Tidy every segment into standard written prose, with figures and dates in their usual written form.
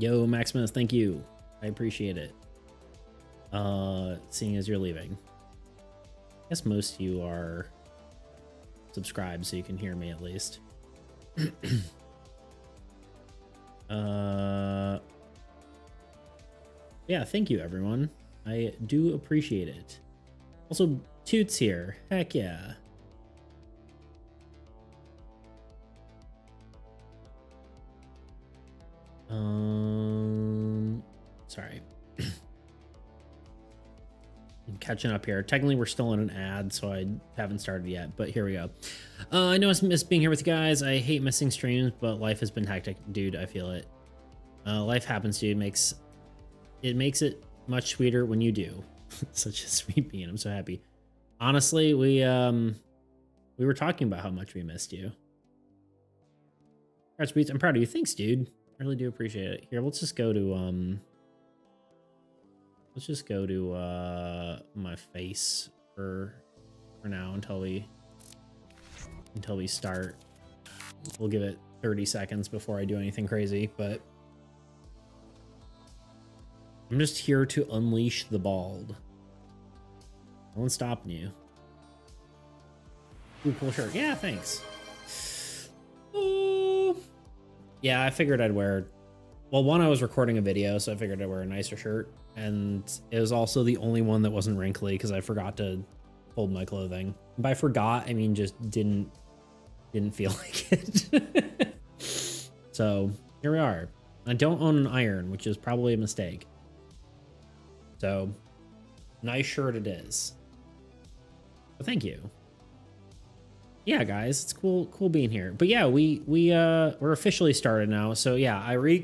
Yo, Maximus, thank you. I appreciate it. Seeing as you're leaving. I guess most of you are subscribed so you can hear me at least. Yeah, thank you everyone. I do appreciate it. Also, Toots here. Heck yeah. Sorry. I'm catching up here. Technically, we're still in an ad, so I haven't started yet, but here we go. I know I miss being here with you guys. I hate missing streams, but life has been hectic. Dude, I feel it. Life happens, dude. It makes it much sweeter when you do. Such a sweet being. I'm so happy. Honestly, we were talking about how much we missed you. Congrats, Beats. I'm proud of you. Thanks, dude. I really do appreciate it. Here, let's just go to my face for now until we start. We'll give it 30 seconds before I do anything crazy, but I'm just here to unleash the bald. No one's stopping you. Ooh, cool shirt. Yeah, thanks. Yeah, I figured I'd wear... Well, one, I was recording a video, so I figured I'd wear a nicer shirt. And it was also the only one that wasn't wrinkly because I forgot to fold my clothing. And by forgot, I mean just didn't feel like it. So here we are. I don't own an iron, which is probably a mistake. So nice shirt it is. But thank you. Yeah, guys, it's cool being here. But yeah, we're officially started now. So yeah, we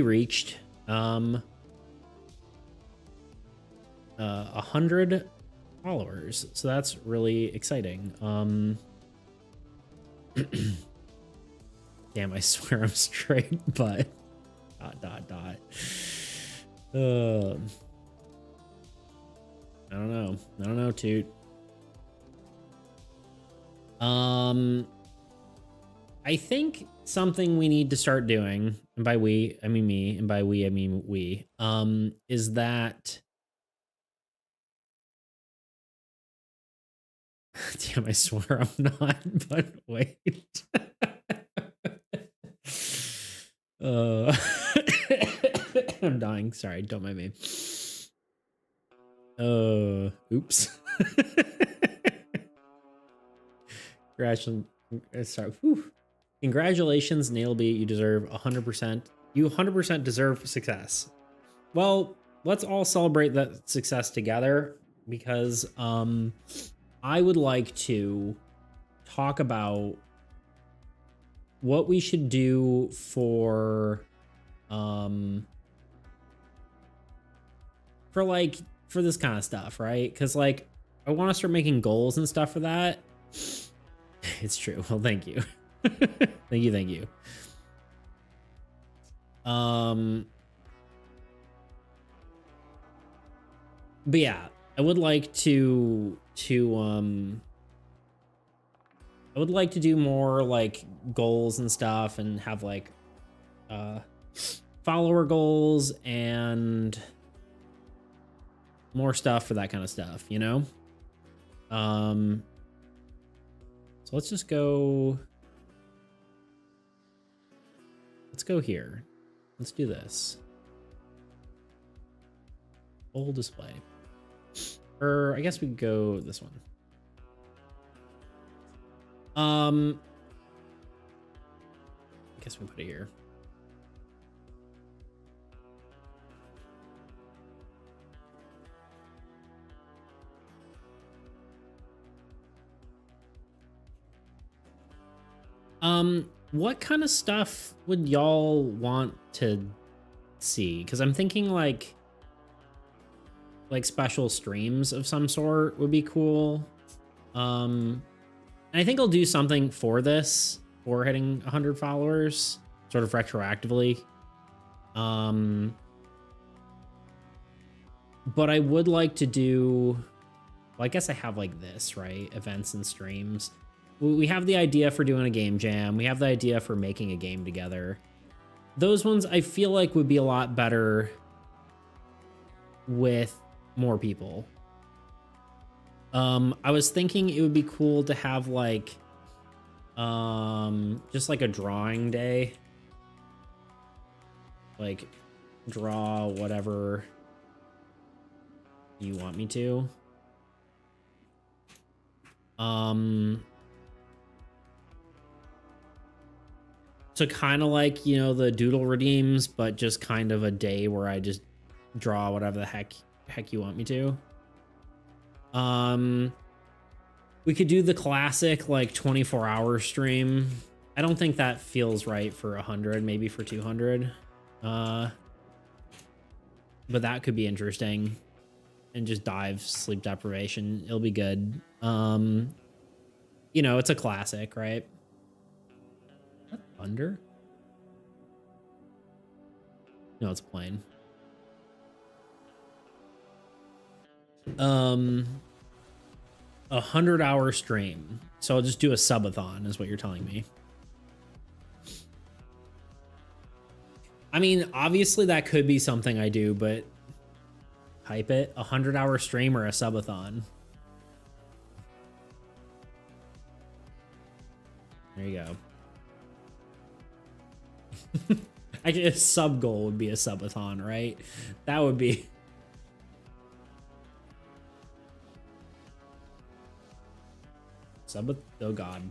reached 100 followers. So that's really exciting. Damn, I swear I'm straight, but ... I don't know, Toot. I think something we need to start doing, and by we, I mean me, and by we, I mean we, is that... Damn, I swear I'm not, but wait. I'm dying. Sorry, don't mind me. Oops. Congratulations, Nailbeat. You deserve 100%. You 100% deserve success. Well, let's all celebrate that success together because I would like to talk about what we should do for this kind of stuff, right? Because like I want to start making goals and stuff for that. It's true. Well, thank you. Thank you. But yeah, I would like to do more like goals and stuff and have like follower goals and more stuff for that kind of stuff, you know? So let's just go. Let's go here. Let's do this. Full display. Or I guess we could go this one. I guess we put it here. What kind of stuff would y'all want to see? Because I'm thinking like special streams of some sort would be cool. And I think I'll do something for this, for hitting 100 followers, sort of retroactively. But I would like to do, well, I guess I have like this, right? Events and streams. We have the idea for doing a game jam. We have the idea for making a game together. those ones I feel like would be a lot better with more people. I was thinking it would be cool to have like just like a drawing day, like draw whatever you want me to. So kind of like, you know, the doodle redeems, but just kind of a day where I just draw whatever the heck you want me to. We could do the classic like 24-hour stream. I don't think that feels right for 100, maybe for 200. But that could be interesting. And just dive sleep deprivation. It'll be good. You know, it's a classic, right? Thunder? No, it's plain. A 100-hour stream. So I'll just do a subathon is what you're telling me. I mean, obviously that could be something I do, but hype it. A 100-hour stream or a subathon. There you go. I guess sub goal would be a subathon, right? That would be. Oh god,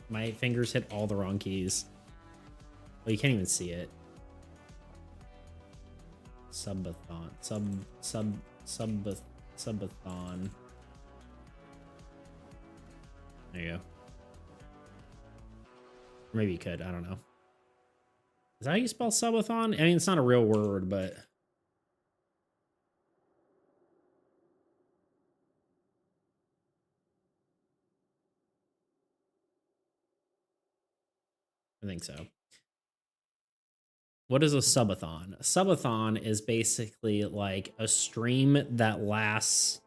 my fingers hit all the wrong keys. Well, you can't even see it. Subathon, subathon. There you go. Or maybe you could. I don't know. Is that how you spell subathon? I mean, it's not a real word, but I think so. What is a subathon? A subathon is basically like a stream that lasts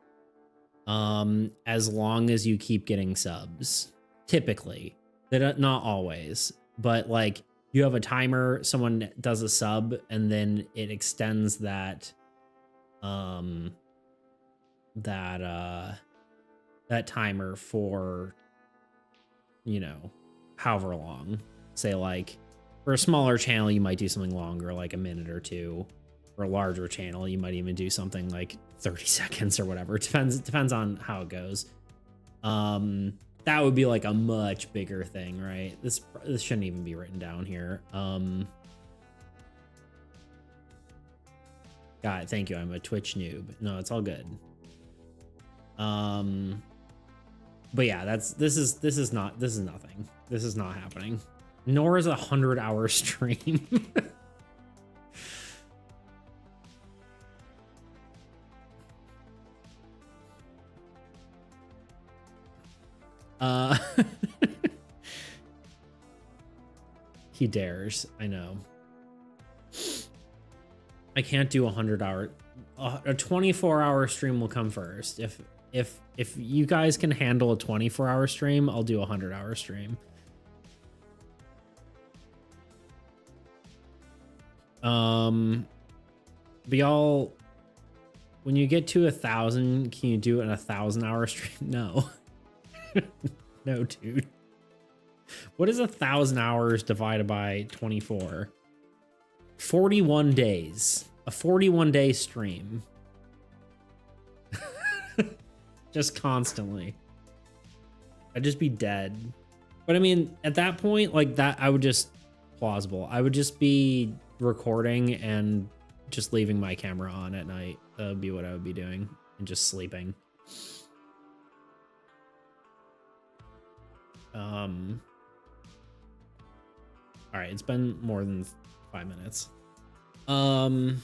as long as you keep getting subs. Typically. Not always, but like you have a timer, someone does a sub, and then it extends that that timer for, you know, however long. Say like for a smaller channel, you might do something longer, like a minute or two. For a larger channel, you might even do something like 30 seconds or whatever. It depends on how it goes. That would be like a much bigger thing, right? This shouldn't even be written down here. God, thank you. I'm a Twitch noob. No, it's all good. But yeah, this is nothing. This is not happening. Nor is a 100-hour stream. He dares. I know. I can't do a 100-hour. A 24-hour stream will come first. If you guys can handle a 24-hour stream, I'll do a 100-hour stream. But y'all, when you get to 1,000, can you do it in a 1,000-hour stream? No. No, dude. What is 1,000 hours divided by 24? 41 days. A 41-day stream. Just constantly. I'd just be dead. But I mean, at that point, like that, I would just plausible. I would just be recording and just leaving my camera on at night. That would be what I would be doing, and just sleeping. All right, it's been more than 5 minutes. I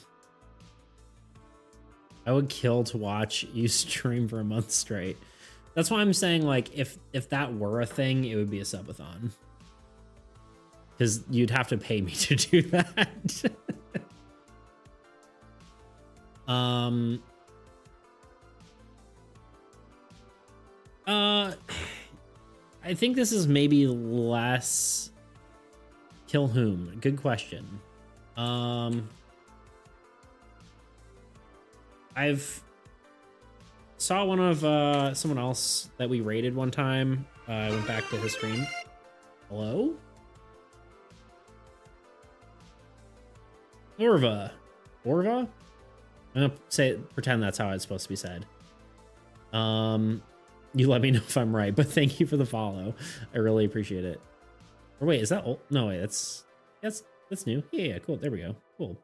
would kill to watch you stream for a month straight. That's why I'm saying, like, if that were a thing, it would be a subathon. Because you'd have to pay me to do that. I think this is maybe less. Kill whom? Good question. I've saw one of someone else that we raided one time. I went back to his stream. Hello? Orva. Orva? I'm gonna pretend that's how it's supposed to be said. You let me know if I'm right, but thank you for the follow. I really appreciate it. Or wait, is that old? No, wait, that's new. Yeah, cool. There we go. Cool.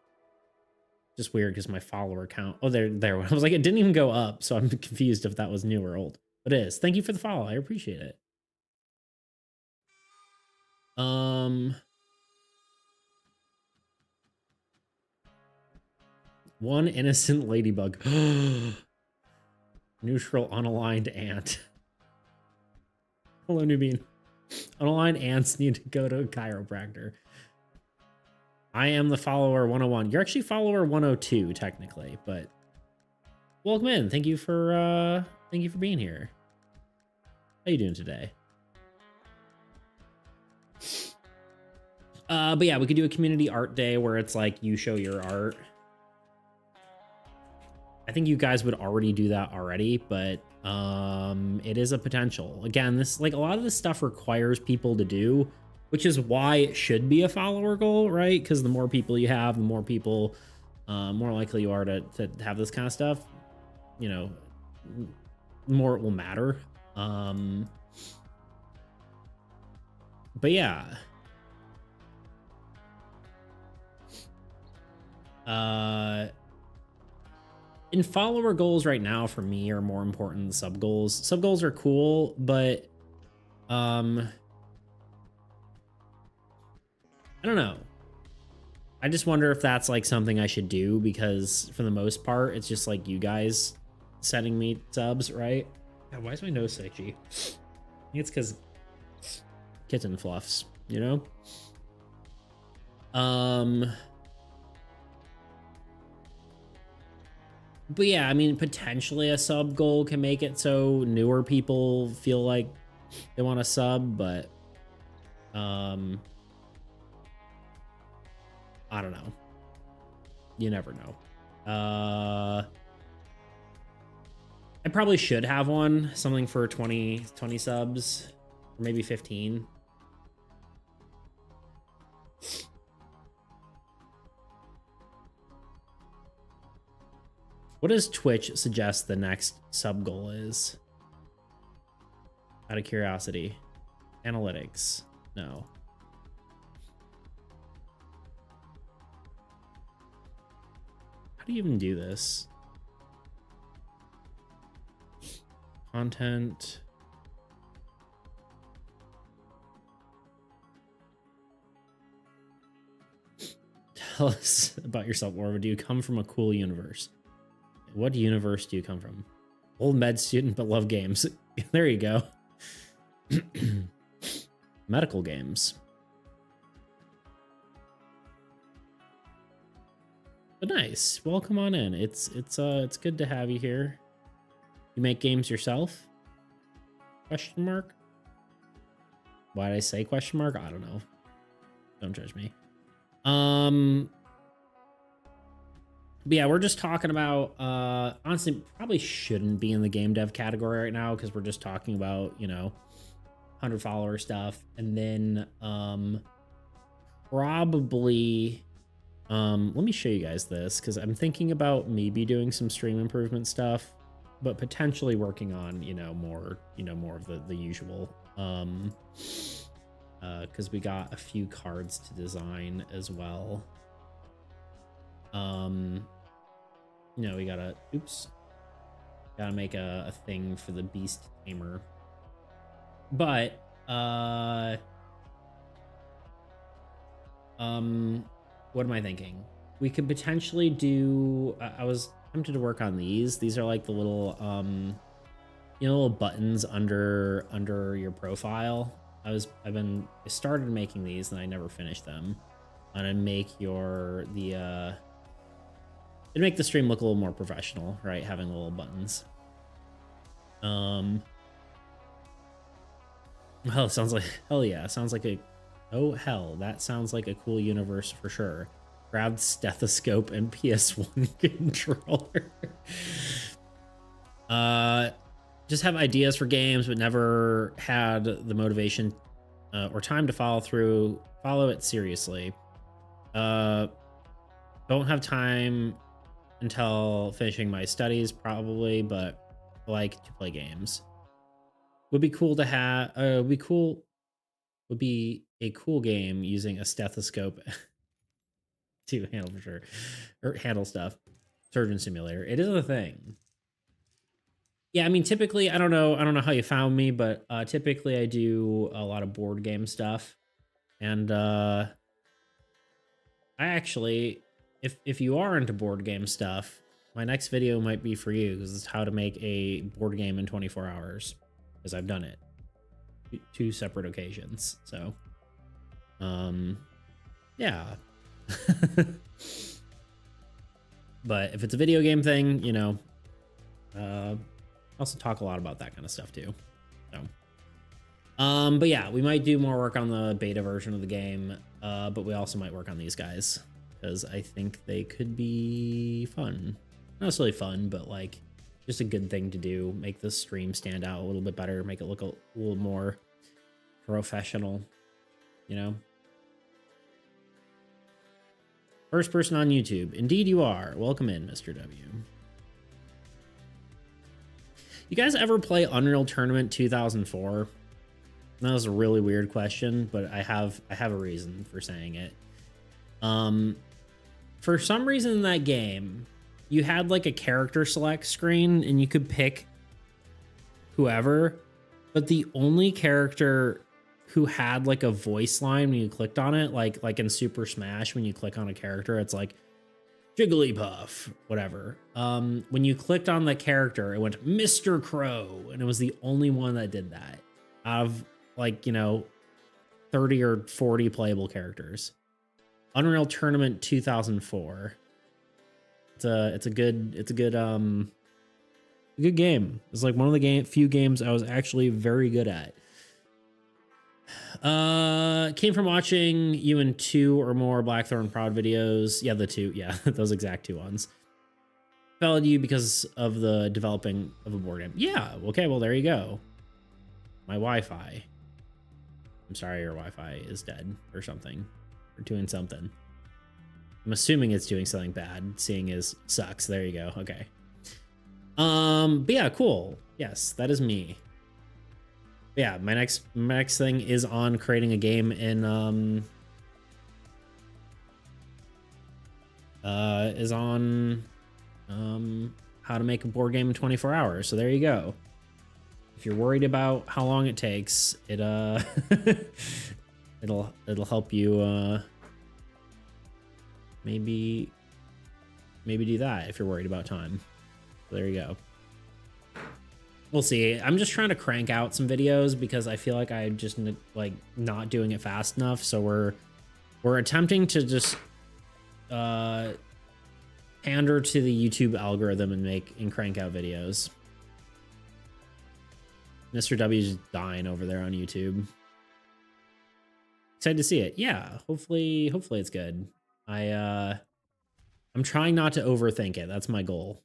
Just weird because my follower count. Oh, there. I was like, it didn't even go up, so I'm confused if that was new or old. But it is. Thank you for the follow. I appreciate it. One innocent ladybug. Neutral unaligned ant. Hello, Nubine. Unaligned ants need to go to a chiropractor. I am the follower 101. You're actually follower 102 technically, but welcome in. Thank you for being here. How you doing today? But yeah, we could do a community art day where it's like you show your art. I think you guys would already do that already, but it is a potential. Again, this, like, a lot of this stuff requires people to do, which is why it should be a follower goal, right? Because the more people you have, the more people, more likely you are to have this kind of stuff. You know, the more it will matter. But yeah. And follower goals right now for me are more important than sub goals. Sub goals are cool, but I don't know. I just wonder if that's like something I should do, because for the most part, it's just like you guys sending me subs, right? Yeah, why is my nose so itchy? I think it's because kitten fluffs, you know? But yeah, I mean, potentially a sub goal can make it so newer people feel like they want to sub, but I don't know. You never know. I probably should have one, something for 20 subs, or maybe 15. What does Twitch suggest the next sub goal is? Out of curiosity. Analytics. No. How do you even do this? Content. Tell us about yourself, Orva. Do you come from a cool universe? What universe do you come from? Old med student, but love games. There you go. Medical games. But nice. Well, come on in. It's good to have you here. You make games yourself? Question mark? Why did I say question mark? I don't know. Don't judge me. But yeah, we're just talking about, honestly, probably shouldn't be in the game dev category right now, because we're just talking about, you know, 100 follower stuff. And then probably, let me show you guys this, because I'm thinking about maybe doing some stream improvement stuff, but potentially working on, more of the usual, because we got a few cards to design as well. We gotta make a thing for the beast tamer. But what am I thinking? We could potentially do, I was tempted to work on these. These are like the little little buttons under your profile. I started making these and I never finished them. I'm gonna make it'd make the stream look a little more professional, right? Having the little buttons. Well, sounds like, hell yeah, sounds like that sounds like a cool universe for sure. Grab stethoscope and PS1 controller. Just have ideas for games, but never had the motivation or time to follow it seriously. Don't have time until finishing my studies, probably, but like to play games. Would be cool to have. Would be a cool game using a stethoscope to handle for sure, or handle stuff. Surgeon Simulator. It is a thing. Yeah, I mean, typically, I don't know how you found me, but typically I do a lot of board game stuff, and I actually, if you are into board game stuff, my next video might be for you because it's how to make a board game in 24 hours, because I've done it two separate occasions. So, yeah. But if it's a video game thing, you know, also talk a lot about that kind of stuff too. So, but yeah, we might do more work on the beta version of the game, but we also might work on these guys because I think they could be fun. Not necessarily fun, but like just a good thing to do. Make the stream stand out a little bit better, make it look a little more professional, you know? First person on YouTube. Indeed you are. Welcome in, Mr. W. You guys ever play Unreal Tournament 2004? That was a really weird question, but I have a reason for saying it. For some reason in that game, you had like a character select screen and you could pick whoever, but the only character who had like a voice line when you clicked on it, like in Super Smash, when you click on a character, it's like Jigglypuff, whatever. When you clicked on the character, it went Mr. Crow, and it was the only one that did that out of like, you know, 30 or 40 playable characters. Unreal Tournament 2004. It's a good game. It's like one of the few games I was actually very good at. Came from watching you in 2 or more Blackthorn Proud videos. Yeah, the 2. Yeah, those exact 2 ones. Followed you because of the developing of a board game. Yeah, okay, well, there you go. My Wi-Fi. I'm sorry your Wi-Fi is dead or something. Or doing something. I'm assuming it's doing something bad, seeing as sucks. There you go. Okay. But yeah, cool. Yes, that is me. Yeah, my next thing is on creating a game in how to make a board game in 24 hours. So there you go. If you're worried about how long it takes, it it'll help you maybe do that if you're worried about time. So there you go. We'll see. I'm just trying to crank out some videos because I feel like I'm just like not doing it fast enough. So we're attempting to just pander to the YouTube algorithm and crank out videos. Mr. W's dying over there on YouTube. Excited to see it. Yeah, hopefully it's good. I'm trying not to overthink it. That's my goal.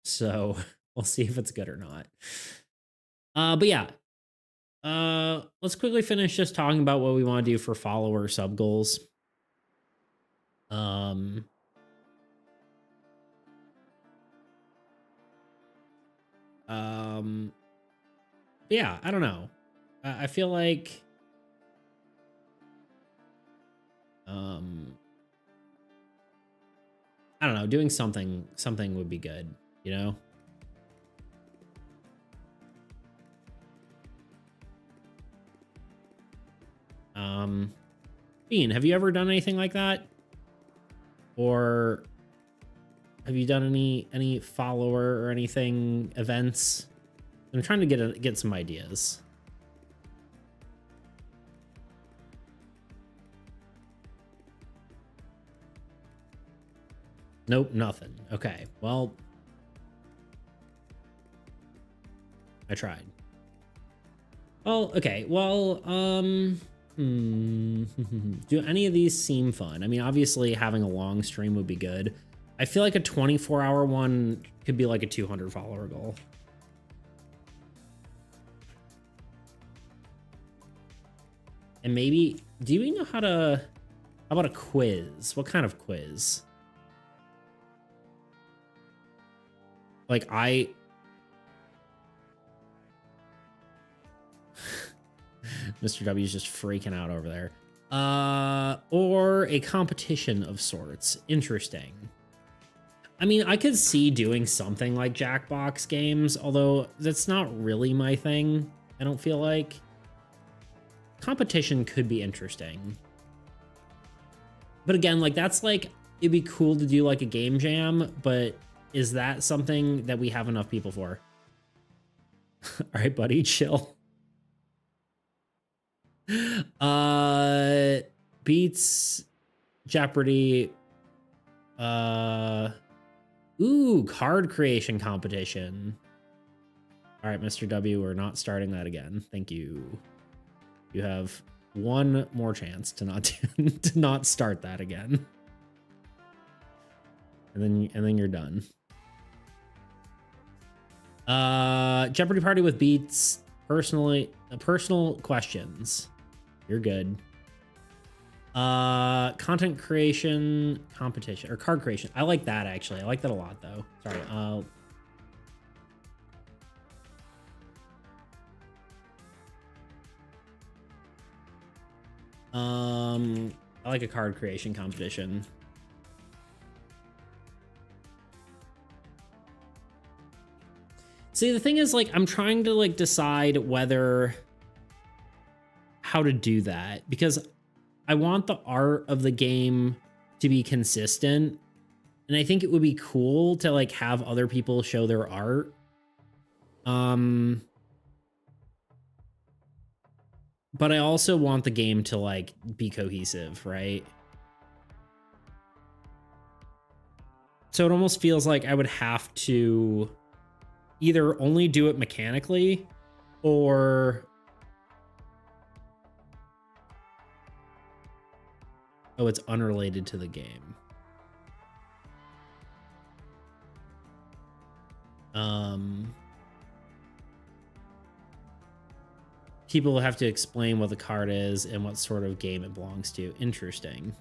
So we'll see if it's good or not. But yeah, let's quickly finish just talking about what we want to do for follower sub goals. Yeah, I don't know. I feel like, I don't know, doing something would be good, you know? Bean, have you ever done anything like that? Or have you done any follower or anything events? I'm trying to get some ideas. Nope, nothing. Okay, well, I tried. Well, okay, well, Do any of these seem fun? I mean, obviously having a long stream would be good. I feel like a 24-hour one could be like a 200 follower goal. And maybe, do you know how about a quiz? What kind of quiz? Like Mr. W is just freaking out over there. Or a competition of sorts. Interesting. I mean, I could see doing something like Jackbox games, although that's not really my thing, I don't feel like. Competition could be interesting. But again, like that's like, it'd be cool to do like a game jam, but is that something that we have enough people for? All right, buddy, chill. Beats Jeopardy. Ooh, card creation competition. All right, Mr. W, we're not starting that again. Thank you. You have one more chance to not to not start that again. And then you're done. Jeopardy party with beats. Personal questions. You're good. Content creation competition or card creation. I like that actually. I like that a lot though. Sorry. I like a card creation competition. See, the thing is, like, I'm trying to like decide how to do that, because I want the art of the game to be consistent. And I think it would be cool to like have other people show their art. But I also want the game to like be cohesive, right? So it almost feels like I would have to either only do it mechanically or... Oh, it's unrelated to the game. People will have to explain what the card is and what sort of game it belongs to. Interesting.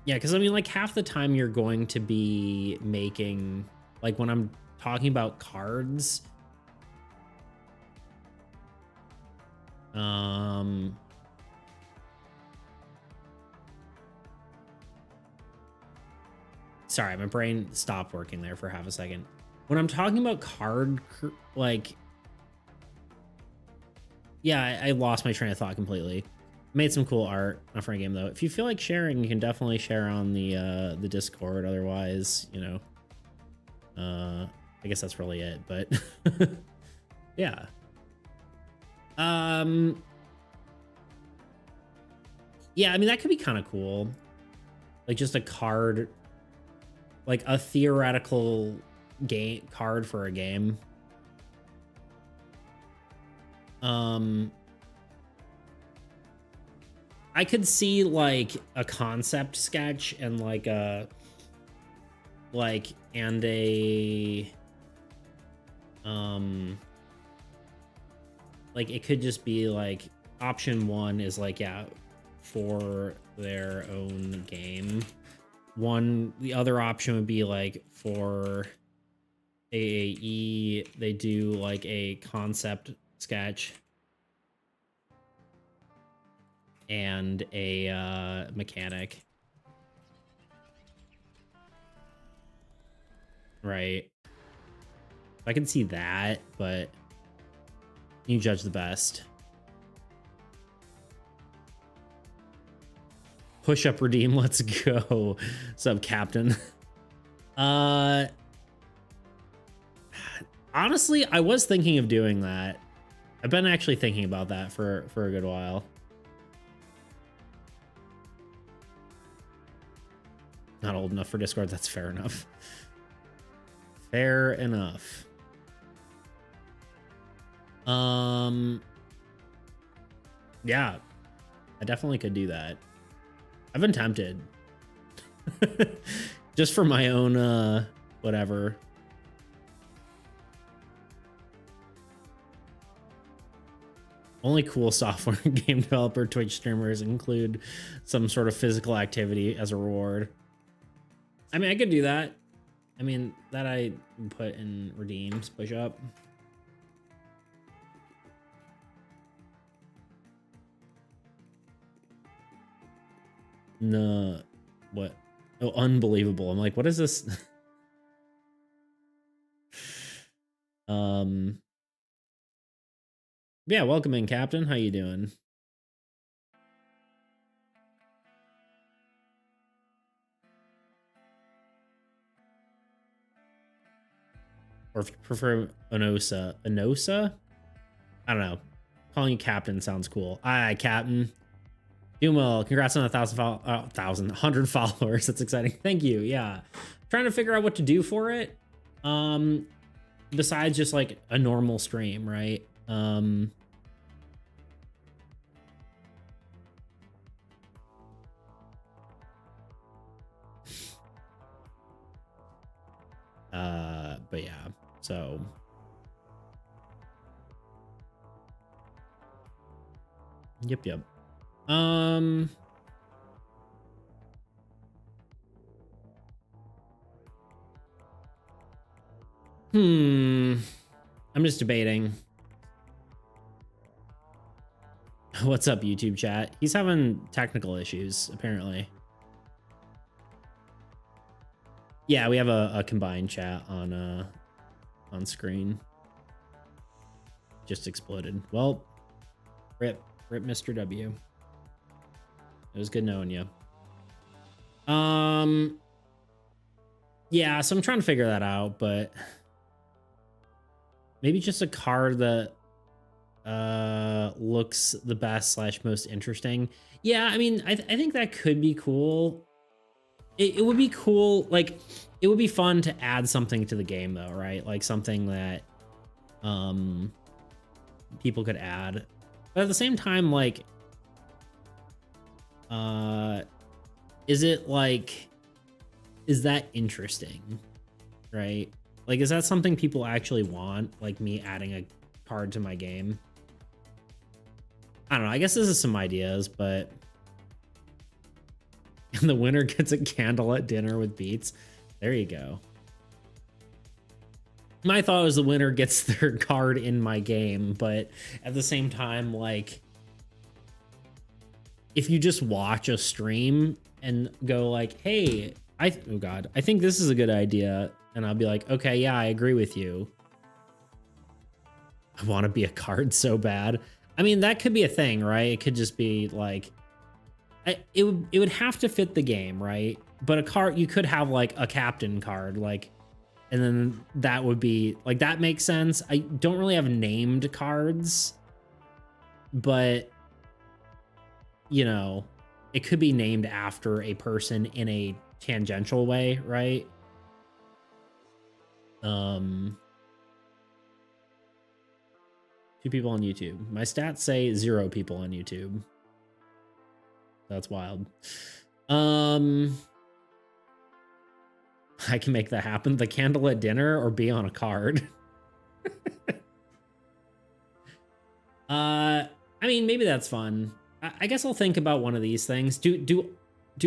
Yeah, because I mean, like half the time you're going to be making, like when I'm talking about cards, sorry, my brain stopped working there for half a second. When I'm talking about like, yeah, I lost my train of thought completely. Made some cool art, not for a game though. If you feel like sharing, you can definitely share on the Discord. Otherwise, you know, I guess that's really it. But yeah, yeah. I mean, that could be kind of cool, like just a card, like a theoretical game card for a game. I could see like a concept sketch and like a like it could just be like option one is like, yeah, for their own game. The other option would be like for AAE, they do like a concept sketch and a mechanic. Right. I can see that, but you judge the best. Push up, redeem, let's go. Sub captain. Honestly, I was thinking of doing that. I've been actually thinking about that for a good while. Not old enough for Discord. That's fair enough. Fair enough. Yeah, I definitely could do that. I've been tempted. Just for my own, whatever. Only cool software game developer Twitch streamers include some sort of physical activity as a reward. I mean, I could do that. I mean, that I put in redeems, push up. No, what? Oh, unbelievable. I'm like, what is this? Yeah, welcome in, Captain. How you doing? Or if you prefer Anosa. Anosa? I don't know. Calling you Captain sounds cool. Aye, Captain. Doing well. Congrats on 100 followers. That's exciting. Thank you. Yeah. Trying to figure out what to do for it. Besides just like a normal stream, right? But yeah, so yep. I'm just debating. What's up, YouTube chat? He's having technical issues, apparently. Yeah, we have a combined chat on screen. Just exploded. Well, rip Mr. W. It was good knowing you. Yeah, so I'm trying to figure that out, but maybe just a card that looks the best / most interesting. Yeah, I mean, I think that could be cool. It would be cool, like it would be fun to add something to the game though, right? Like something that people could add. But at the same time, like is that interesting? Right? Like, is that something people actually want? Like me adding a card to my game? I don't know. I guess this is some ideas, but and the winner gets a candle at dinner with Beats. There you go. My thought was the winner gets their card in my game, but at the same time, like, if you just watch a stream and go like, hey, oh God, I think this is a good idea. And I'll be like, okay, yeah, I agree with you. I want to be a card so bad. I mean, that could be a thing, right? It could just be like, it would have to fit the game, right? But a card, you could have like a captain card, like, and then that would be like, that makes sense. I don't really have named cards, but you know, it could be named after a person in a tangential way, right? 2 people on YouTube. My stats say 0 people on YouTube. That's wild. I can make that happen. The candle at dinner or be on a card. I mean, maybe that's fun. I guess I'll think about one of these things. Do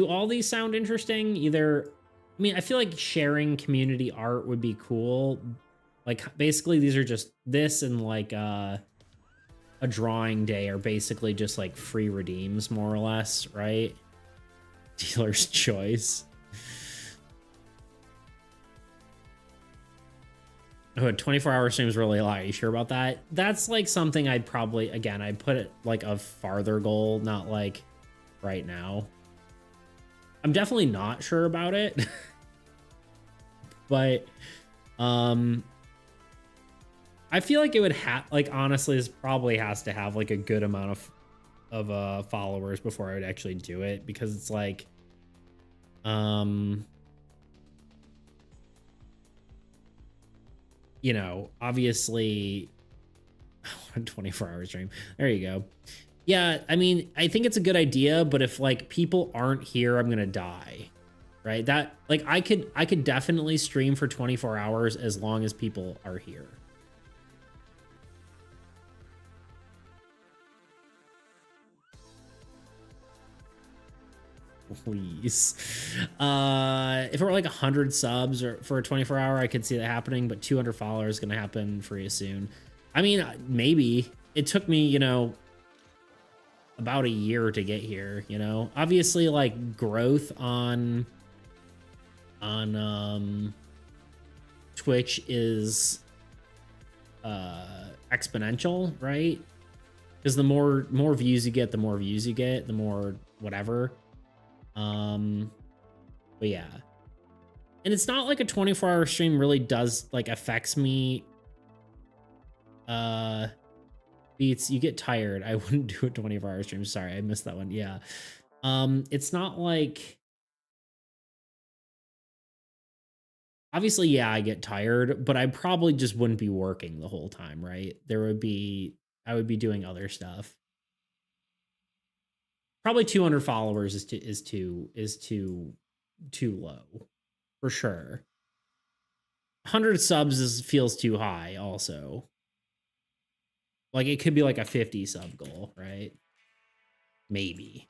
all these sound interesting? Either, I mean, I feel like sharing community art would be cool. Like basically these are just this and like a drawing day are basically just like free redeems more or less, right? Dealer's choice. Oh, a 24-hour stream is really a lot. Are you sure about that? That's like something I'd probably, again, I'd put it like a farther goal, not like right now. I'm definitely not sure about it. But I feel like it would have, like, honestly, this probably has to have like a good amount of followers before I would actually do it, because it's like you know, obviously 24-hour stream. There you go. Yeah, I mean, I think it's a good idea, but if like people aren't here, I'm gonna die. Right? That like I could definitely stream for 24 hours as long as people are here. Please. If it were like 100 subs or for a 24 hour, I could see that happening, but 200 followers gonna happen pretty soon. I mean, maybe. It took me, you know, about a year to get here, you know. Obviously, like growth on Twitch is exponential, right? Because the more views you get, the more views you get, the more whatever. But yeah. And it's not like a 24-hour stream really does like affects me. Beats, you get tired. I wouldn't do a 24-hour stream. Sorry, I missed that one. Yeah. It's not like obviously, yeah, I get tired, but I probably just wouldn't be working the whole time, right? I would be doing other stuff. Probably 200 followers is too low for sure. 100 subs feels too high also. Like it could be like a 50 sub goal, right? Maybe.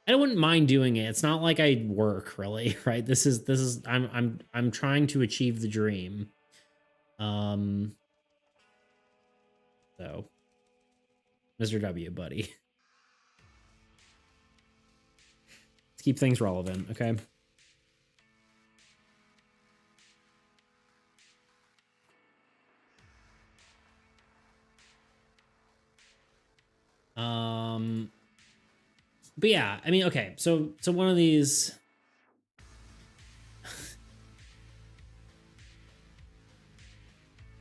I wouldn't mind doing it. It's not like I work really, right? This is I'm trying to achieve the dream. So Mr. W, buddy. Let's keep things relevant, okay? But yeah, I mean, okay, so one of these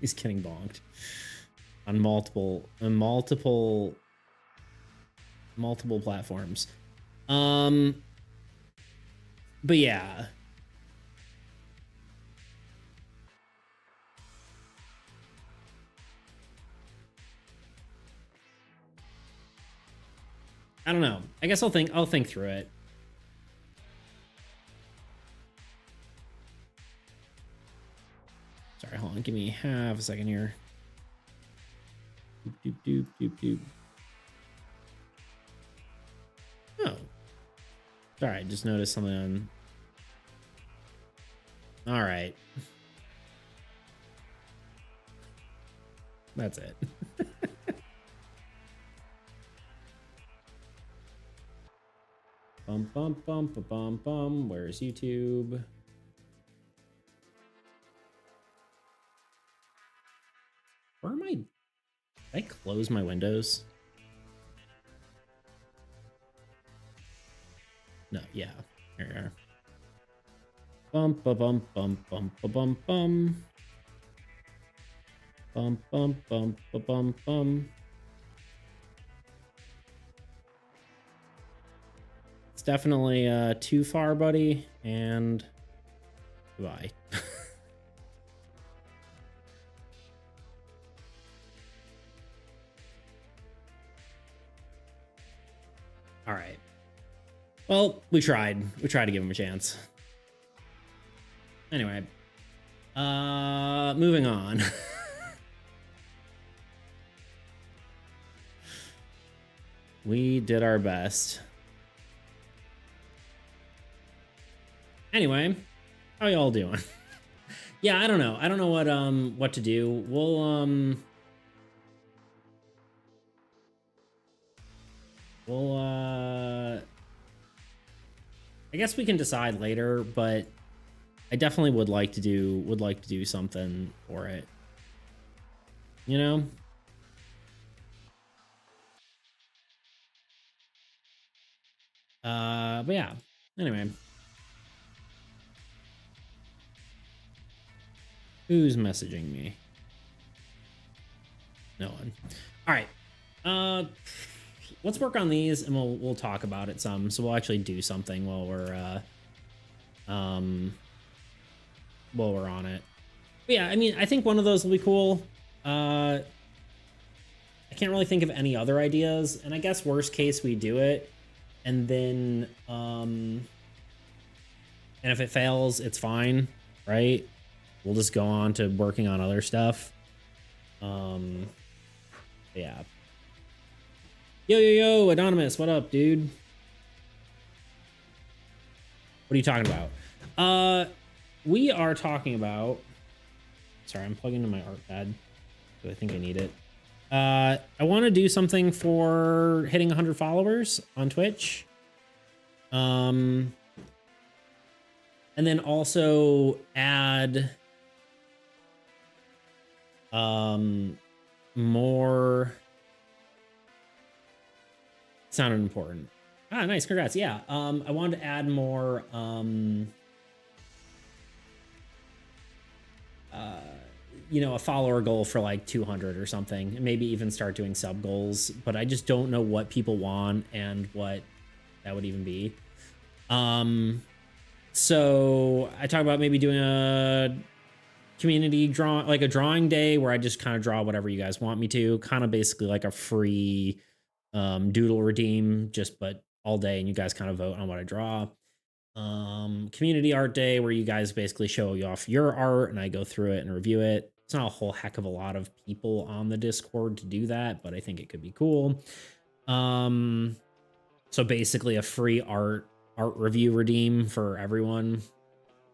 he's getting bonked on multiple platforms. But yeah. I don't know. I guess I'll think through it. Sorry, hold on. Give me half a second here. Doop, doop, doop, doop, doop. Oh. Sorry, I just noticed something on. All right. That's it. Bum, bum, bum, bum, bum, bum. Where's YouTube? Where am I? Did I close my windows? No, yeah. Here we are. Bum, ba, bum, bum, bum, ba, bum, bum. Bum, bum, bum, ba, bum, bum. It's definitely too far, buddy, and goodbye. All right. Well, we tried. We tried to give him a chance. Anyway, moving on. We did our best. Anyway, how y'all doing? Yeah, I don't know. I don't know what to do. We'll I guess we can decide later, but I definitely would like to do something for it. You know? But yeah. Anyway. Who's messaging me? No one. All right. Let's work on these and we'll talk about it some. So we'll actually do something while we're on it. But yeah, I mean, I think one of those will be cool. I can't really think of any other ideas. And I guess worst case, we do it. And then, and if it fails, it's fine, right? We'll just go on to working on other stuff. Yeah. Yo, Anonymous, what up, dude? What are you talking about? We are talking about... Sorry, I'm plugging into my art pad. So I think I need it. I want to do something for hitting 100 followers on Twitch. And then also add more... Sounded important. Ah, nice, congrats. Yeah, I wanted to add more you know, a follower goal for like 200 or something, and maybe even start doing sub goals, but I just don't know what people want and what that would even be. So I talk about maybe doing a community draw, like a drawing day where I just kind of draw whatever you guys want me to, kind of basically like a free doodle redeem, just but all day, and you guys kind of vote on what I draw. Community art day where you guys basically show you off your art and I go through it and review it. It's not a whole heck of a lot of people on the Discord to do that, but I think it could be cool. So basically a free art review redeem for everyone,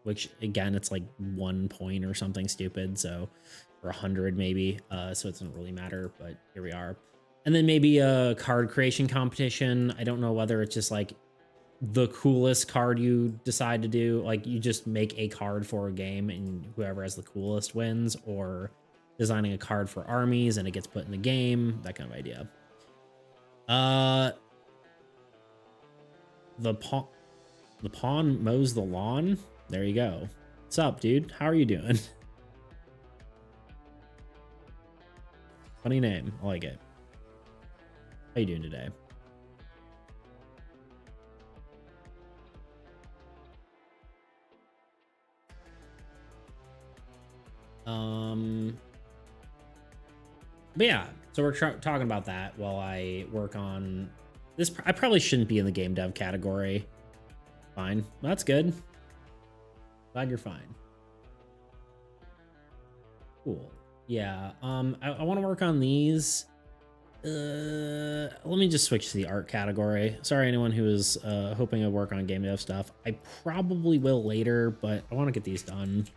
which again, it's like 1 point or something stupid, so or 100 maybe, so it doesn't really matter, but here we are. And then maybe a card creation competition. I don't know whether it's just like the coolest card you decide to do, like you just make a card for a game and whoever has the coolest wins, or designing a card for armies and it gets put in the game, that kind of idea. The pawn mows the lawn. There you go. What's up, dude? How are you doing? Funny name. I like it. How you doing today? But yeah, so we're talking about that while I work on this. I probably shouldn't be in the game dev category. Fine. That's good. Glad you're fine. Cool. Yeah. I want to work on these. Let me just switch to the art category. Sorry, anyone who is hoping to work on game dev stuff. I probably will later, but I want to get these done.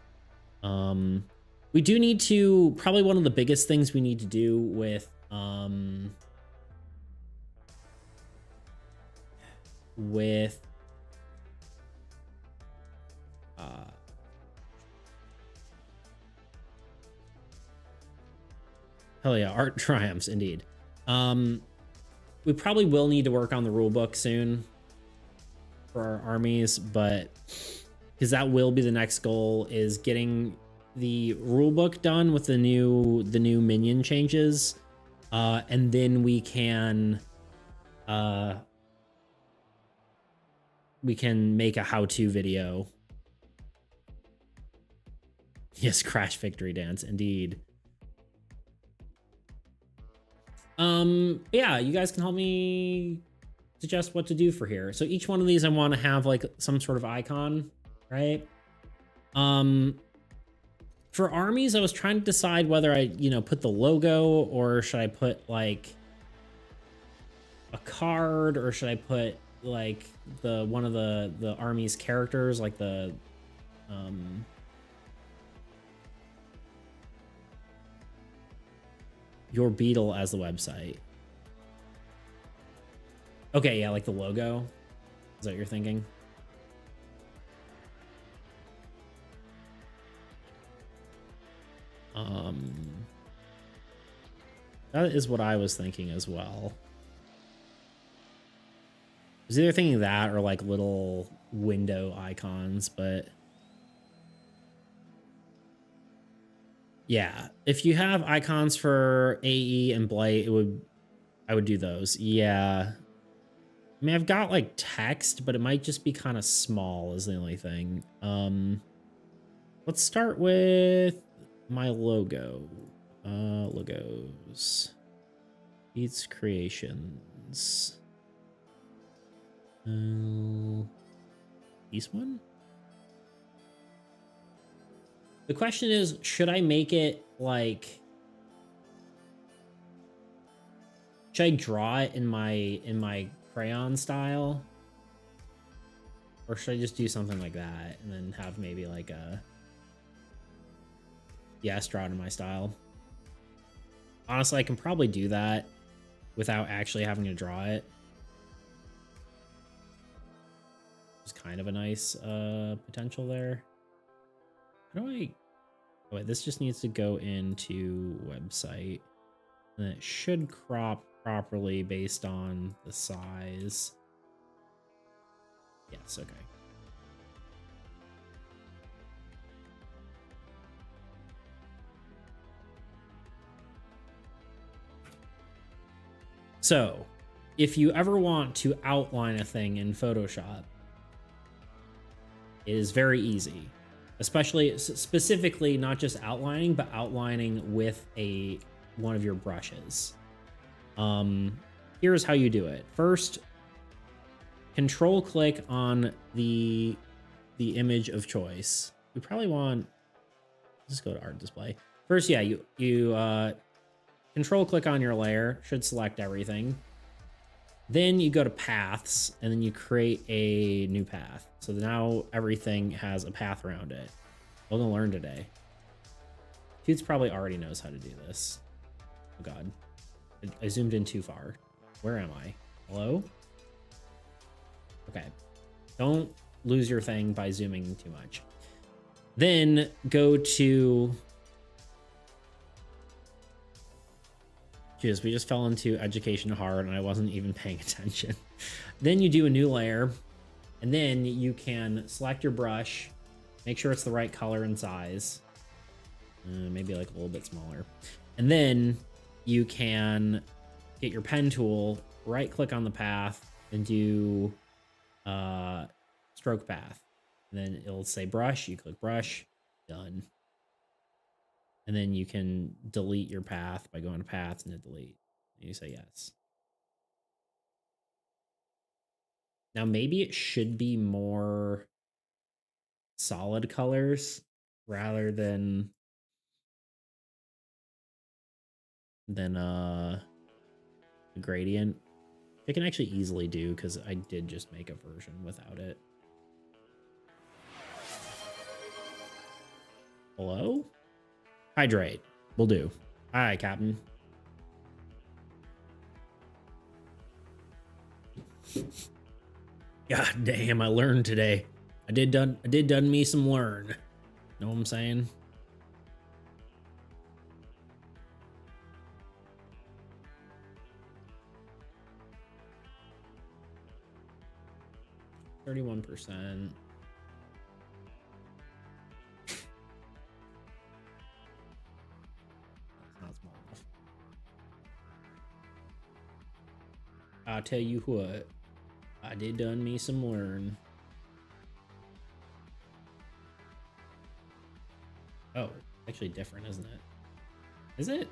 We do need to, probably one of the biggest things we need to do with hell yeah, art triumphs indeed. We probably will need to work on the rule book soon for our armies, but because that will be the next goal, is getting the rule book done with the new minion changes, and then we can make a how-to video. Yes, crash victory dance indeed. Yeah, you guys can help me suggest what to do for here. So each one of these I want to have like some sort of icon, right? For armies, I was trying to decide whether I, put the logo, or should I put like a card, or should I put like one of the army's characters, like the your beetle as the website. Okay, yeah, like the logo. Is that what you're thinking? That is what I was thinking as well. I was either thinking that or like little window icons, but yeah, if you have icons for AE and Blight, I would do those. Yeah. I mean, I've got like text, but it might just be kind of small is the only thing. Let's start with my logo. Logos. Beats Creations. This one? The question is, should I make it like, should I draw it in my crayon style? Or should I just do something like that and then have maybe like a, yes, draw it in my style? Honestly, I can probably do that without actually having to draw it. It's kind of a nice potential there. How do I... Oh, wait, this just needs to go into website. And it should crop properly based on the size. Yes, okay. So, if you ever want to outline a thing in Photoshop, it is very easy. Especially, specifically, not just outlining, but outlining with one of your brushes. Here's how you do it. First, control click on the image of choice. You probably want, let's go to art display. First, yeah, you control click on your layer, should select everything. Then you go to paths and then you create a new path. So now everything has a path around it. We're gonna learn today. Toots probably already knows how to do this. Oh God, I zoomed in too far. Where am I? Hello? Okay, don't lose your thing by zooming too much. Then go to, we just fell into education hard and I wasn't even paying attention. Then you do a new layer and then you can select your brush, make sure it's the right color and size, maybe like a little bit smaller. And then you can get your pen tool, right click on the path and do stroke path. And then it'll say brush, you click brush, done. And then you can delete your path by going to paths and hit delete. And you say yes. Now maybe it should be more solid colors rather than the gradient. I can actually easily do because I did just make a version without it. Hello? Hydrate. Will do. Hi, Captain. God damn, I learned today. I did done me some learn. Know what I'm saying? $31%. That's not small enough. I'll tell you what. I did done me some learn. Oh, actually different, isn't it? Is it?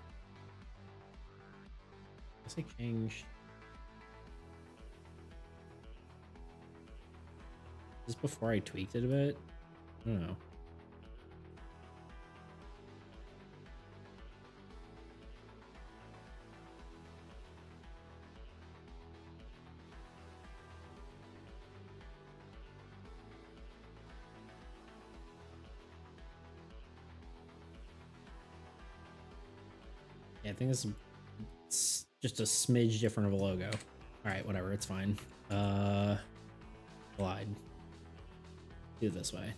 I guess I changed. Is this before I tweaked it a bit? I don't know. Yeah, I think this is just a smidge different of a logo. All right, whatever, it's fine. Glide. Do it this way.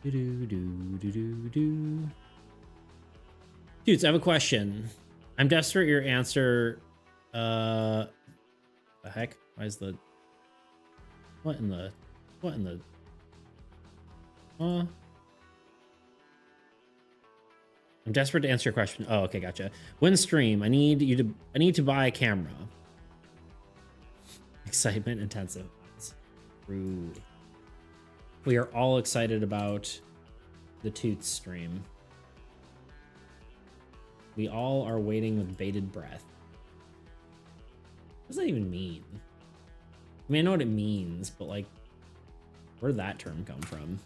Do. Dudes, I have a question. I'm desperate your answer. The heck? Why is the... What in the... I'm desperate to answer your question. Oh, okay, gotcha. When stream, I need to buy a camera. Excitement intensive. Rude. We are all excited about the Toots stream. We all are waiting with bated breath. What does that even mean? I mean, I know what it means, but like, where did that term come from?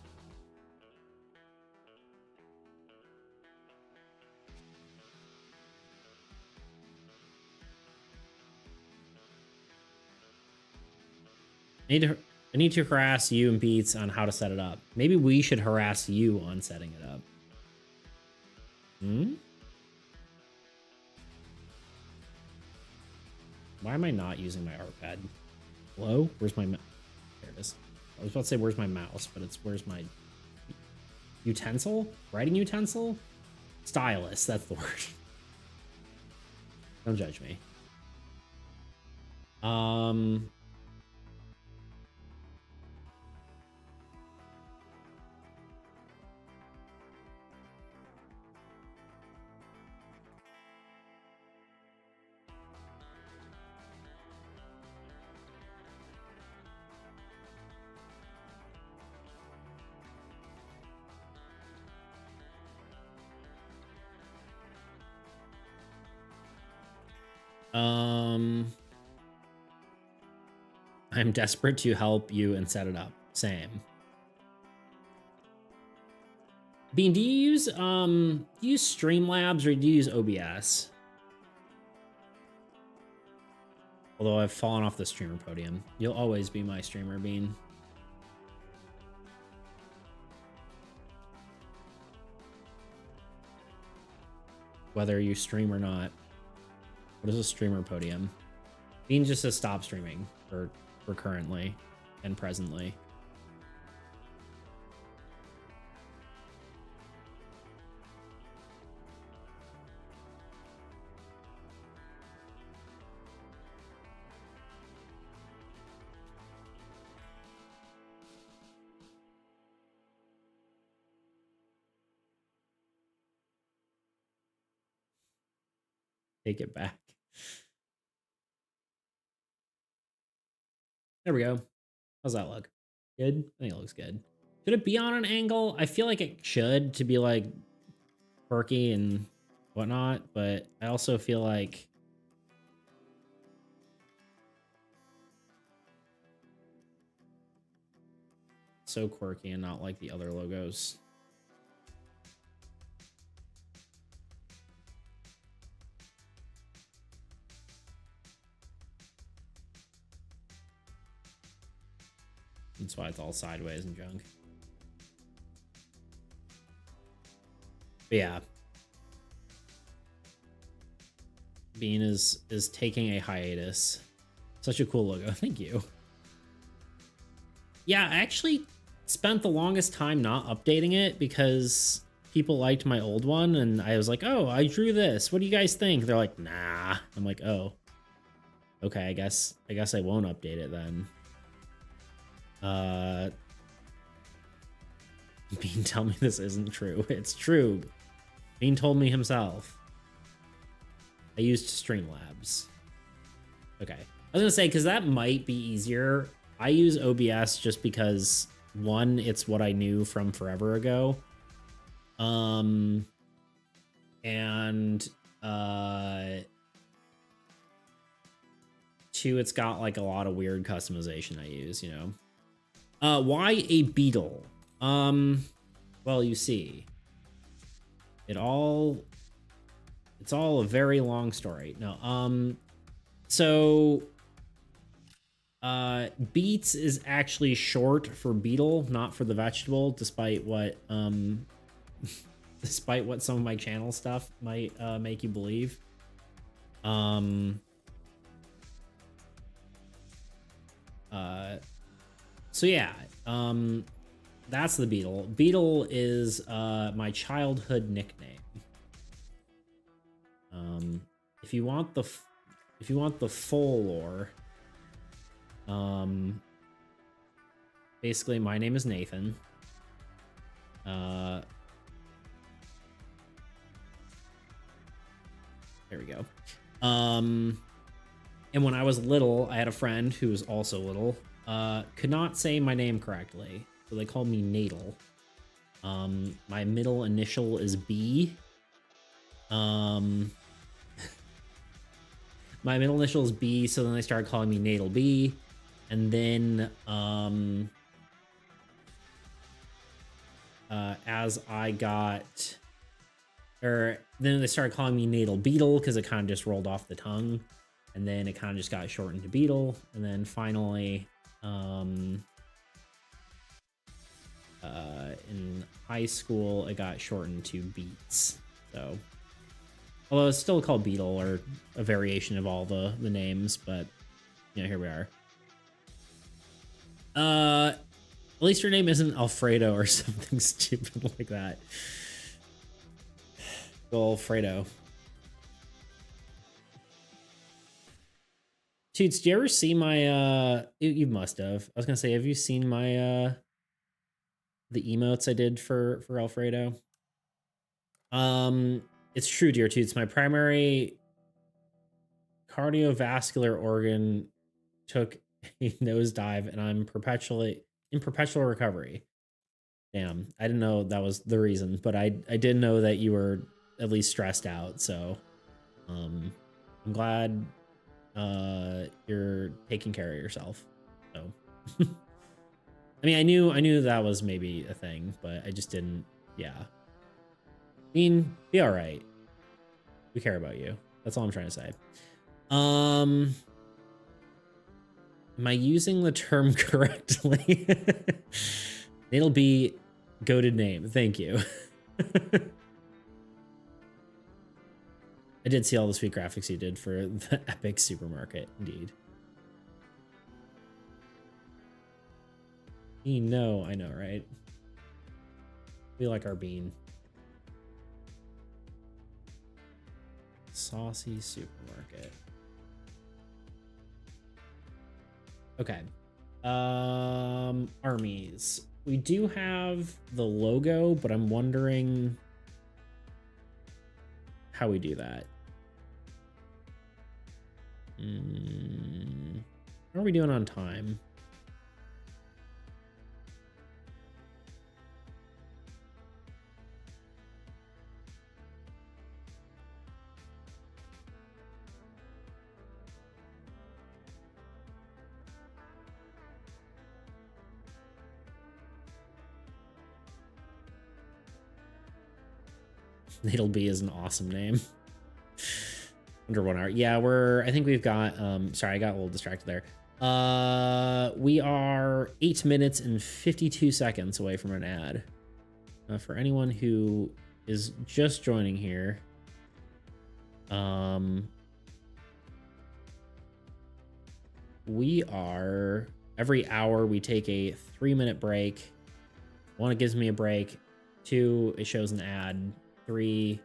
I need to harass you and Beats on how to set it up. Maybe we should harass you on setting it up. Hmm? Why am I not using my art pad? Hello? Where's my mouse? There it is. I was about to say where's my mouse, but it's where's my utensil? Writing utensil? Stylus, that's the word. Don't judge me. I'm desperate to help you and set it up. Same. Bean, do you use Streamlabs or do you use OBS? Although I've fallen off the streamer podium. You'll always be my streamer, Bean. Whether you stream or not. What is a streamer podium? Bean just says stop streaming for currently and presently. Take it back. There we go. How's that look? Good? I think it looks good. Should it be on an angle? I feel like it should to be like quirky and whatnot, but I also feel like so quirky and not like the other logos. That's why it's all sideways and junk. But yeah. Bean is taking a hiatus. Such a cool logo. Thank you. Yeah, I actually spent the longest time not updating it because people liked my old one and I was like, oh, I drew this. What do you guys think? They're like, nah. I'm like, oh. Okay, I guess I won't update it then. Bean, tell me this isn't true. It's true. Bean told me himself. I used Streamlabs. Okay. I was gonna say, because that might be easier. I use OBS just because, one, it's what I knew from forever ago. And two, it's got like a lot of weird customization I use, you know. Why a beetle? Well, you see, it's all a very long story. No, so beets is actually short for beetle, not for the vegetable, despite what despite what some of my channel stuff might make you believe. So yeah, that's the beetle. Beetle is my childhood nickname. If you want the full lore, basically my name is Nathan. There we go. And when I was little, I had a friend who was also little, could not say my name correctly, so they called me Natal. My middle initial is B, Um, my middle initial is B, so then they started calling me Natal B. And then as I got, or then they started calling me Natal Beetle because it kind of just rolled off the tongue. And then it kind of just got shortened to Beetle. And then finally, in high school, it got shortened to Beats. So, although it's still called Beetle or a variation of all the names, but yeah, here we are. At least your name isn't Alfredo or something stupid like that. Go Alfredo. Toots, do you ever see my you must have. I was gonna say, have you seen my the emotes I did for Alfredo? It's true, dear Toots. My primary cardiovascular organ took a nosedive and I'm in perpetual recovery. Damn, I didn't know that was the reason, but I did know that you were at least stressed out, so I'm glad you're taking care of yourself. So I mean, I knew that was maybe a thing, but I just didn't. Yeah, I mean, be all right. We care about you. That's all I'm trying to say. Am I using the term correctly? It'll be goated name. Thank you. I did see all the sweet graphics you did for the Epic Supermarket, indeed. No, I know, right? We like our bean. Saucy Supermarket. Okay. Armies. We do have the logo, but I'm wondering how we do that. How are we doing on time? It'll be is an awesome name. Under 1 hour. Yeah, I think we've got sorry, I got a little distracted there. We are 8 minutes and 52 seconds away from an ad. For anyone who is just joining here, we are every hour we take a 3-minute break. 1, it gives me a break. 2, it shows an ad. 3,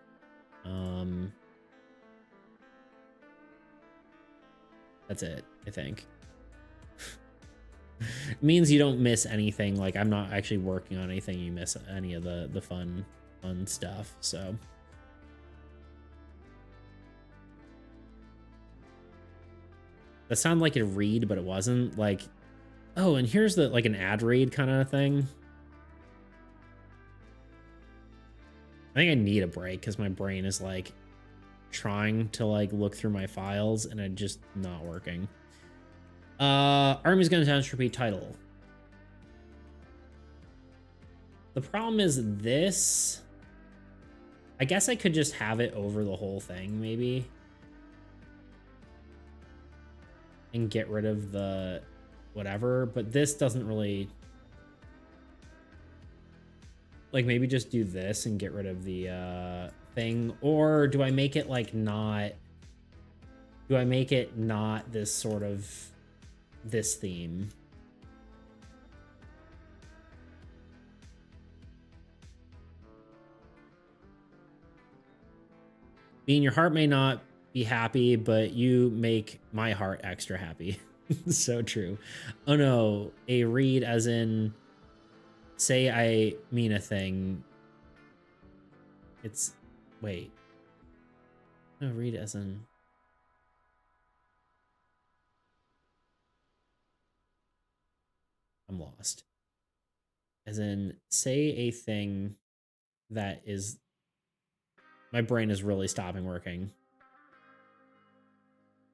that's it, I think. It means you don't miss anything. Like, I'm not actually working on anything. You miss any of the fun stuff. So that sounded like a read, but it wasn't. Like, oh, and here's the like an ad read kind of thing. I think I need a break because my brain is like trying to like look through my files and it just not working. Army's gonna entropy title. The problem is this. I guess I could just have it over the whole thing, maybe. And get rid of the whatever, but this doesn't really... Like, maybe just do this and get rid of the thing. Or do I make it, like, not... Do I make it not this sort of... this theme? Being your heart may not be happy, but you make my heart extra happy. So true. Oh no, a read as in say I mean a thing. It's wait. No, read as in I'm lost. As in say a thing that is My brain is really stopping working.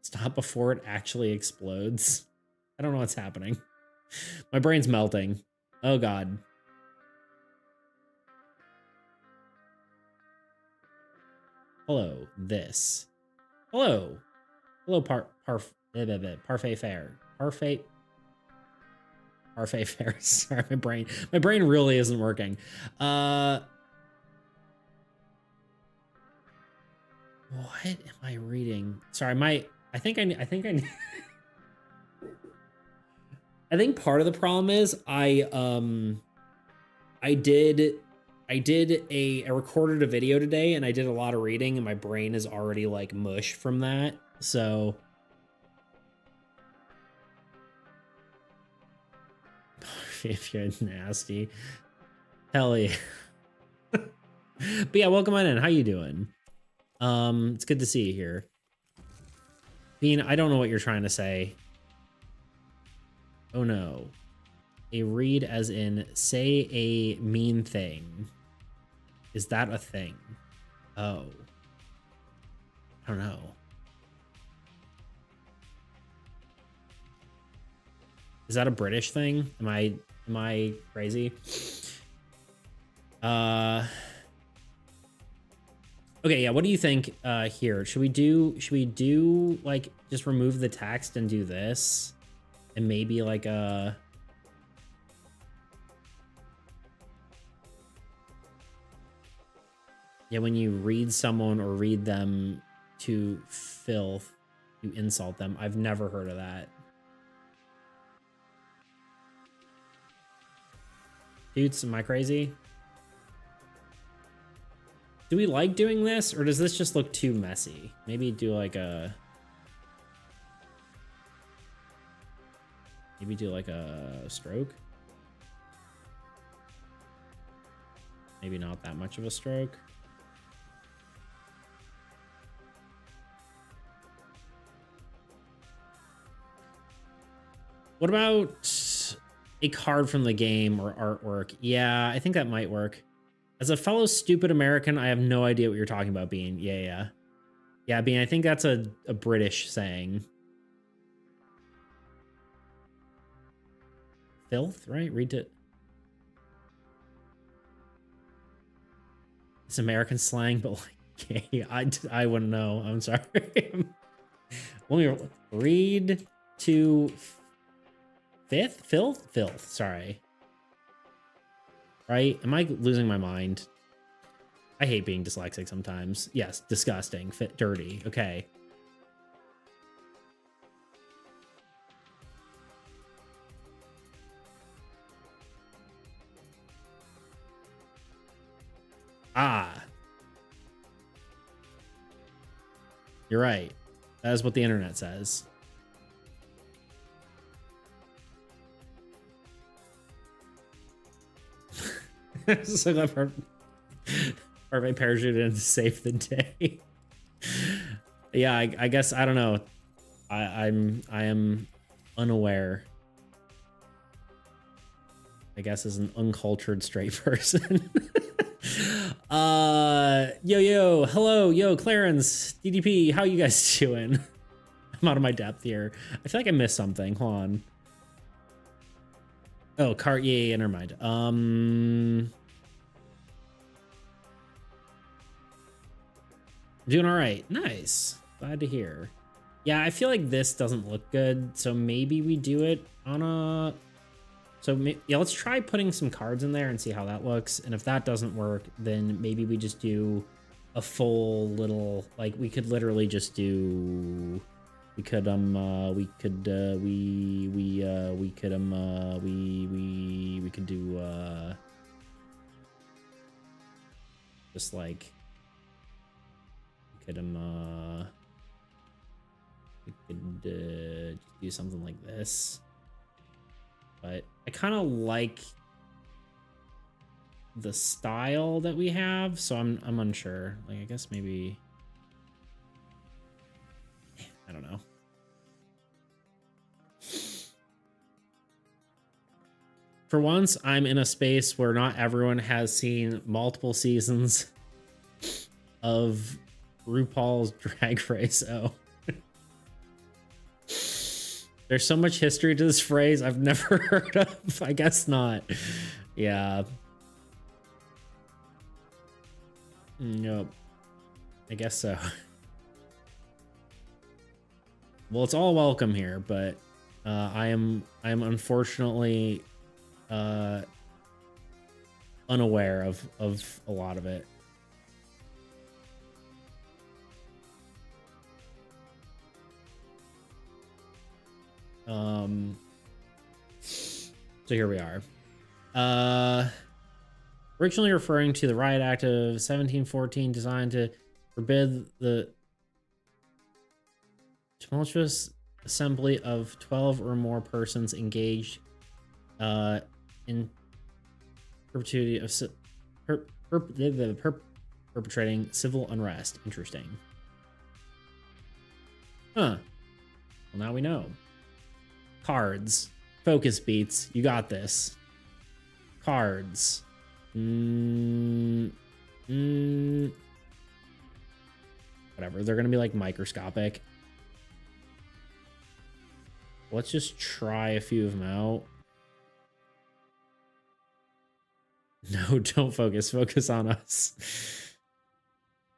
Stop before it actually explodes. I don't know what's happening. My brain's melting. Oh God. Hello, this. Hello. Hello, parfait fair. Parfait fair. Sorry, my brain really isn't working. What am I reading? Sorry, I think part of the problem is I recorded a video today and I did a lot of reading and my brain is already like mush from that. So if you're nasty. Hell yeah. But yeah, welcome on in. How you doing? It's good to see you here. Bean, I don't know what you're trying to say. Oh no. A read as in say a mean thing. Is that a thing? Oh. I don't know. Is that a British thing? Am I crazy? Okay, yeah, what do you think here? Should we do like just remove the text and do this? And maybe like a yeah, when you read someone or read them to filth, you insult them. I've never heard of that. Dudes, am I crazy? Do we like doing this, or does this just look too messy? Maybe do like a... Maybe do like a stroke? Maybe not that much of a stroke. What about a card from the game or artwork? Yeah, I think that might work. As a fellow stupid American, I have no idea what you're talking about, Bean. Yeah. Yeah, Bean, I think that's a British saying. Filth, right? Read it. It's American slang, but like, okay, I wouldn't know. I'm sorry. Let me read to filth. Sorry. Right? Am I losing my mind? I hate being dyslexic sometimes. Yes, disgusting, dirty. Okay. Ah. You're right. That is what the internet says. So glad Parfait parachuted in to save the day. Yeah, I guess I don't know. I am unaware. I guess as an uncultured straight person. Yo, hello, yo, Clarence, DDP, how you guys doing? I'm out of my depth here. I feel like I missed something. Hold on. Oh, cart, yeah, never mind. Doing all right. Nice. Glad to hear. Yeah, I feel like this doesn't look good, so maybe we do it on a... So yeah, let's try putting some cards in there and see how that looks. And if that doesn't work, then maybe we just do a full little, like we could literally just do, we could could do just like we could just do something like this. But I kind of like the style that we have, so I'm unsure. Like, I guess maybe, I don't know. For once, I'm in a space where not everyone has seen multiple seasons of RuPaul's Drag Race. Oh. There's so much history to this phrase I've never heard of. I guess not. Yeah. Nope. I guess so. Well, it's all welcome here, but I am unfortunately unaware of a lot of it. So here we are. Originally referring to the Riot Act of 1714, designed to forbid the tumultuous assembly of 12 or more persons engaged in perpetuity of perpetrating civil unrest. Interesting. Huh. Well, now we know. Cards. Focus beats. You got this. Cards. Whatever. They're going to be like microscopic. Let's just try a few of them out. No, don't focus. Focus on us.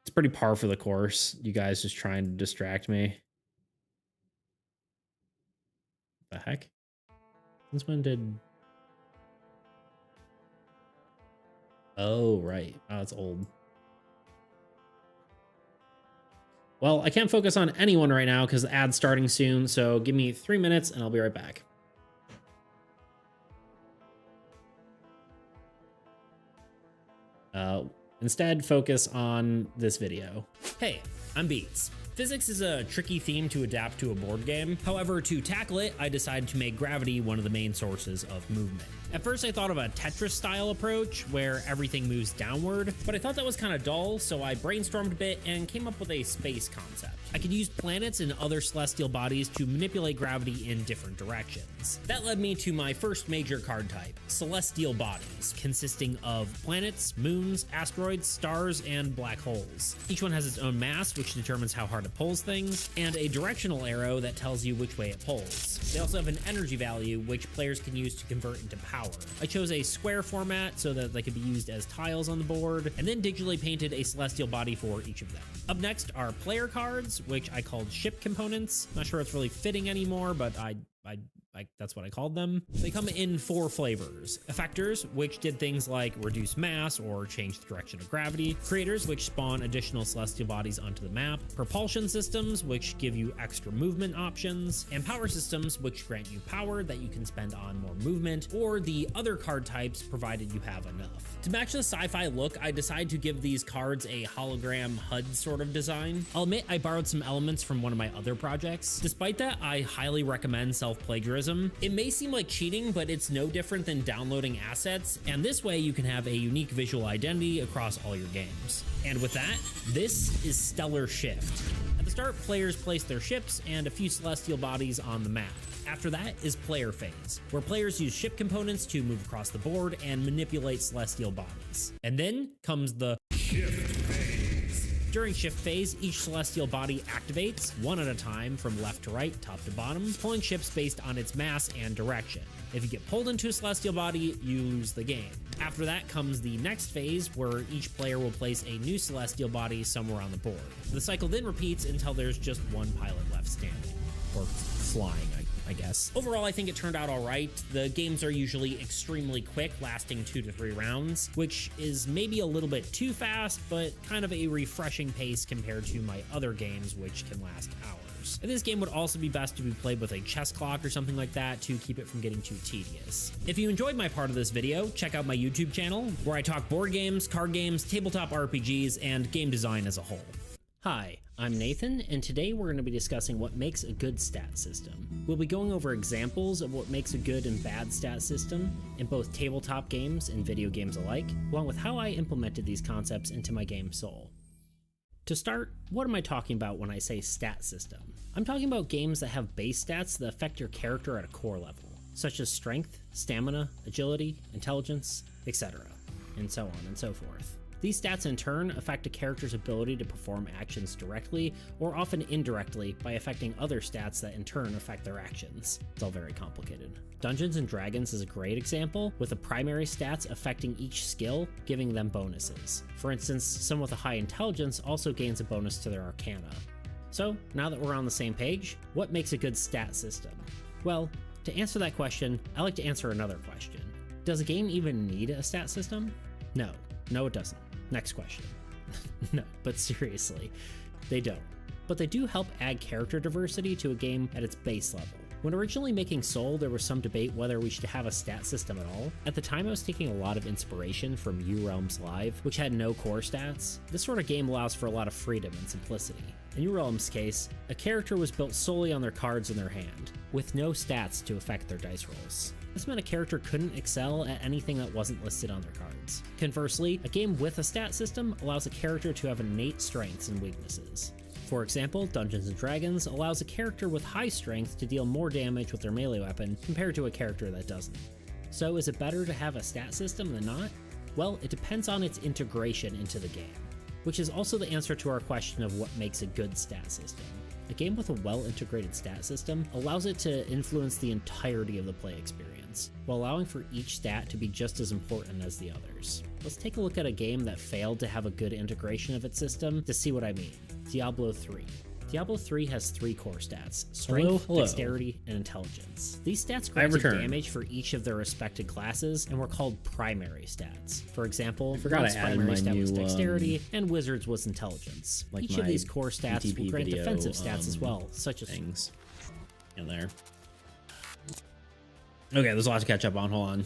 It's pretty par for the course. You guys just trying to distract me. The heck? Since when did... Oh, right. Oh, it's old. Well, I can't focus on anyone right now because the ad's starting soon, so give me 3 minutes and I'll be right back. Instead, focus on this video. Hey, I'm Beats. Physics is a tricky theme to adapt to a board game. However, to tackle it, I decided to make gravity one of the main sources of movement. At first, I thought of a Tetris-style approach where everything moves downward, but I thought that was kind of dull, so I brainstormed a bit and came up with a space concept. I could use planets and other celestial bodies to manipulate gravity in different directions. That led me to my first major card type, celestial bodies, consisting of planets, moons, asteroids, stars, and black holes. Each one has its own mass, which determines how hard it pulls things, and a directional arrow that tells you which way it pulls. They also have an energy value, which players can use to convert into power. I chose a square format so that they could be used as tiles on the board, and then digitally painted a celestial body for each of them. Up next are player cards, which I called ship components. Not sure it's really fitting anymore, but that's what I called them. They come in 4 flavors. Effectors, which did things like reduce mass or change the direction of gravity. Creators, which spawn additional celestial bodies onto the map. Propulsion systems, which give you extra movement options. And power systems, which grant you power that you can spend on more movement, or the other card types, provided you have enough. To match the sci-fi look, I decided to give these cards a hologram HUD sort of design. I'll admit I borrowed some elements from one of my other projects. Despite that, I highly recommend self-plagiarism. It may seem like cheating, but it's no different than downloading assets, and this way you can have a unique visual identity across all your games. And with that, this is Stellar Shift. At the start, players place their ships and a few celestial bodies on the map. After that is player phase, where players use ship components to move across the board and manipulate celestial bodies. And then comes the shift phase. During shift phase, each celestial body activates, one at a time from left to right, top to bottom, pulling ships based on its mass and direction. If you get pulled into a celestial body, you lose the game. After that comes the next phase, where each player will place a new celestial body somewhere on the board. The cycle then repeats until there's just one pilot left standing. Or flying, I guess. Overall, I think it turned out all right. The games are usually extremely quick, lasting 2 to 3 rounds, which is maybe a little bit too fast, but kind of a refreshing pace compared to my other games, which can last hours. And this game would also be best to be played with a chess clock or something like that to keep it from getting too tedious. If you enjoyed my part of this video, check out my YouTube channel, where I talk board games, card games, tabletop RPGs, and game design as a whole. Hi, I'm Nathan, and today we're going to be discussing what makes a good stat system. We'll be going over examples of what makes a good and bad stat system in both tabletop games and video games alike, along with how I implemented these concepts into my game Soul. To start, what am I talking about when I say stat system? I'm talking about games that have base stats that affect your character at a core level, such as strength, stamina, agility, intelligence, etc., and so on and so forth. These stats in turn affect a character's ability to perform actions directly or often indirectly by affecting other stats that in turn affect their actions. It's all very complicated. Dungeons and Dragons is a great example, with the primary stats affecting each skill, giving them bonuses. For instance, someone with a high intelligence also gains a bonus to their arcana. So, now that we're on the same page, what makes a good stat system? Well, to answer that question, I like to answer another question. Does a game even need a stat system? No. No, it doesn't. Next question. No, but seriously, they don't. But they do help add character diversity to a game at its base level. When originally making Soul, there was some debate whether we should have a stat system at all. At the time, I was taking a lot of inspiration from U Realms Live, which had no core stats. This sort of game allows for a lot of freedom and simplicity. In U Realms' case, a character was built solely on their cards in their hand, with no stats to affect their dice rolls. This meant a character couldn't excel at anything that wasn't listed on their cards. Conversely, a game with a stat system allows a character to have innate strengths and weaknesses. For example, Dungeons & Dragons allows a character with high strength to deal more damage with their melee weapon compared to a character that doesn't. So is it better to have a stat system than not? Well, it depends on its integration into the game, which is also the answer to our question of what makes a good stat system. A game with a well-integrated stat system allows it to influence the entirety of the play experience, while allowing for each stat to be just as important as the others. Let's take a look at a game that failed to have a good integration of its system to see what I mean. Diablo 3. Diablo 3 has 3 core stats: strength, dexterity, and intelligence. These stats granted damage for each of their respected classes and were called primary stats. For example, Bard's primary stat was dexterity, and Wizard's was intelligence. Like each of these core stats will grant defensive stats as well, such as things in there. Okay, there's a lot to catch up on. Hold on.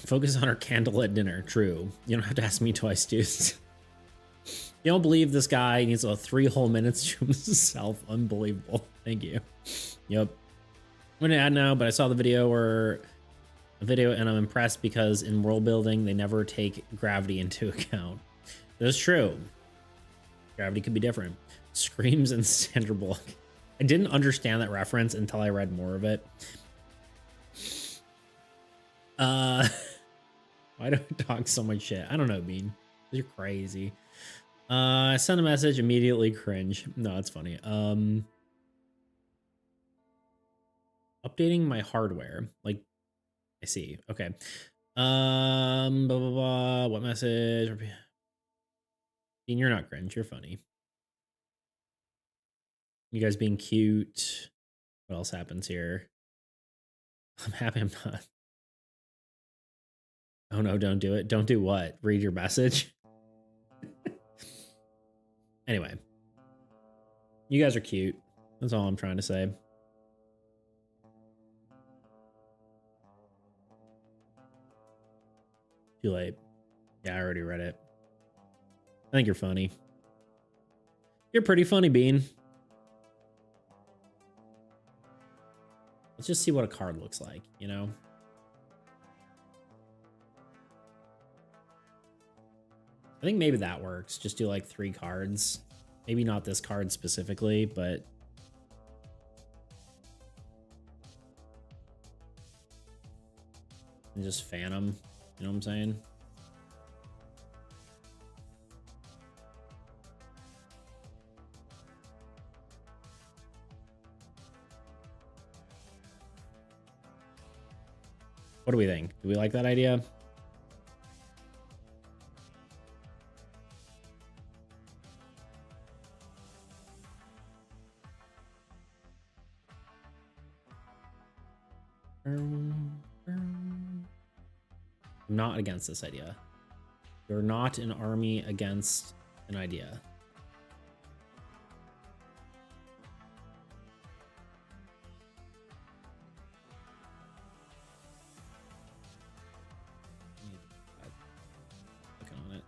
Focus on our candlelit dinner. True. You don't have to ask me twice, dude. You don't believe this guy needs a 3 whole minutes to himself. Unbelievable. Thank you. Yep. I'm gonna add now, but I saw the video and I'm impressed because in world building they never take gravity into account. That's true. Gravity could be different. Screams and Sandra Bullock. I didn't understand that reference until I read more of it. Why do I talk so much shit? I don't know, Bean. You're crazy. I sent a message, immediately cringe. No, it's funny. Updating my hardware. Like, I see. Okay. Blah, blah, blah. What message? Bean, you're not cringe. You're funny. You guys being cute. What else happens here? I'm happy I'm not. Oh no, don't do it. Don't do what? Read your message? Anyway. You guys are cute. That's all I'm trying to say. Too late. Yeah, I already read it. I think you're funny. You're pretty funny, Bean. Let's just see what a card looks like, you know? I think maybe that works. Just do like 3 cards. Maybe not this card specifically, but and just fan them. You know what I'm saying? What do we think? Do we like that idea? I'm not against this idea. You're not an army against an idea. Looking on it.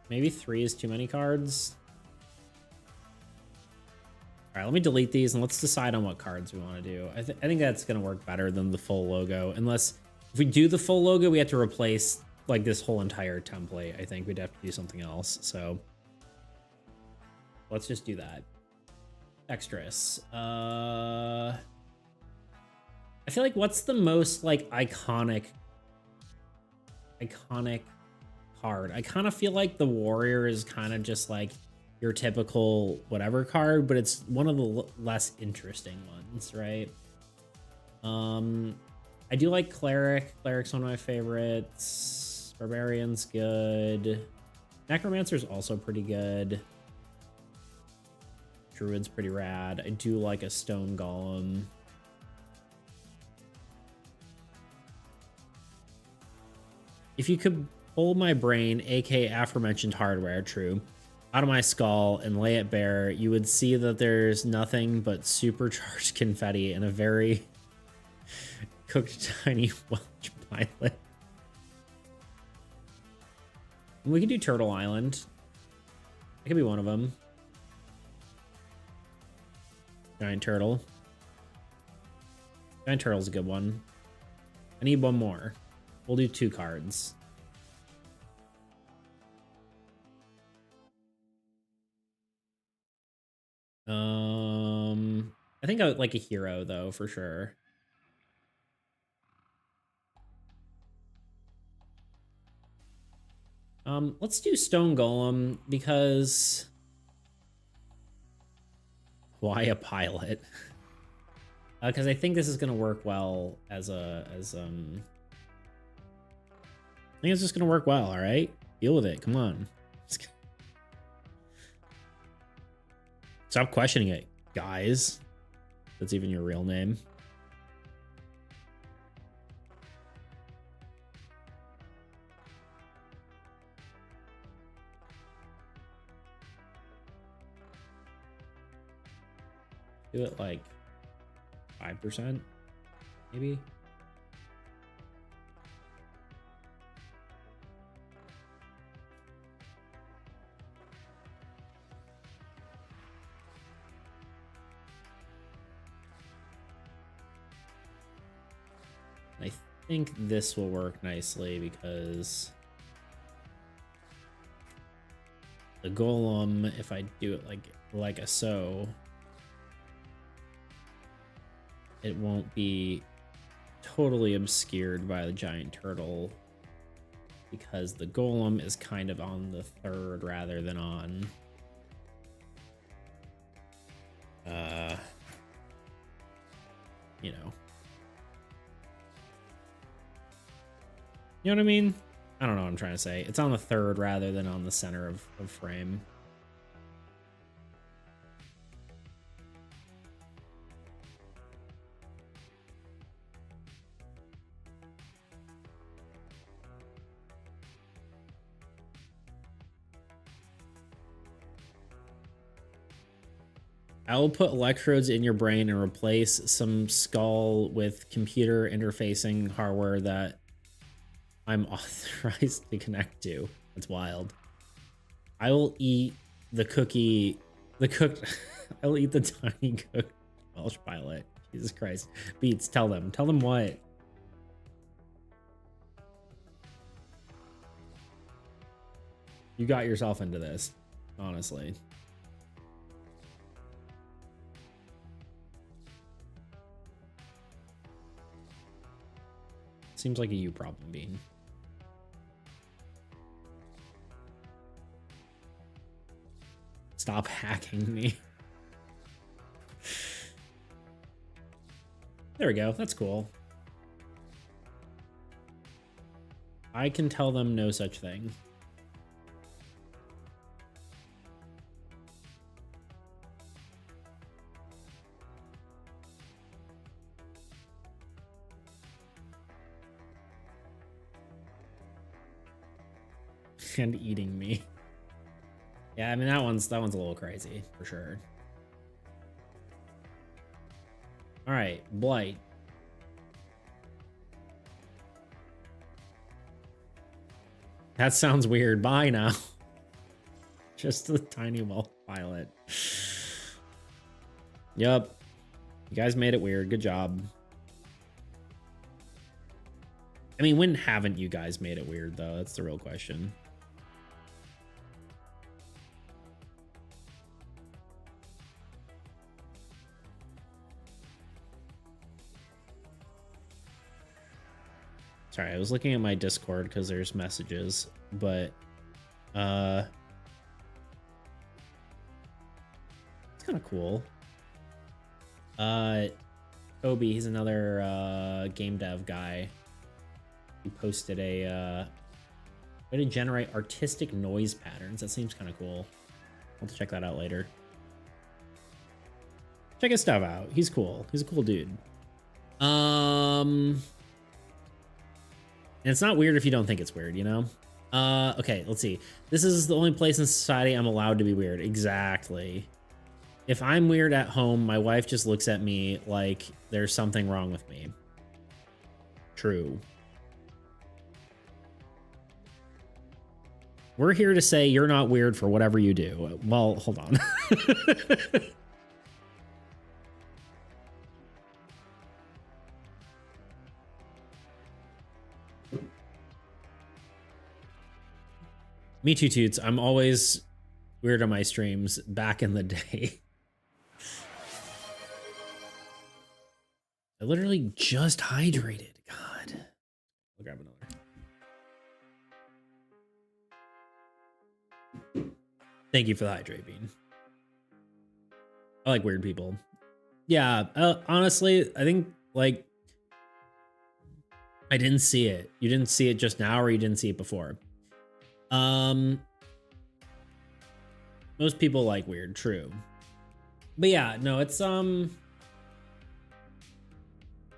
Maybe 3 is too many cards. All right, let me delete these and let's decide on what cards we want to do. I think that's going to work better than the full logo. Unless if we do the full logo, we have to replace like this whole entire template. I think we'd have to do something else. So let's just do that. Dexterous. I feel like what's the most like iconic card? I kind of feel like the warrior is kind of just like your typical whatever card, but it's one of the less interesting ones, right? I do like cleric. Cleric's one of my favorites. Barbarian's good. Necromancer's also pretty good. Druid's pretty rad. I do like a stone golem. If you could pull my brain, aka aforementioned hardware, true, out of my skull and lay it bare, you would see that there's nothing but supercharged confetti and a very cooked tiny Welsh pilot. We could do Turtle Island. That could be one of them. Giant turtle. Giant turtle's a good one. I need one more. We'll do 2 cards. I think I would like a hero though, for sure. Let's do Stone Golem because why a pilot? Because I think this is gonna work well as I think it's just gonna work well. All right, deal with it. Come on. Stop questioning it, guys. That's even your real name. Do it like 5%, maybe. I think this will work nicely because the golem, if I do it like a so, it won't be totally obscured by the giant turtle because the golem is kind of on the 3rd rather than on you know. You know what I mean? I don't know what I'm trying to say. It's on the 3rd rather than on the center of frame. I will put electrodes in your brain and replace some skull with computer interfacing hardware that I'm authorized to connect to. That's wild. I will eat the cookie, I will eat the tiny cooked Welsh pilot. Jesus Christ. Beats, tell them what? You got yourself into this, honestly. Seems like a you problem, Bean. Stop hacking me. There we go. That's cool. I can tell them no such thing. And eating me. Yeah, I mean that one's a little crazy for sure. All right, Blight. That sounds weird. Bye now. Just a tiny Welsh pilot. Yep. You guys made it weird. Good job. I mean, when haven't you guys made it weird though? That's the real question. Sorry, I was looking at my Discord because there's messages, but it's kind of cool. Obi, he's another game dev guy. He posted a way to generate artistic noise patterns. That seems kind of cool. I'll have to check that out later. Check his stuff out. He's cool. He's a cool dude. And it's not weird if you don't think it's weird, you know? Okay, let's see. This is the only place in society I'm allowed to be weird. Exactly. If I'm weird at home, my wife just looks at me like there's something wrong with me. True. We're here to say you're not weird for whatever you do. Well, hold on. Me too, Toots. I'm always weird on my streams back in the day. I literally just hydrated. God. I'll grab another. Thank you for the hydrate bean. I like weird people. Yeah, honestly, I think, like, I didn't see it. You didn't see it just now, or you didn't see it before. Most people like weird, true. But yeah, no, it's, I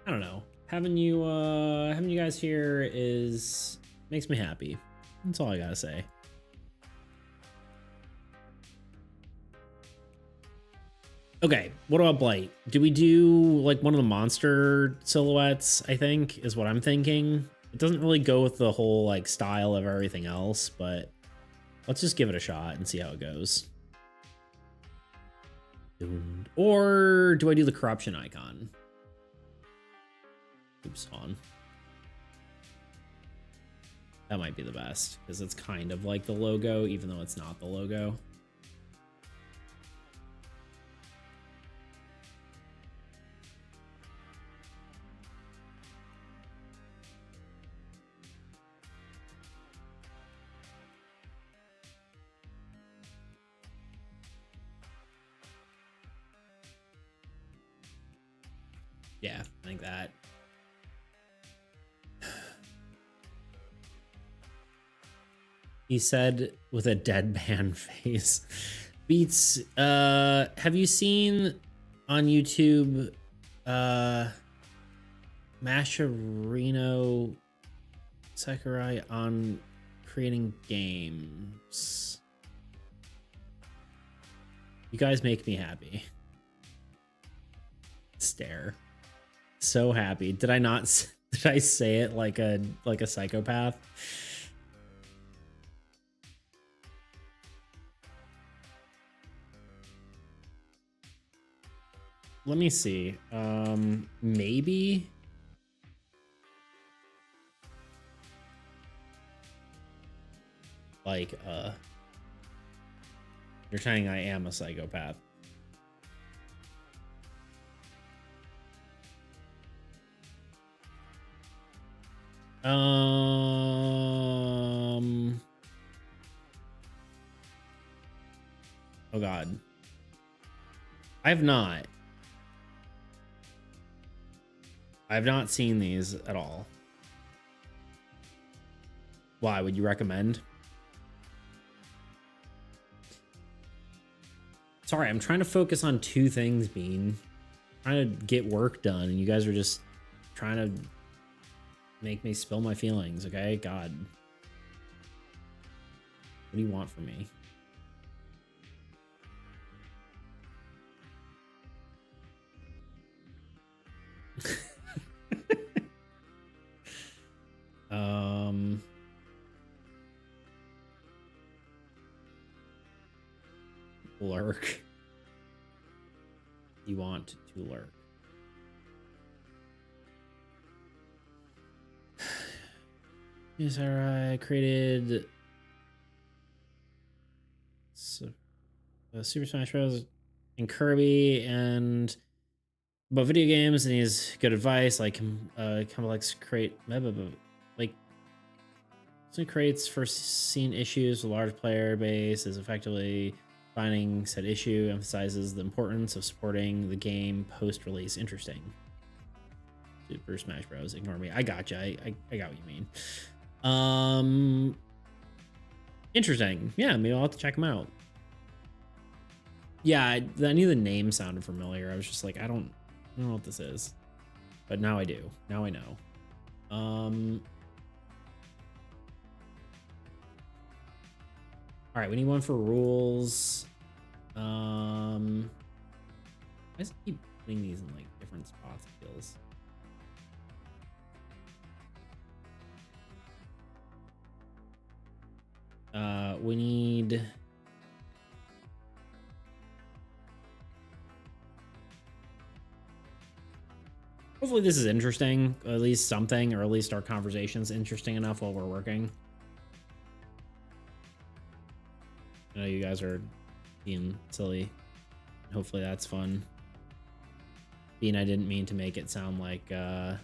don't know. Having you guys here makes me happy. That's all I gotta say. Okay, what about Blight? Do we do like one of the monster silhouettes, I think, is what I'm thinking. It doesn't really go with the whole like style of everything else, but let's just give it a shot and see how it goes. Or do I do the corruption icon? Oops, on. That might be the best because it's kind of like the logo, even though it's not the logo. Yeah, I think that. He said with a deadpan face. Beats, have you seen on YouTube Mascherino Sakurai on creating games? You guys make me happy. Stare. So happy. Did I not? Did I say it like a psychopath? Let me see. Maybe. Like, you're saying I am a psychopath. Oh God. I have not. I've not seen these at all. Why would you recommend? Sorry, I'm trying to focus on two things, Bean. Trying to get work done, and you guys are just trying to make me spill my feelings, okay? God. What do you want from me? Lurk. You want to lurk. Yes, I created Super Smash Bros. And Kirby and about video games, and he's good advice like complex create. Wait, So it creates foreseen issues with large player base is effectively finding said issue, emphasizes the importance of supporting the game post-release. Interesting. Super Smash Bros. Ignore me. I gotcha. I got what you mean. Interesting. Yeah, maybe I'll have to check them out. Yeah, I knew the name sounded familiar. I was just like, I don't know what this is. But now I do. Now I know. All right, we need one for rules. Why does it keep putting these in like different spots? It feels. We need. Hopefully this is interesting, at least something, or at least our conversation's interesting enough while we're working. I know you guys are being silly. Hopefully that's fun. Bean, I didn't mean to make it sound like I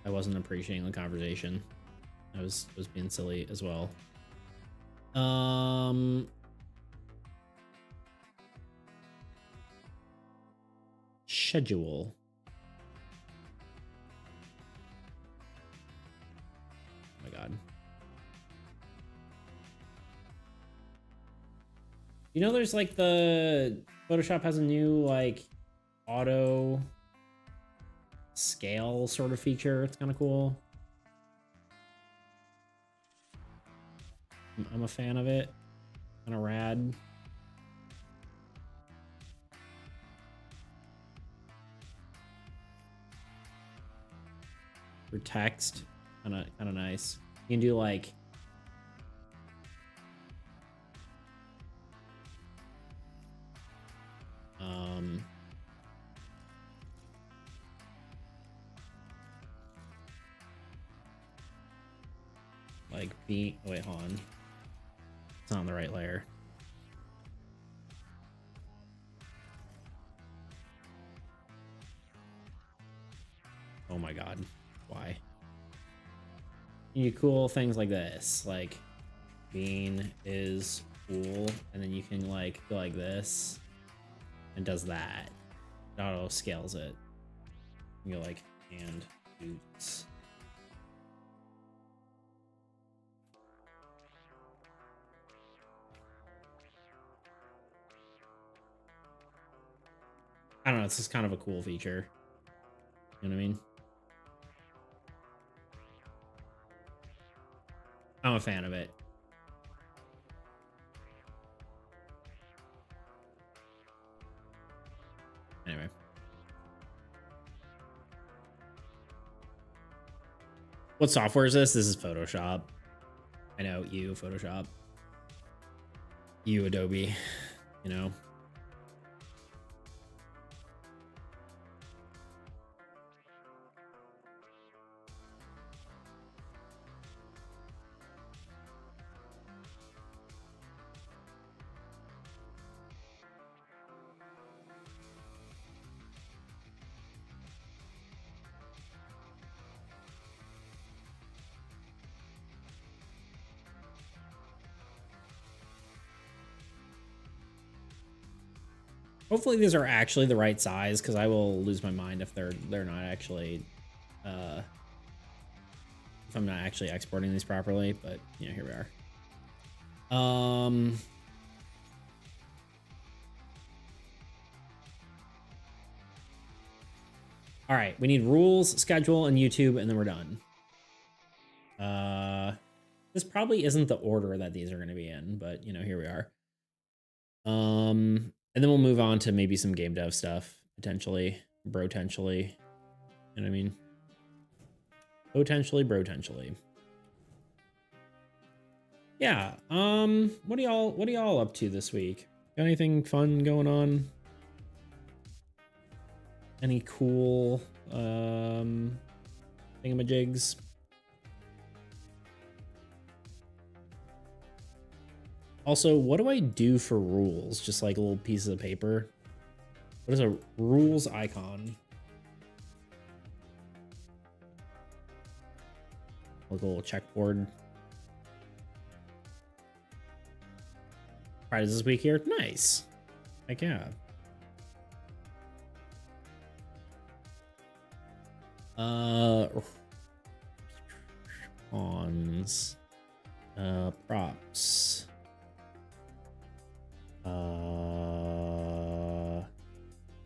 wasn't appreciating the conversation. I was being silly as well. Schedule. Oh my god. You know, there's like the Photoshop has a new like auto scale sort of feature. It's kind of cool. I'm a fan of it. Kind of rad. For text, kind of nice. You can do like wait, hold on. It's not on the right layer. Oh my god. Why? You do cool things like this, like Bean is cool, and then you can like go like this and does that. It auto scales it. You go like and boots. I don't know, it's just kind of a cool feature. You know what I mean? I'm a fan of it. Anyway. What software is this? This is Photoshop. I know, you, Photoshop. You, Adobe. You know? Hopefully these are actually the right size, because I will lose my mind if they're not actually if I'm not actually exporting these properly, but you know, here we are. All right, we need rules, schedule, and YouTube, and then we're done. This probably isn't the order that these are going to be in, but you know, here we are. And then we'll move on to maybe some game dev stuff, potentially, potentially. You know what I mean? Potentially. Yeah. What are y'all up to this week? Got anything fun going on? Any cool thingamajigs? Also, what do I do for rules? Just like little pieces of paper. What is a rules icon? Like a little checkboard. Fridays this week here. Nice. Heck yeah. Cons. Props.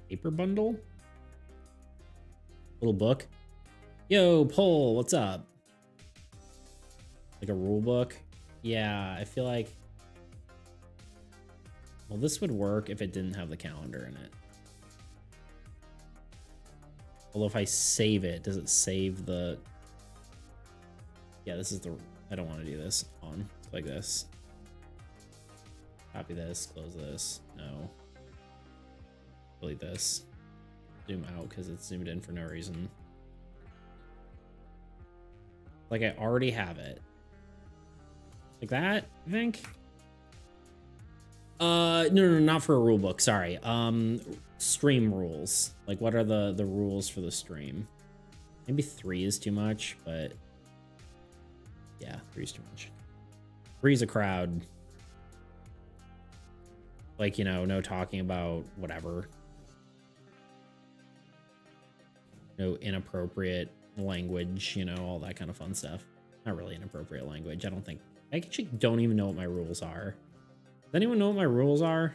Paper bundle? Little book. Yo, Poll, what's up? Like a rule book? Yeah, I feel like... Well, this would work if it didn't have the calendar in it. Although if I save it, does it save the... Yeah, this is the... I don't want to do this on. Like this. Copy this, close this. No. Delete this. Zoom out because it's zoomed in for no reason. Like I already have it. Like that, I think? No, not for a rule book, sorry. Stream rules. Like what are the rules for the stream? Maybe 3 is too much, but yeah, 3 is too much. 3 is a crowd. Like, you know, no talking about whatever. No inappropriate language, you know, all that kind of fun stuff. Not really inappropriate language. I don't think. I actually don't even know what my rules are. Does anyone know what my rules are?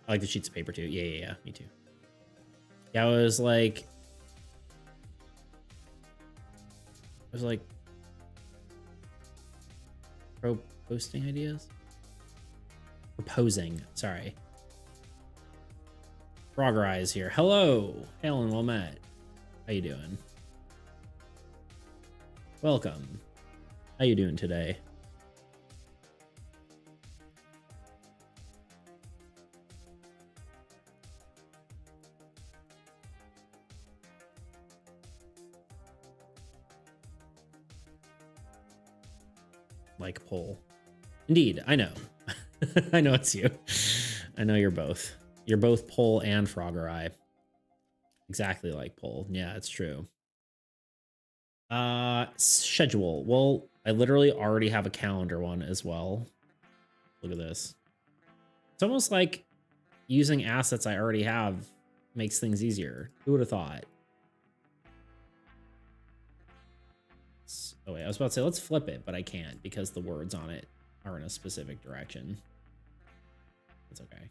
I like the sheets of paper too. Yeah, me too. Yeah, I was like, posting ideas? Proposing, sorry. Frogger Eyes here. Hello, hail and well met. How you doing? Welcome. How you doing today? Like Poll. Indeed, I know. I know it's you. I know you're both. You're both Poll and Frogger Eye. Exactly like Poll. Yeah, it's true. Schedule. Well, I literally already have a calendar one as well. Look at this. It's almost like using assets I already have makes things easier. Who would have thought? Oh wait, I was about to say let's flip it, but I can't because the words on it are in a specific direction. That's okay.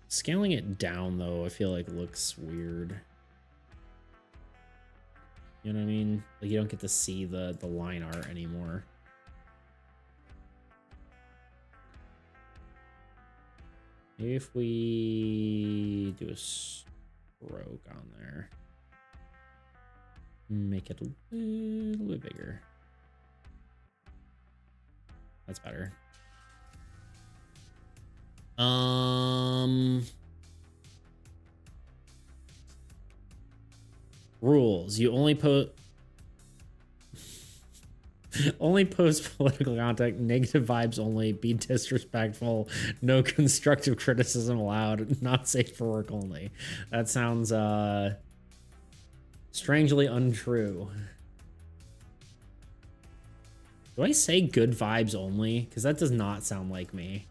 Scaling it down though, I feel like looks weird. You know what I mean? Like you don't get to see the line art anymore. If we do a stroke on there, make it a little bit bigger. That's better. Rules. You only post political content, negative vibes only, be disrespectful, no constructive criticism allowed, not safe for work only. That sounds strangely untrue. Do I say good vibes only? Because that does not sound like me.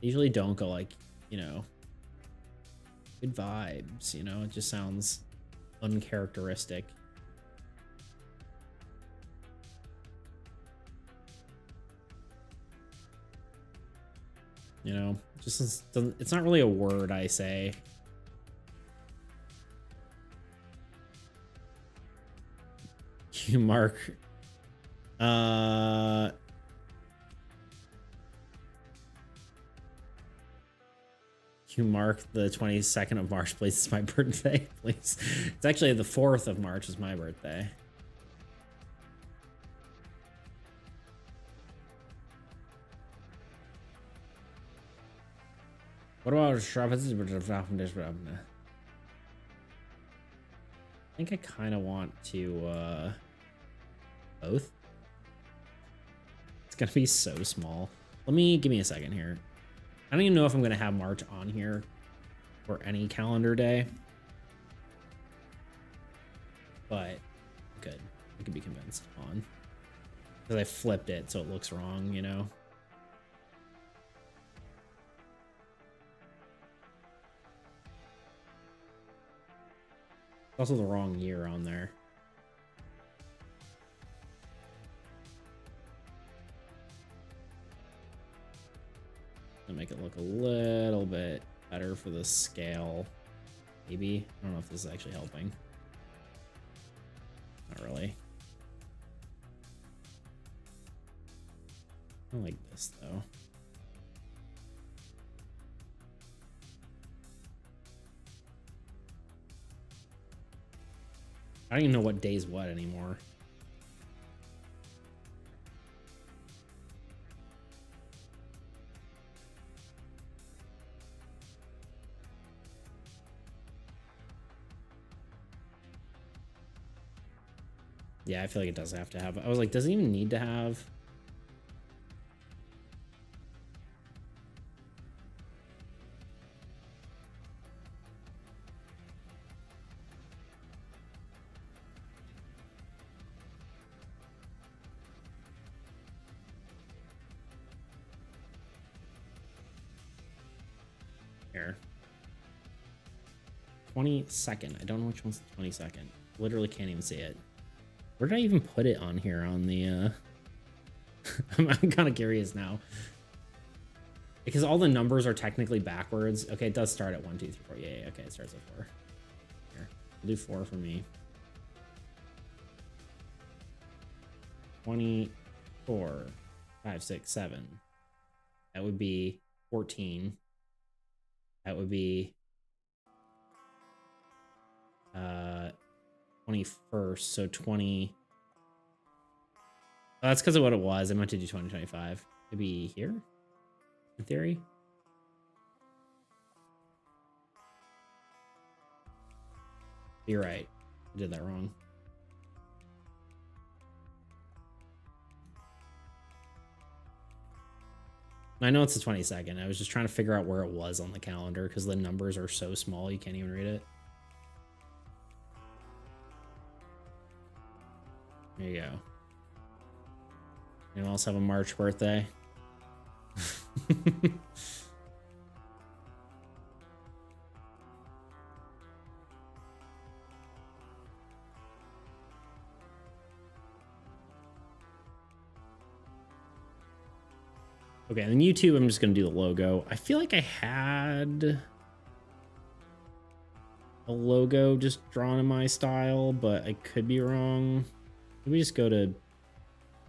I usually don't go like, you know, good vibes, you know, it just sounds uncharacteristic. You know, just doesn't, it's not really a word I say. You mark you mark the 22nd of March, please. It's my birthday, please. It's actually the 4th of March is my birthday. What about I think I kind of want to both. It's gonna be so small. Give me a second here. I don't even know if I'm going to have March on here for any calendar day. But good. I could be convinced on. Because I flipped it so it looks wrong, you know? It's also the wrong year on there. Gonna make it look a little bit better for the scale. Maybe. I don't know if this is actually helping. Not really. I like this though. I don't even know what day's what anymore. Yeah, I feel like it does have to have. I was like, does it even need to have? Here. 22nd. I don't know which one's the 22nd. Literally can't even see it. Where did I even put it on here on the I'm kind of curious now. Because all the numbers are technically backwards. Okay, it does start at 1, 2, 3, 4. Yeah, okay, it starts at 4. Here. We'll do 4 for me. 24, 5, 6, 7. That would be 14. That would be 21st, so 20. Oh, that's because of what it was. I meant to do 2025. It'd be here, in theory. You're right. I did that wrong. I know it's the 22nd. I was just trying to figure out where it was on the calendar because the numbers are so small you can't even read it. There you go. Anyone else have a March birthday? Okay, and then YouTube, I'm just going to do the logo. I feel like I had a logo just drawn in my style, but I could be wrong. Let me just go to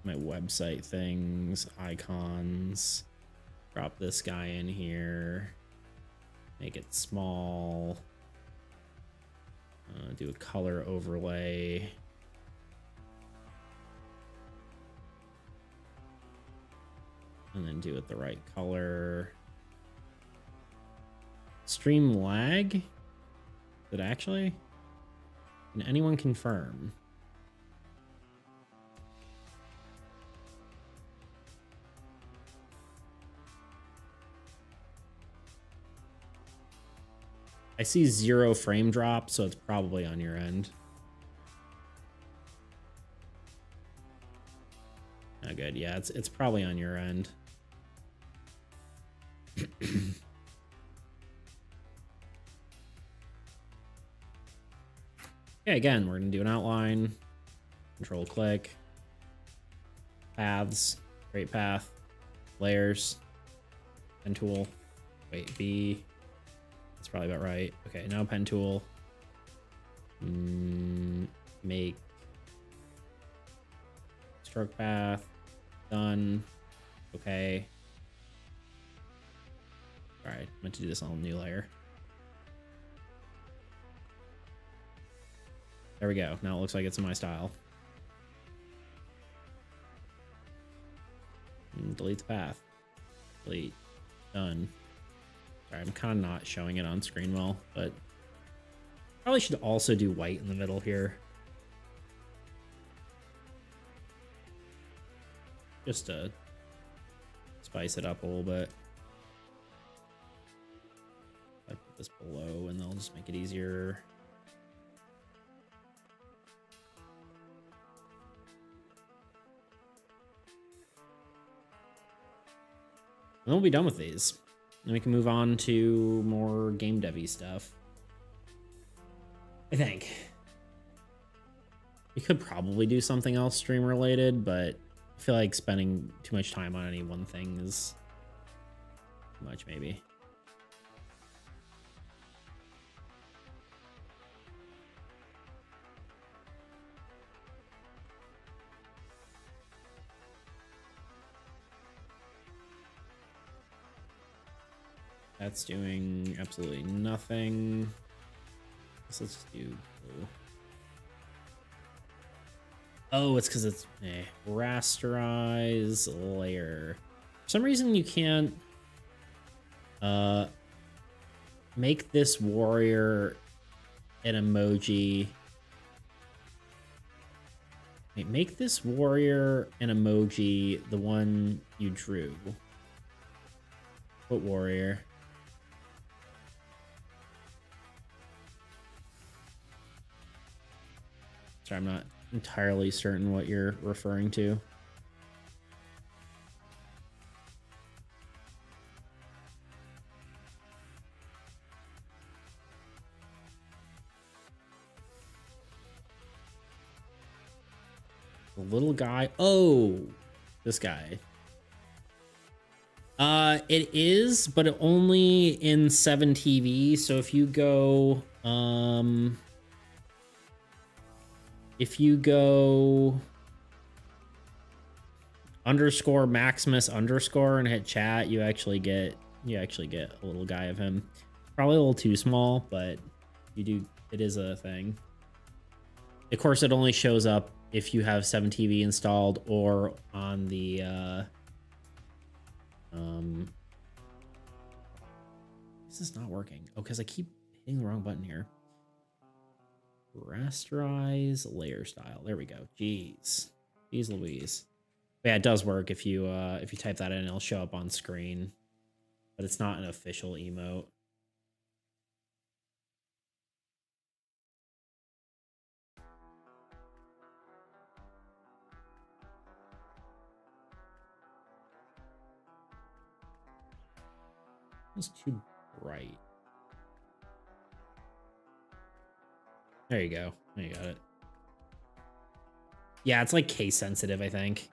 my website things, icons, drop this guy in here, make it small, do a color overlay. And then do it the right color. Stream lag? Did actually? Can anyone confirm? I see 0 frame drop, so it's probably on your end. Oh, good. Yeah, it's probably on your end. Okay, again, we're gonna do an outline. Control click. Paths. Create path. Layers. Pen tool. Wait, B. That's probably about right. Okay, now pen tool. Make stroke path. Done. Okay. All right, I'm meant to do this on a new layer. There we go. Now it looks like it's in my style. And delete the path. Delete. Done. Sorry, I'm kind of not showing it on screen well, but probably should also do white in the middle here. Just to spice it up a little bit. put this below and they'll just make it easier. And then we'll be done with these. And we can move on to more game devy stuff. I think. We could probably do something else stream related, but I feel like spending too much time on any one thing is too much, maybe. That's doing absolutely nothing. So let's just do blue. Oh, it's because it's rasterize layer. For some reason you can't make this warrior an emoji. Wait, make this warrior an emoji, the one you drew. What warrior? Sorry, I'm not entirely certain what you're referring to. The little guy. Oh, this guy. It is, but it only in 7TV. So if you go, underscore Maximus underscore and hit chat, you actually get a little guy of him. Probably a little too small, but it is a thing. Of course, it only shows up if you have 7TV installed or on the this is not working. Oh, because I keep hitting the wrong button here. Rasterize layer style. There we go. Jeez Louise. But yeah, it does work if you type that in, it'll show up on screen. But it's not an official emote. It's too bright. There you go. There you got it. Yeah, it's like case sensitive, I think.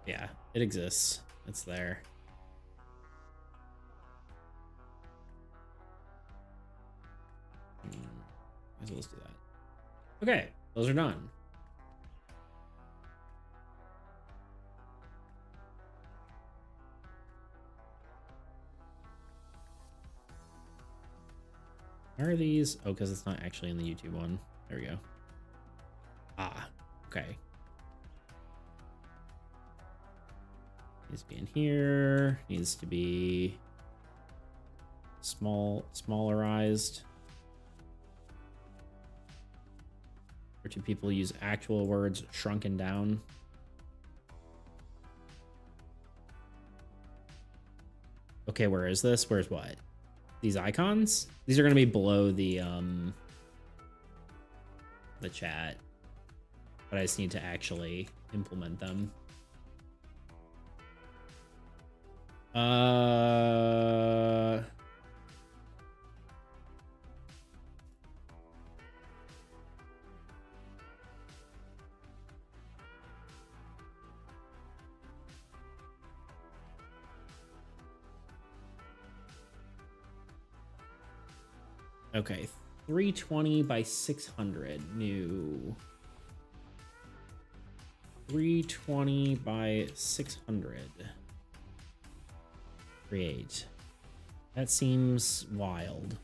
Yeah, it exists. It's there. Might as well let's do that. Okay, those are done. Where are these? Oh, because it's not actually in the YouTube one. There we go. Ah, okay. Needs to be in here. Needs to be smallerized. Or do people use actual words shrunken down? Okay, where is this? Where's what? These icons? These are gonna be below the chat. But I just need to actually implement them. Okay, 320 by 600, new. 320 by 600. Create. That seems wild.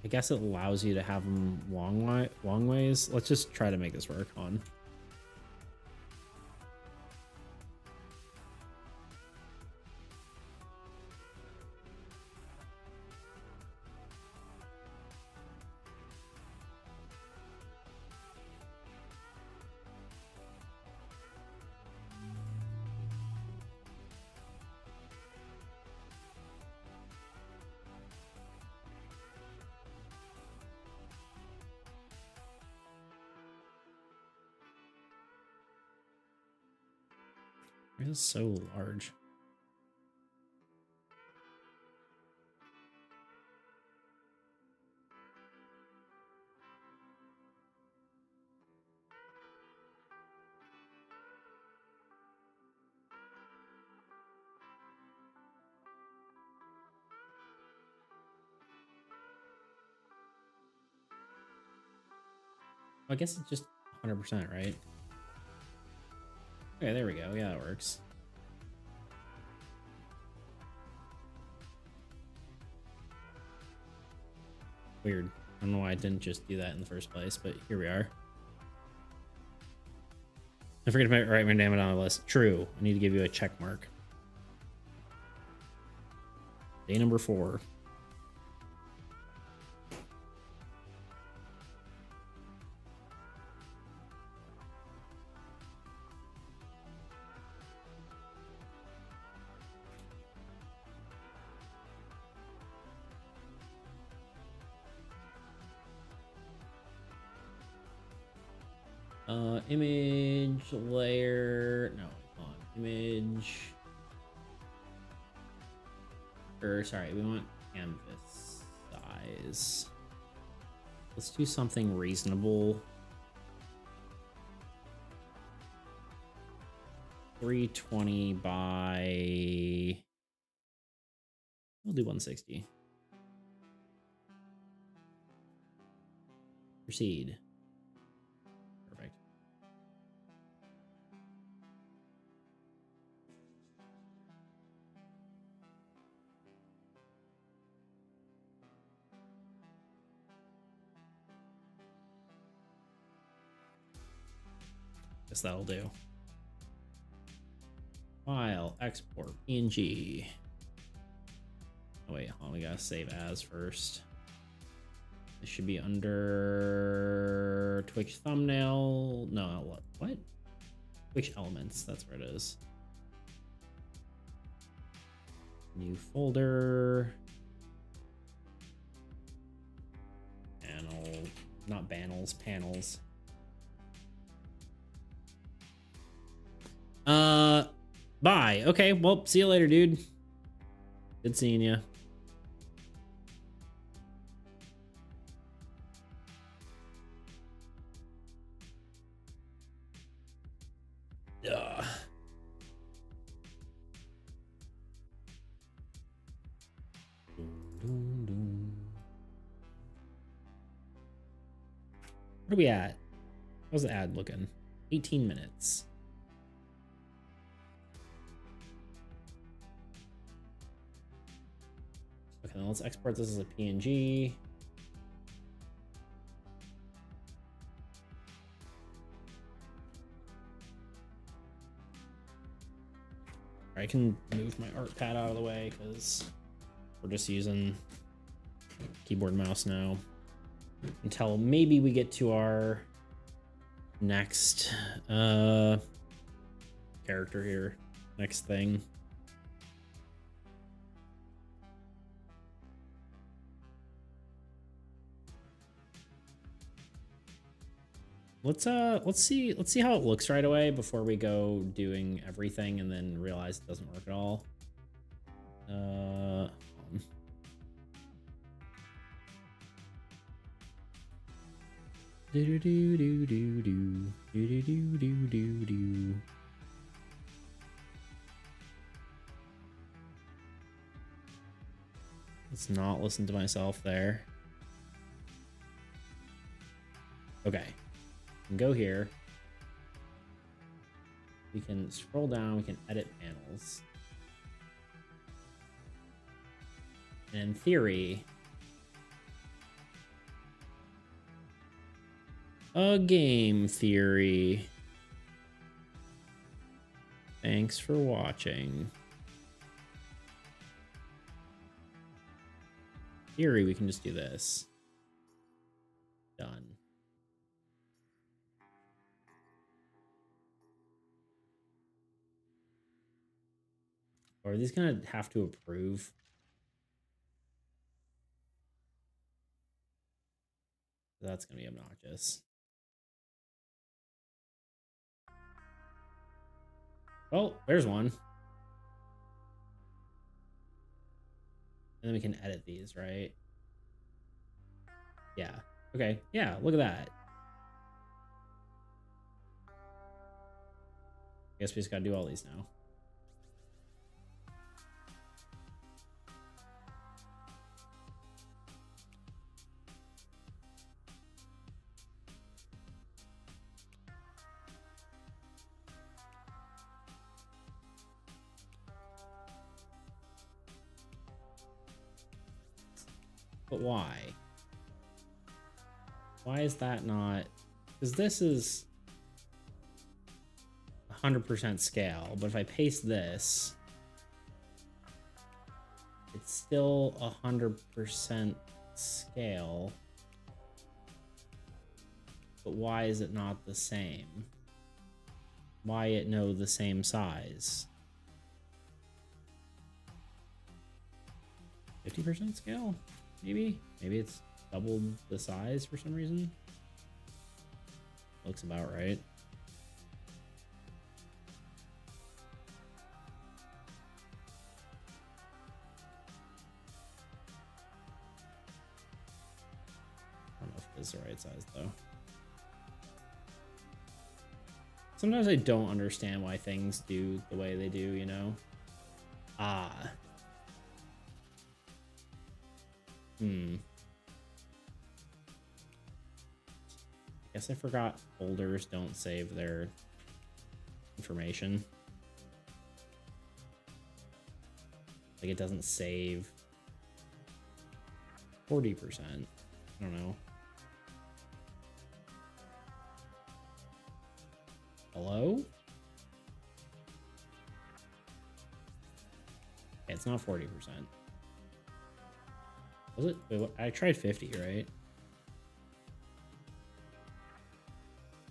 I guess it allows you to have them long ways. Let's just try to make this work on. It is so large. I guess it's just 100%, right? Okay, there we go. Yeah, it works. Weird. I don't know why I didn't just do that in the first place, but here we are. I forget to write my name on the list. True. I need to give you a check mark. Day number 4. Image layer, no, hold on, image, or sorry, we want canvas size. Let's do something reasonable. 320 by, we'll do 160. Proceed. Perfect. Guess that'll do. File, export, PNG. Oh wait, hold on, we gotta save as first. This should be under Twitch thumbnail. No, what? Twitch elements, that's where it is. New folder. Panel, not bannels, panels. Bye. Okay, well, see you later, dude. Good seeing you. Ugh. What are we at? How's the ad looking? 18 minutes. Okay, now let's export this as a PNG. I can move my art pad out of the way because we're just using keyboard and mouse now until maybe we get to our next character here, next thing. Let's see how it looks right away before we go doing everything and then realize it doesn't work at all. Do do do do do do do do do do do. Let's not listen to myself there. Okay. Go here. We can scroll down, we can edit panels. And in theory, A game theory. Thanks for watching. Theory, we can just do this. Done. Or are these gonna have to approve? That's gonna be obnoxious. Oh, there's one. And then we can edit these, right? Yeah. Okay. Yeah, look at that. Guess we just gotta do all these now. But why? Why is that not? Because this is 100% scale, but if I paste this, it's still 100% scale. But why is it not the same? Why it no the same size? 50% scale? Maybe? Maybe it's doubled the size for some reason. Looks about right. I don't know if it is the right size though. Sometimes I don't understand why things do the way they do, you know? Ah. Guess I forgot folders don't save their information. Like it doesn't save 40%. I don't know. Hello? Okay, it's not 40%. Was it? Wait, what? I tried 50, right?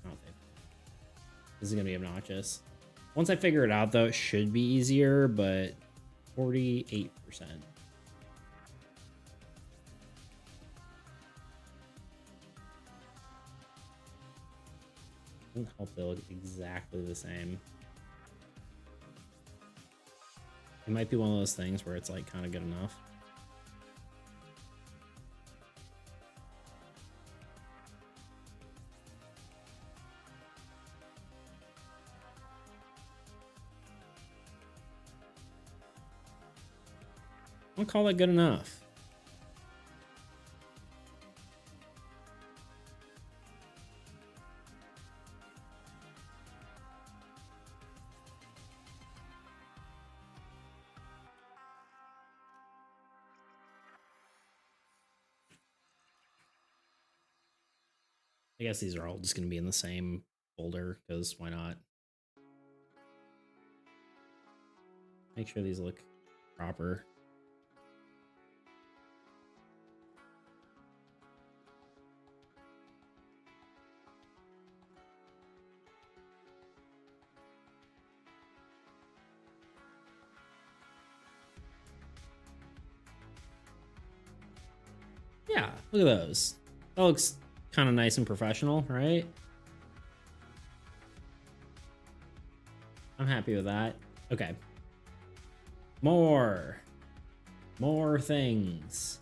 Not 50. This is gonna be obnoxious. Once I figure it out, though, it should be easier, but 48%. Doesn't help they look exactly the same. It might be one of those things where it's like kind of good enough. I'll call that good enough. I guess these are all just going to be in the same folder because why not? Make sure these look proper. Yeah, look at those. That looks kind of nice and professional, right? I'm happy with that. Okay. More things.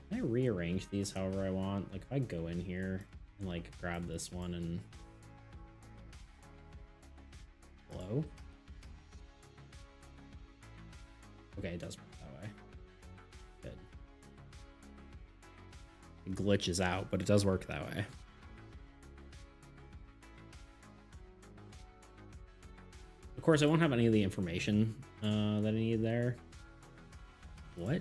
Can I rearrange these however I want? Like if I go in here and like grab this one and hello? Okay, it does work that way. Good. It glitches out, but it does work that way. course, I won't have any of the information that I need there. What?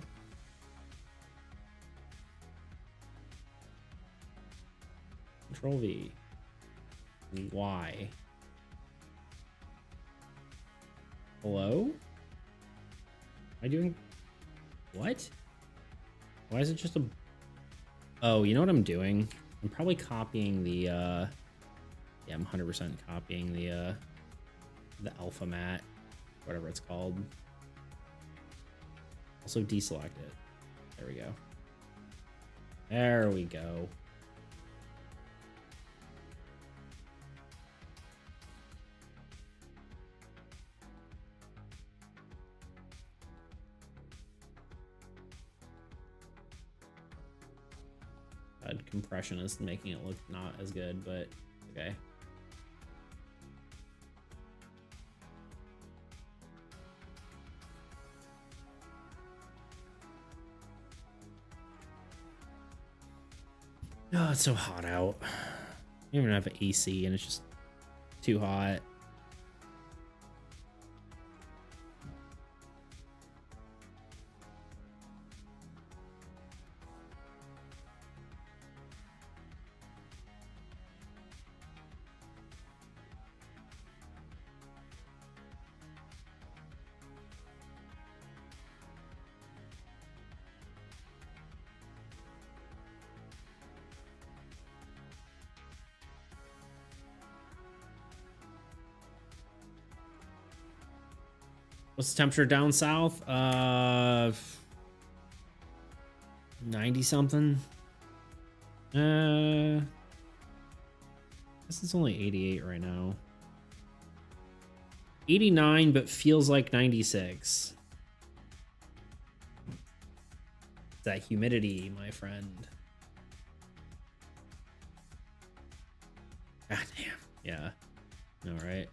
Control V. Y. Hello? Am I doing... What? Why is it just a... Oh, you know what I'm doing? I'm probably copying the, yeah, I'm 100% copying the alpha mat, whatever it's called. Also deselect it. There we go. There we go. Compression is making it look not as good, but okay. Oh, it's so hot out. I don't even have an AC and it's just too hot. What's the temperature down south? 90 something. I guess it's only 88 right now. 89, but feels like 96. That humidity, my friend. God damn. Yeah. All right.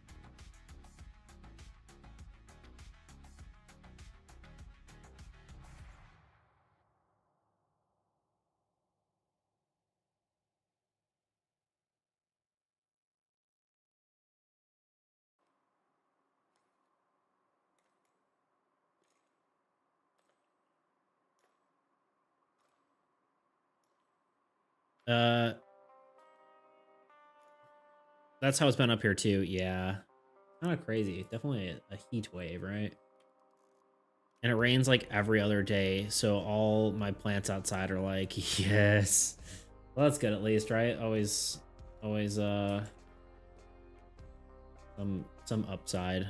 That's how it's been up here too. Yeah. Kind of crazy. Definitely a heat wave, right? And it rains like every other day, so all my plants outside are like, yes. Well, that's good at least, right? Always some upside.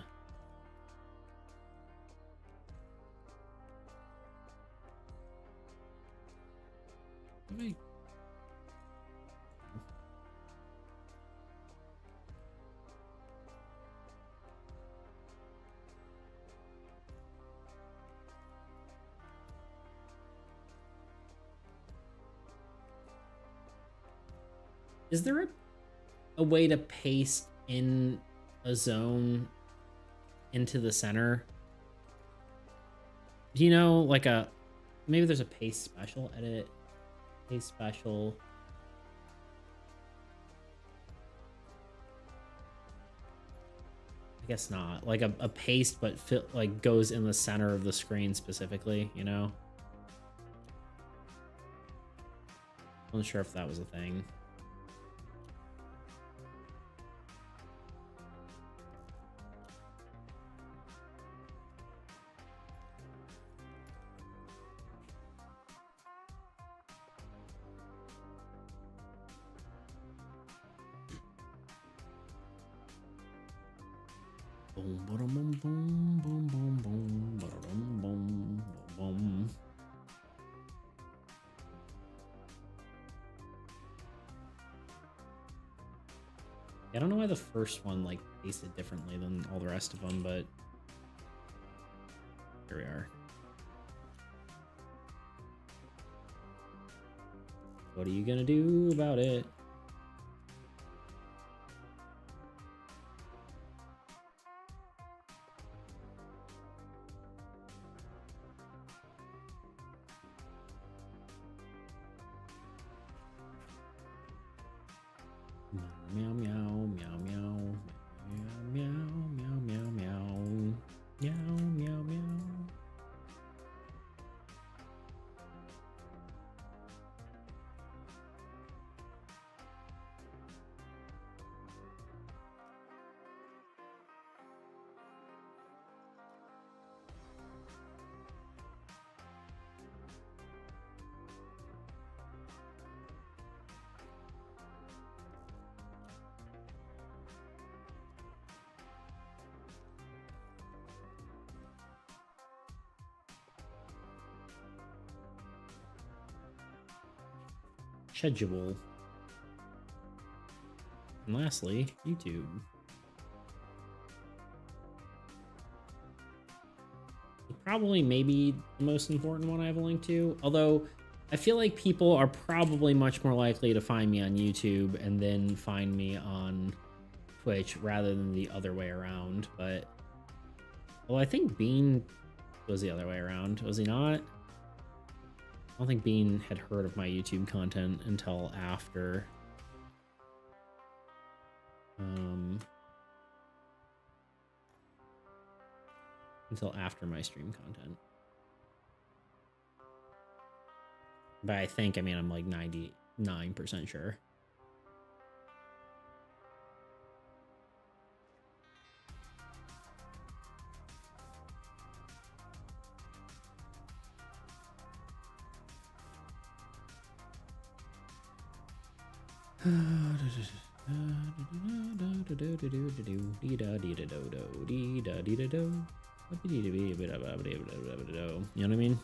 Okay. Is there a way to paste in a zone into the center? Do you know, like maybe there's a paste special edit, paste special. I guess not. Like a paste, but like goes in the center of the screen specifically, you know? I wasn't sure if that was a thing. Boom, boom, boom, boom, boom, boom, boom, boom, boom, boom. I don't know why the first one like pasted differently than all the rest of them, but here we are. What are you gonna do about it? Meow, meow, meow, meow, meow, meow, meow, meow, meow. schedule. And lastly, YouTube. Probably maybe the most important one I have a link to, although I feel like people are probably much more likely to find me on YouTube and then find me on Twitch rather than the other way around. But well, I think Bean was the other way around, was he not? I don't think Bean had heard of my YouTube content until after my stream content. But I think, I mean, I'm like 99% sure. You know what I mean?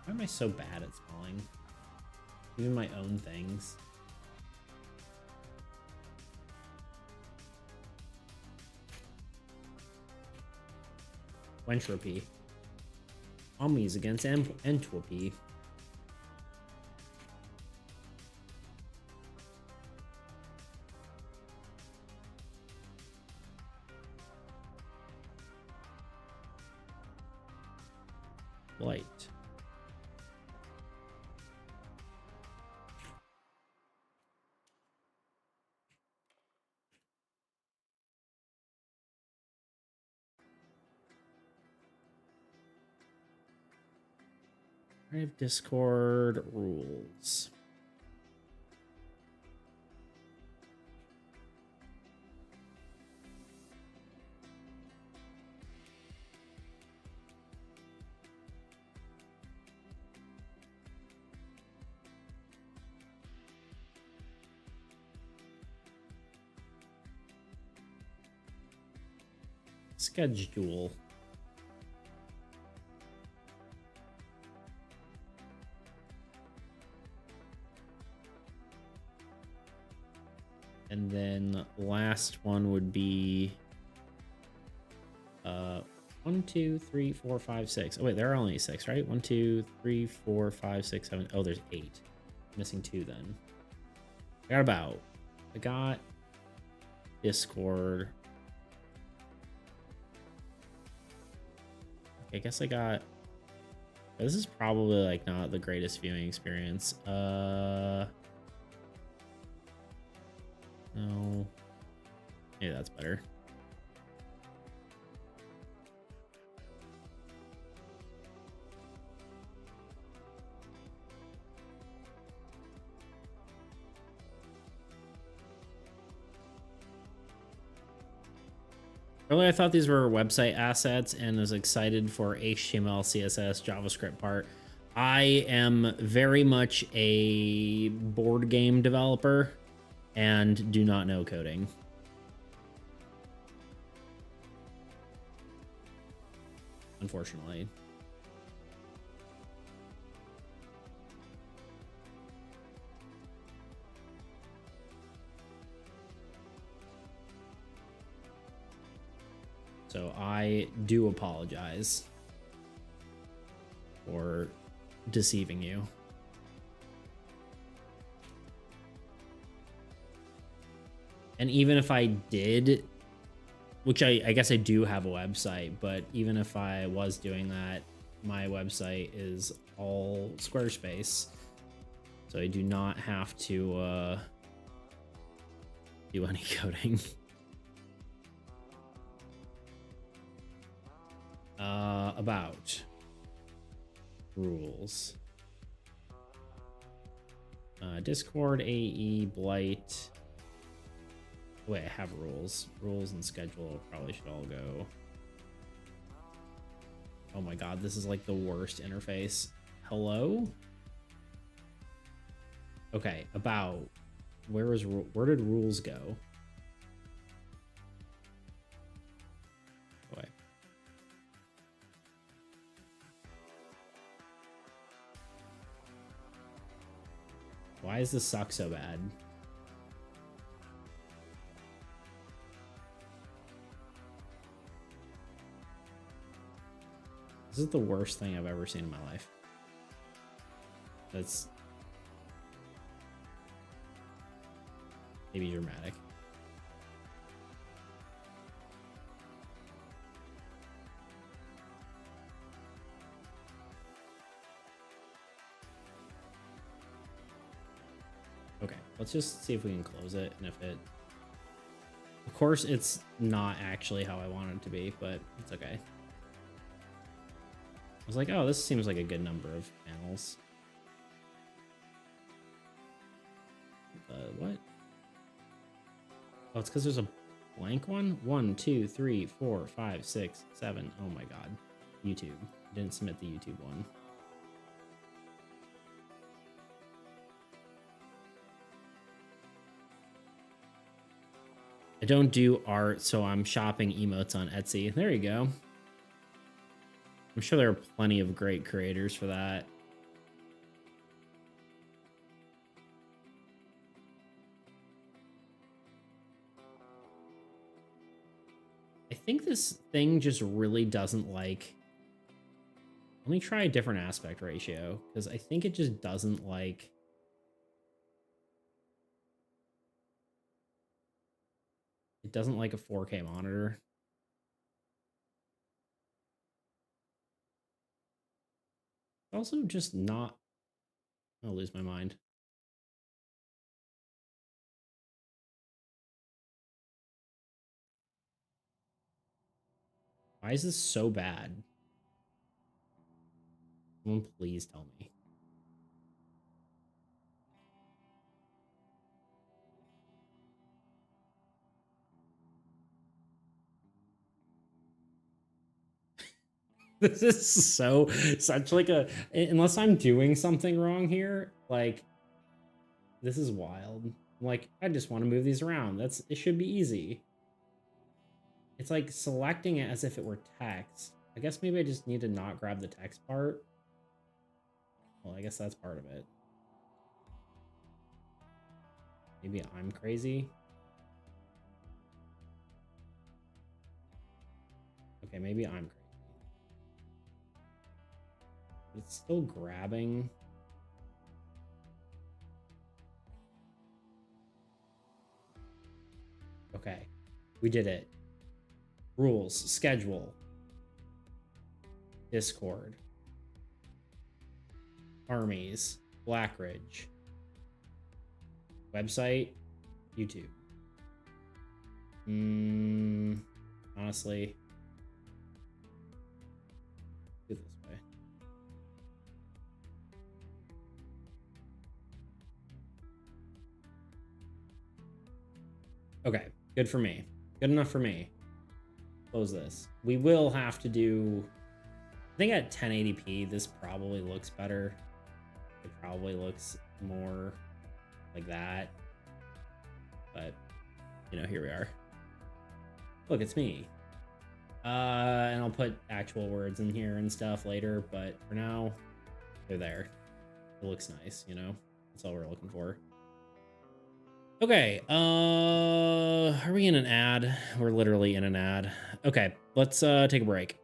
Why am I so bad at spelling? Even my own things. Entropy. Armies against entropy. Light. I have Discord rules. Schedule. And then last one would be 1, 2, 3, 4, 5, 6. Oh wait, there are only 6, right? 1, 2, 3, 4, 5, 6, 7. Oh, there's 8. Missing 2 then. I got Discord. I guess I got. This is probably like not the greatest viewing experience. No. Yeah, that's better. Earlier, I thought these were website assets and was excited for HTML, CSS, JavaScript part. I am very much a board game developer and do not know coding. Unfortunately. So I do apologize for deceiving you. And even if I did, which I guess I do have a website, but even if I was doing that, my website is all Squarespace. So I do not have to do any coding. About rules. Discord, AE, Blight. Wait, I have rules. Rules and schedule probably should all go. Oh my god, this is like the worst interface. Hello? Okay, about where did rules go? Boy. Why does this suck so bad? This is the worst thing I've ever seen in my life. That's maybe dramatic. Okay, let's just see if we can close it, and if it... Of course, it's not actually how I want it to be, but it's okay. I was like, oh, this seems like a good number of panels. What? Oh, it's because there's a blank one? 1, 2, 3, 4, 5, 6, 7. Oh my god. YouTube. Didn't submit the YouTube one. I don't do art, so I'm shopping emotes on Etsy. There you go. I'm sure there are plenty of great creators for that. I think this thing just really doesn't like... Let me try a different aspect ratio, because I think it just doesn't like... It doesn't like a 4K monitor. Also just not... I'll lose my mind. Why is this so bad? Someone please tell me. This is such like a... Unless I'm doing something wrong here, like... This is wild. Like, I just want to move these around. It should be easy. It's like selecting it as if it were text. I guess maybe I just need to not grab the text part. Well, I guess that's part of it. Maybe I'm crazy. Okay, maybe I'm crazy. But it's still grabbing. Okay, we did it. Rules, schedule, Discord, armies, Blackridge, website, YouTube. Honestly, do it this way. Okay, good for me. Good enough for me. Close this. We will have to do... I think at 1080p, this probably looks better. It probably looks more like that. But, you know, here we are. Look, it's me. And I'll put actual words in here and stuff later, but for now, they're there. It looks nice, you know? That's all we're looking for. Okay, are we in an ad? We're literally in an ad. Okay, let's take a break.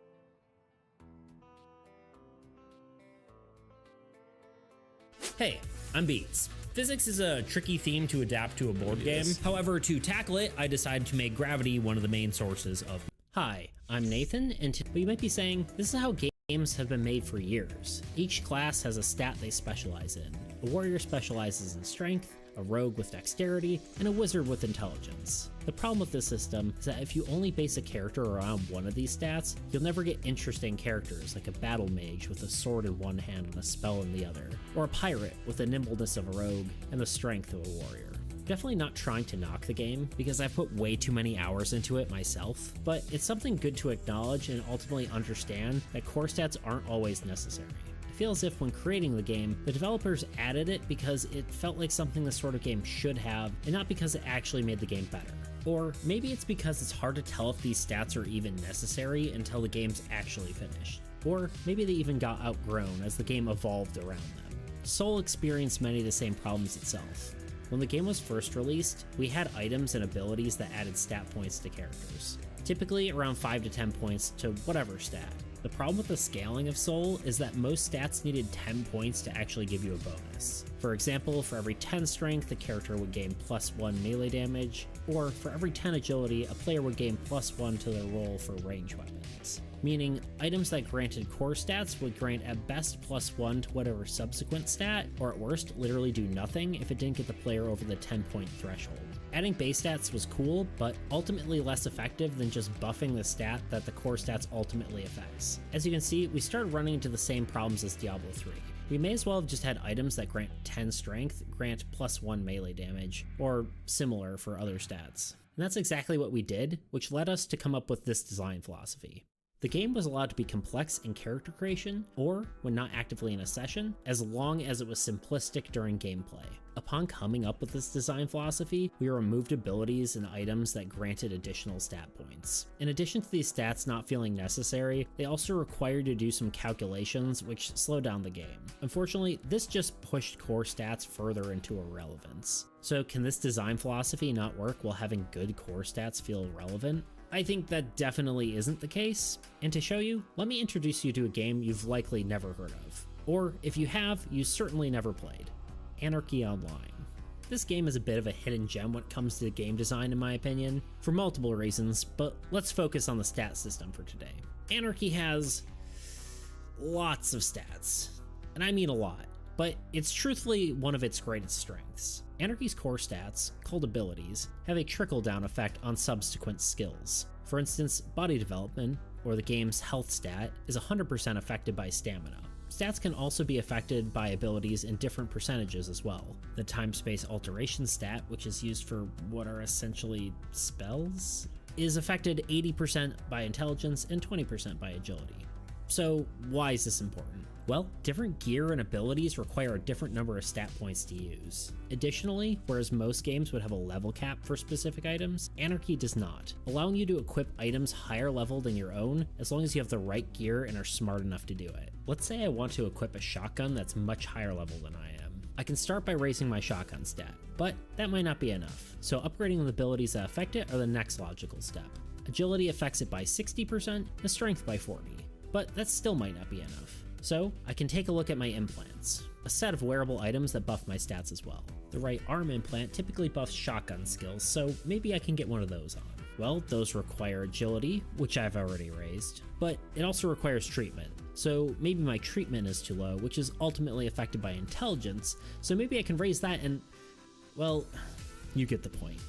Hey, I'm Beats. Physics is a tricky theme to adapt to a board game. However, to tackle it, I decided to make gravity one of the main sources of... Hi, I'm Nathan, and you might be saying, this is how games have been made for years. Each class has a stat they specialize in. A warrior specializes in strength, a rogue with dexterity, and a wizard with intelligence. The problem with this system is that if you only base a character around one of these stats, you'll never get interesting characters like a battle mage with a sword in one hand and a spell in the other, or a pirate with the nimbleness of a rogue and the strength of a warrior. Definitely not trying to knock the game, because I've put way too many hours into it myself, but it's something good to acknowledge and ultimately understand that core stats aren't always necessary. feel as if when creating the game, the developers added it because it felt like something this sort of game should have, and not because it actually made the game better. Or maybe it's because it's hard to tell if these stats are even necessary until the game's actually finished. Or maybe they even got outgrown as the game evolved around them. Soul experienced many of the same problems itself. When the game was first released, we had items and abilities that added stat points to characters, typically around 5 to 10 points to whatever stat. The problem with the scaling of Soul is that most stats needed 10 points to actually give you a bonus. For example, for every 10 strength, the character would gain +1 melee damage, or for every 10 agility, a player would gain +1 to their roll for range weapons. Meaning, items that granted core stats would grant at best +1 to whatever subsequent stat, or at worst, literally do nothing if it didn't get the player over the 10-point threshold. Adding base stats was cool, but ultimately less effective than just buffing the stat that the core stats ultimately affects. As you can see, we started running into the same problems as Diablo 3. We may as well have just had items that grant 10 strength, grant +1 melee damage, or similar for other stats. And that's exactly what we did, which led us to come up with this design philosophy. The game was allowed to be complex in character creation, or when not actively in a session, as long as it was simplistic during gameplay. Upon coming up with this design philosophy, we removed abilities and items that granted additional stat points. In addition to these stats not feeling necessary, they also required you to do some calculations which slow down the game. Unfortunately, this just pushed core stats further into irrelevance. So can this design philosophy not work while having good core stats feel relevant? I think that definitely isn't the case, and to show you, let me introduce you to a game you've likely never heard of. Or if you have, you certainly never played. Anarchy Online. This game is a bit of a hidden gem when it comes to game design in my opinion, for multiple reasons, but let's focus on the stat system for today. Anarchy has lots of stats, and I mean a lot, but it's truthfully one of its greatest strengths. Anarchy's core stats, called abilities, have a trickle-down effect on subsequent skills. For instance, body development, or the game's health stat, is 100% affected by stamina. Stats can also be affected by abilities in different percentages as well. The time-space alteration stat, which is used for what are essentially spells, is affected 80% by intelligence and 20% by agility. So why is this important? Well, different gear and abilities require a different number of stat points to use. Additionally, whereas most games would have a level cap for specific items, Anarchy does not, allowing you to equip items higher level than your own as long as you have the right gear and are smart enough to do it. Let's say I want to equip a shotgun that's much higher level than I am. I can start by raising my shotgun stat, but that might not be enough, so upgrading the abilities that affect it are the next logical step. Agility affects it by 60% and strength by 40%, but that still might not be enough. So I can take a look at my implants, a set of wearable items that buff my stats as well. The right arm implant typically buffs shotgun skills, so maybe I can get one of those on. Well, those require agility, which I've already raised, but it also requires treatment. So maybe my treatment is too low, which is ultimately affected by intelligence, so maybe I can raise that and, well, you get the point.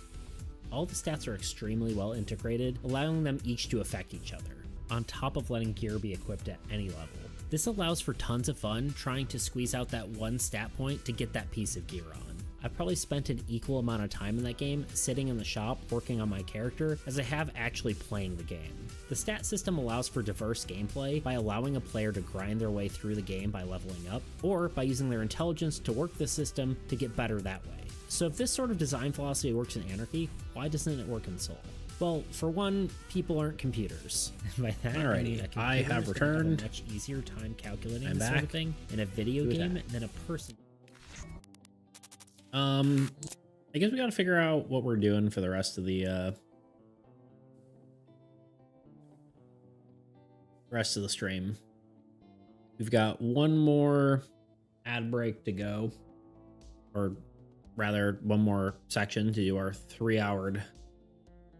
All the stats are extremely well integrated, allowing them each to affect each other, on top of letting gear be equipped at any level. This allows for tons of fun trying to squeeze out that one stat point to get that piece of gear on. I've probably spent an equal amount of time in that game sitting in the shop working on my character as I have actually playing the game. The stat system allows for diverse gameplay by allowing a player to grind their way through the game by leveling up, or by using their intelligence to work the system to get better that way. So if this sort of design philosophy works in Anarchy, why doesn't it work in Soul? Well, for one, people aren't computers. By that, I mean a computer I have returned. Have a much easier time calculating this sort of thing in a video game than a person. I guess we gotta figure out what we're doing for the rest of the stream. We've got one more ad break to go, or rather one more section to do our 3-hour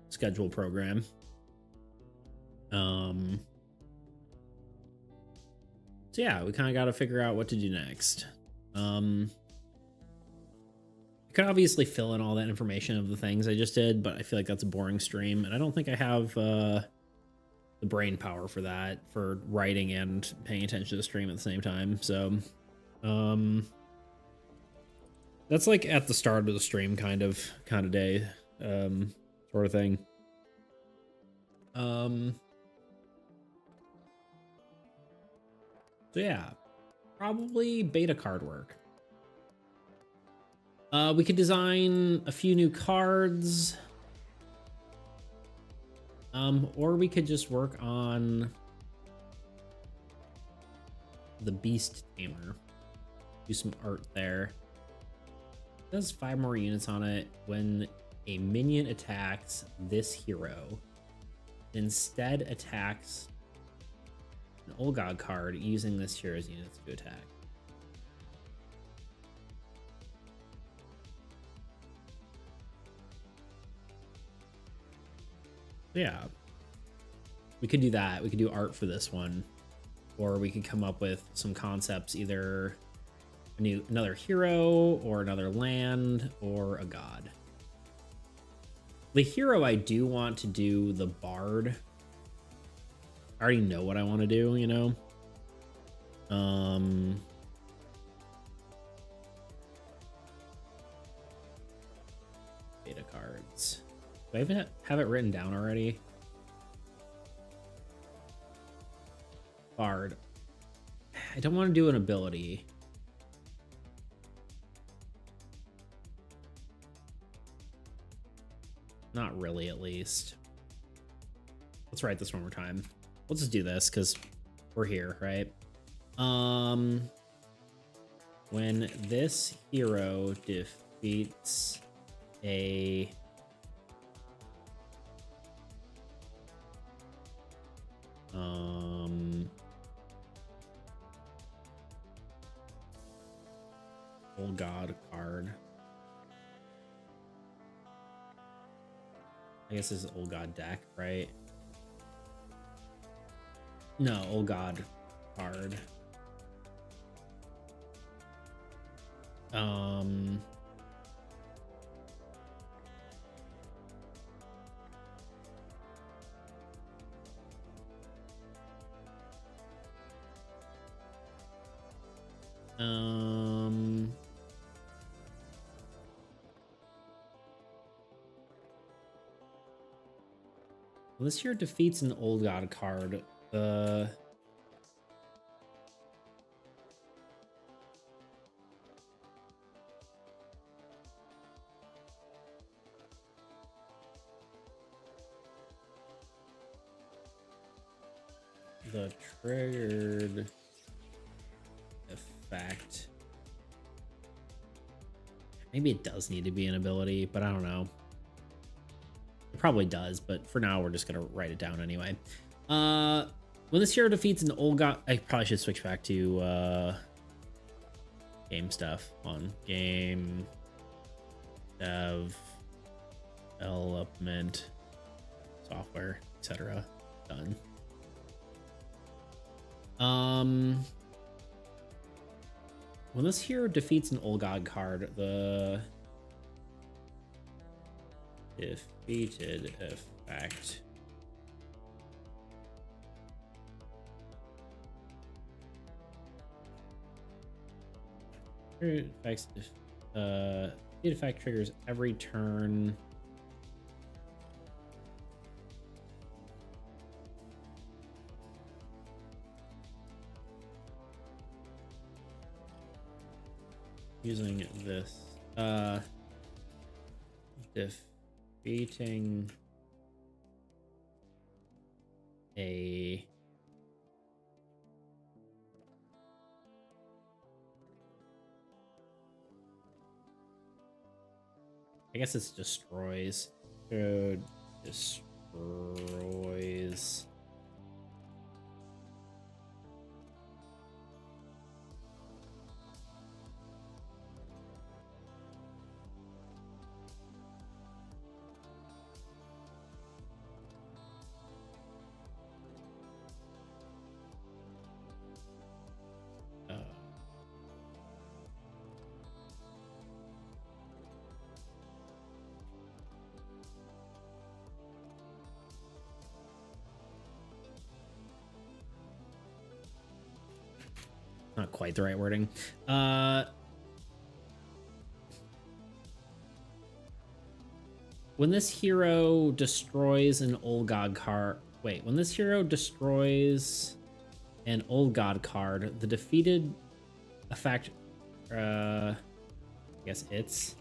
schedule program. So yeah, we kind of got to figure out what to do next. I could obviously fill in all that information of the things I just did, but I feel like that's a boring stream, and I don't think I have the brain power for that, for writing and paying attention to the stream at the same time. So that's like at the start of the stream kind of day, sort of thing. So yeah, Probably beta card work. We could design a few new cards. Or we could just work on the Beast Tamer. Do some art there. It does 5 more units on it when a minion attacks this hero. Instead attacks an Old God card using this hero's units to attack. Yeah, we could do that. We could do art for this one, or we could come up with some concepts, either another hero or another land or a god. The hero, I do want to do the bard. I already know what I want to do, you know. Beta cards. Do I even have it written down already? Bard. I don't want to do an ability. Not really, at least. Let's write this one more time. We'll just do this because we're here, right? When this hero defeats a Old God card. I guess this is Old God deck, right? No, Old God card. Well, this here defeats an Old God card. The triggered effect. Maybe it does need to be an ability, but I don't know. It probably does, but for now we're just gonna write it down anyway. When this hero defeats an Old God, I probably should switch back to game stuff. On game development software, etc. Done. When this hero defeats an Old God card, the defeated effect effects the effect triggers every turn. Using this defeating a I guess it's destroys. So destroys not quite the right wording. When this hero destroys an Old God card, when this hero destroys an Old God card, the defeated effect, I guess it's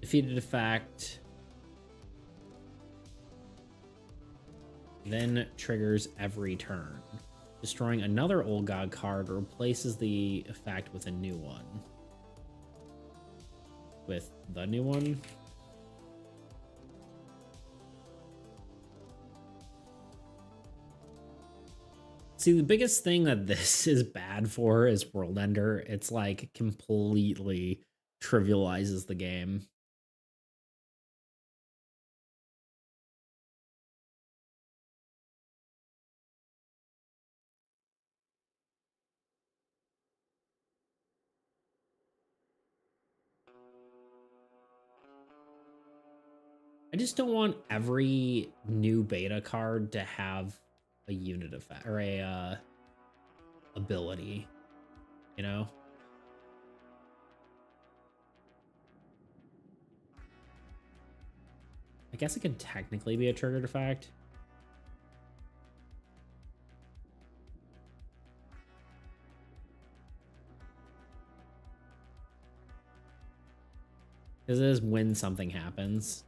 defeated effect, then triggers every turn. Destroying another old god card replaces the effect with a new one. With the new one? See, the biggest thing that this is bad for is World Ender. It's like completely trivializes the game. I just don't want every new beta card to have a unit effect or a ability, you know? I guess it could technically be a triggered effect. Because it is when something happens.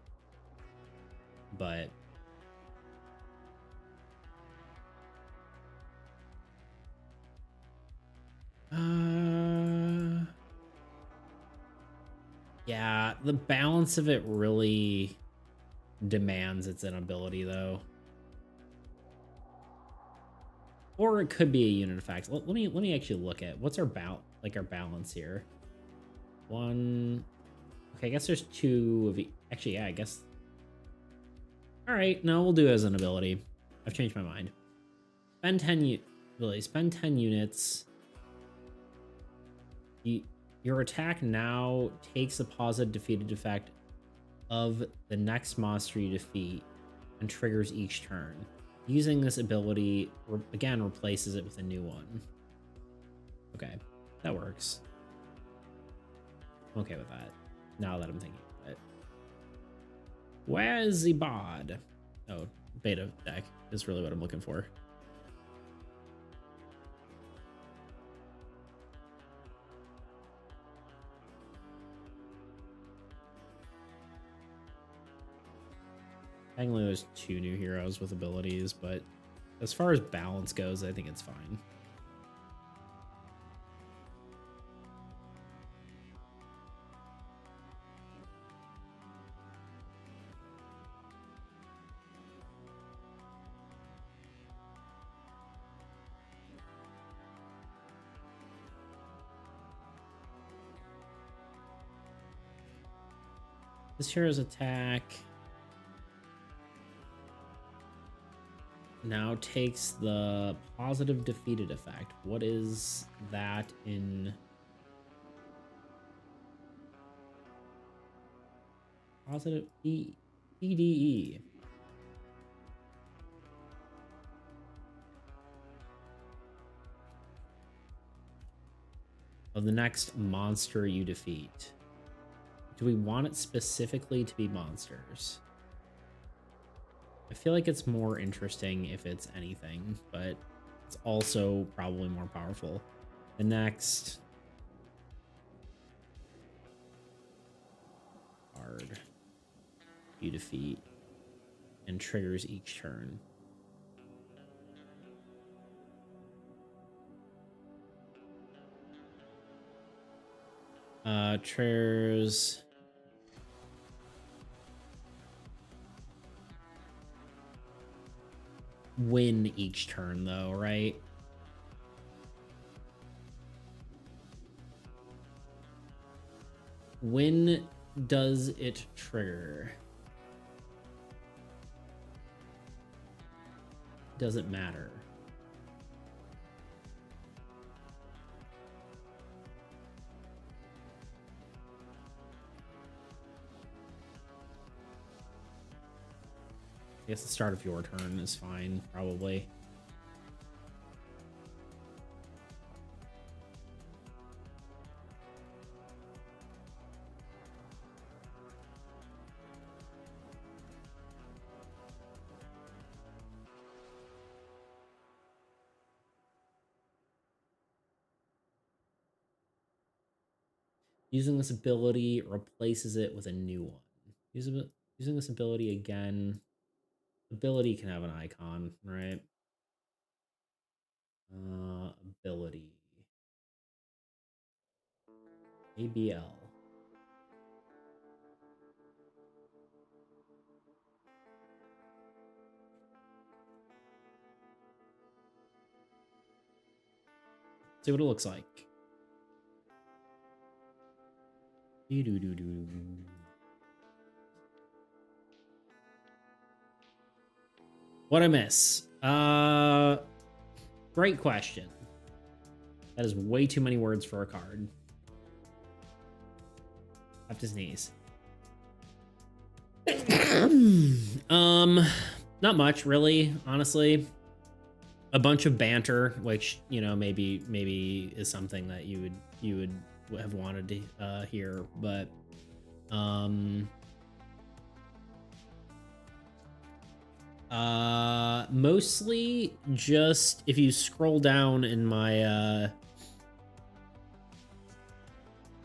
But yeah, the balance of it really demands its inability though. Or it could be a unit effect. Let me actually look at what's our our balance here. One. Okay, I guess there's two of actually, yeah, I guess. All right, no, we'll do it as an ability. I've changed my mind. Spend 10 ability. Spend 10 units. Your attack now takes a positive defeated effect of the next monster you defeat and triggers each turn. Using this ability, again, replaces it with a new one. Okay, that works. I'm okay with that, now that I'm thinking of it. Where's the bod? Oh, beta deck is really what I'm looking for. Technically, there's two new heroes with abilities, but as far as balance goes, I think it's fine. This hero's attack now takes the positive defeated effect. What is that in positive EDE? Of the next monster you defeat. Do we want it specifically to be monsters? I feel like it's more interesting if it's anything, but it's also probably more powerful. The next card you defeat and triggers each turn. Triggers win each turn though, right? When does it trigger? Does it matter? I guess the start of your turn is fine, probably. Using this ability replaces it with a new one. Using this ability again. Ability can have an icon, right? Ability. ABL. See what it looks like. What I miss? Great question. That is way too many words for a card. I have to sneeze. Not much really, honestly. A bunch of banter, which, you know, maybe is something that you would have wanted to hear, but mostly just if you scroll down in my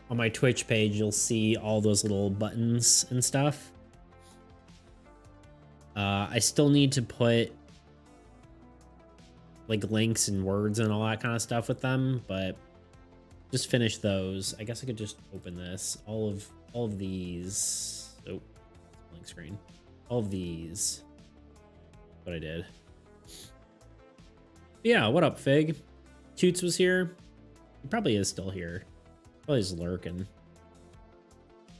on my Twitch page, you'll see all those little buttons and stuff. I still need to put like links and words and all that kind of stuff with them, but just finish those. I guess I could just open this. All of these. Oh, blank screen. All of these. What I did. Yeah, what up, Fig? Toots was here. He probably is still here. Probably just lurking.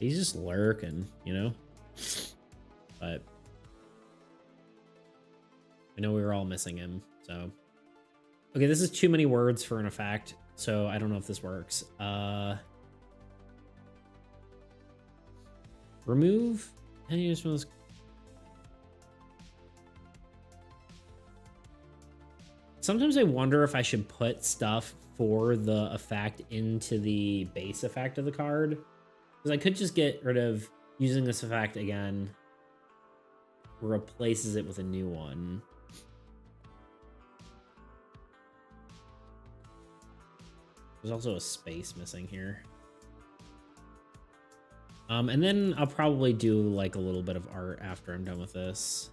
He's just lurking, you know? But I know we were all missing him, so. Okay, this is too many words for an effect, so I don't know if this works. Remove any of those. Sometimes I wonder if I should put stuff for the effect into the base effect of the card. Because I could just get rid of using this effect again. Replaces it with a new one. There's also a space missing here. And then I'll probably do like a little bit of art after I'm done with this.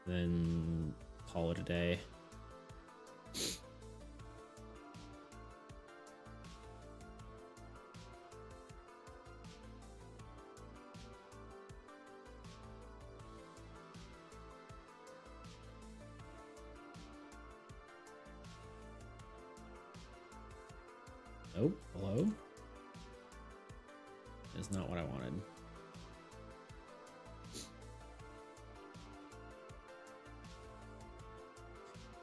Then call it a day. Oh, hello? That's not what I wanted.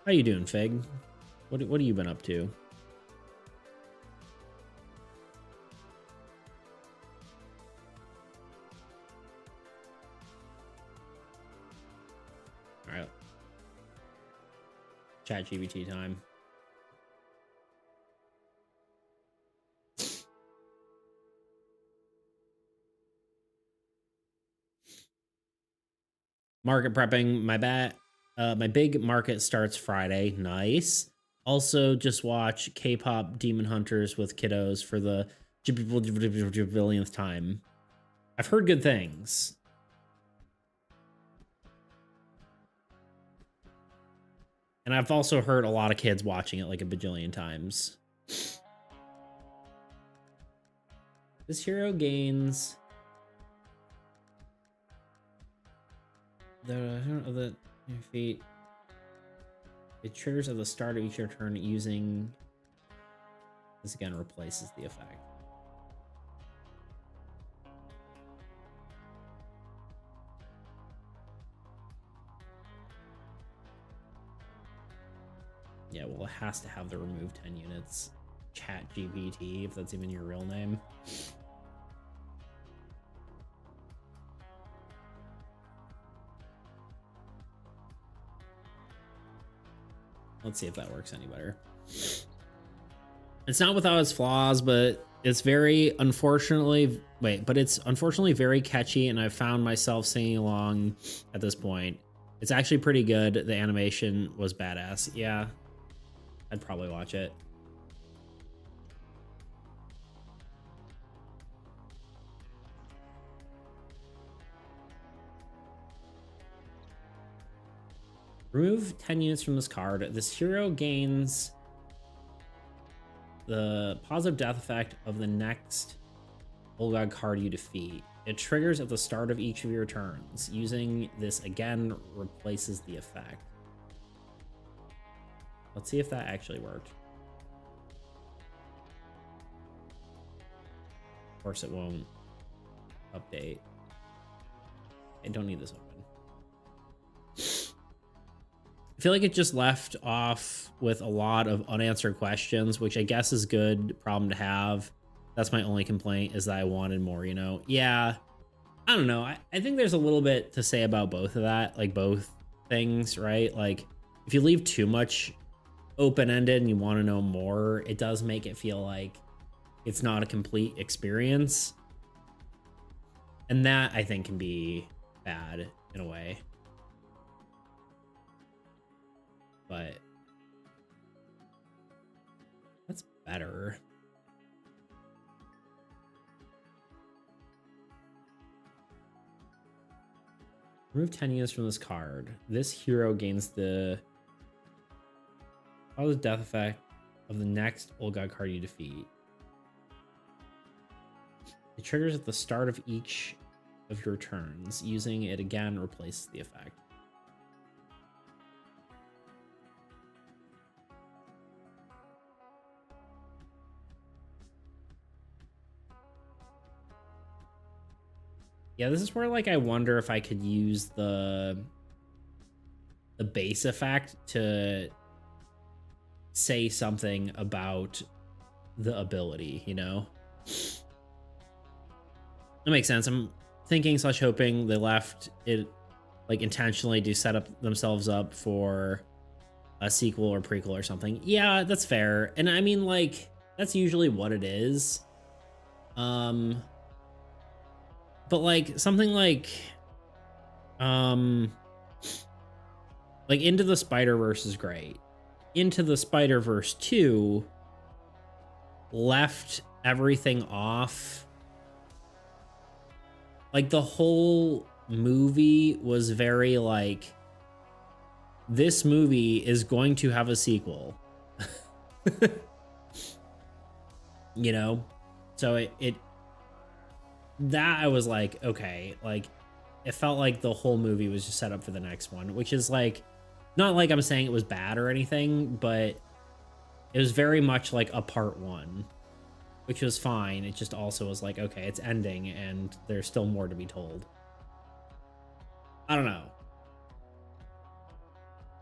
How you doing, Fig? What have you been up to? All right. ChatGPT time. Market prepping, my big market starts Friday. Nice. Also, just watch K-pop Demon Hunters with kiddos for the billionth time. I've heard good things. And I've also heard a lot of kids watching it like a bajillion times. This hero gains the feat. It triggers at the start of each your turn using this again replaces the effect. Yeah, well, it has to have the remove 10 units. ChatGPT, if that's even your real name. Let's see if that works any better. It's not without its flaws, but it's very unfortunately very catchy, and I've found myself singing along at this point. It's actually pretty good. The animation was badass. Yeah, I'd probably watch it. Remove 10 units from this card. This hero gains the positive death effect of the next Old God card you defeat. It triggers at the start of each of your turns. Using this again replaces the effect. Let's see if that actually worked. Of course it won't update. I don't need this open. I feel like it just left off with a lot of unanswered questions, which I guess is good problem to have. That's my only complaint, is that I wanted more, you know? Yeah, I don't know. I think there's a little bit to say about both of that, like both things, right? Like if you leave too much open-ended and you want to know more, it does make it feel like it's not a complete experience. And that I think can be bad in a way. But that's better. Remove 10 units from this card. This hero gains the positive death effect of the next Old God card you defeat. It triggers at the start of each of your turns. Using it again replaces the effect. Yeah, this is where like I wonder if I could use the base effect to say something about the ability, you know? That makes sense. I'm thinking / hoping they left it like intentionally to set up themselves up for a sequel or prequel or something. Yeah, that's fair. And I mean, like, that's usually what it is. But like something like Into the Spider-Verse is great. Into the Spider-Verse 2 left everything off. Like the whole movie was very like, this movie is going to have a sequel. You know? So it that I was like, okay, like it felt like the whole movie was just set up for the next one, which is like, not like I'm saying it was bad or anything, but it was very much like a part one, which was fine. It just also was like, okay, it's ending and there's still more to be told. I don't know.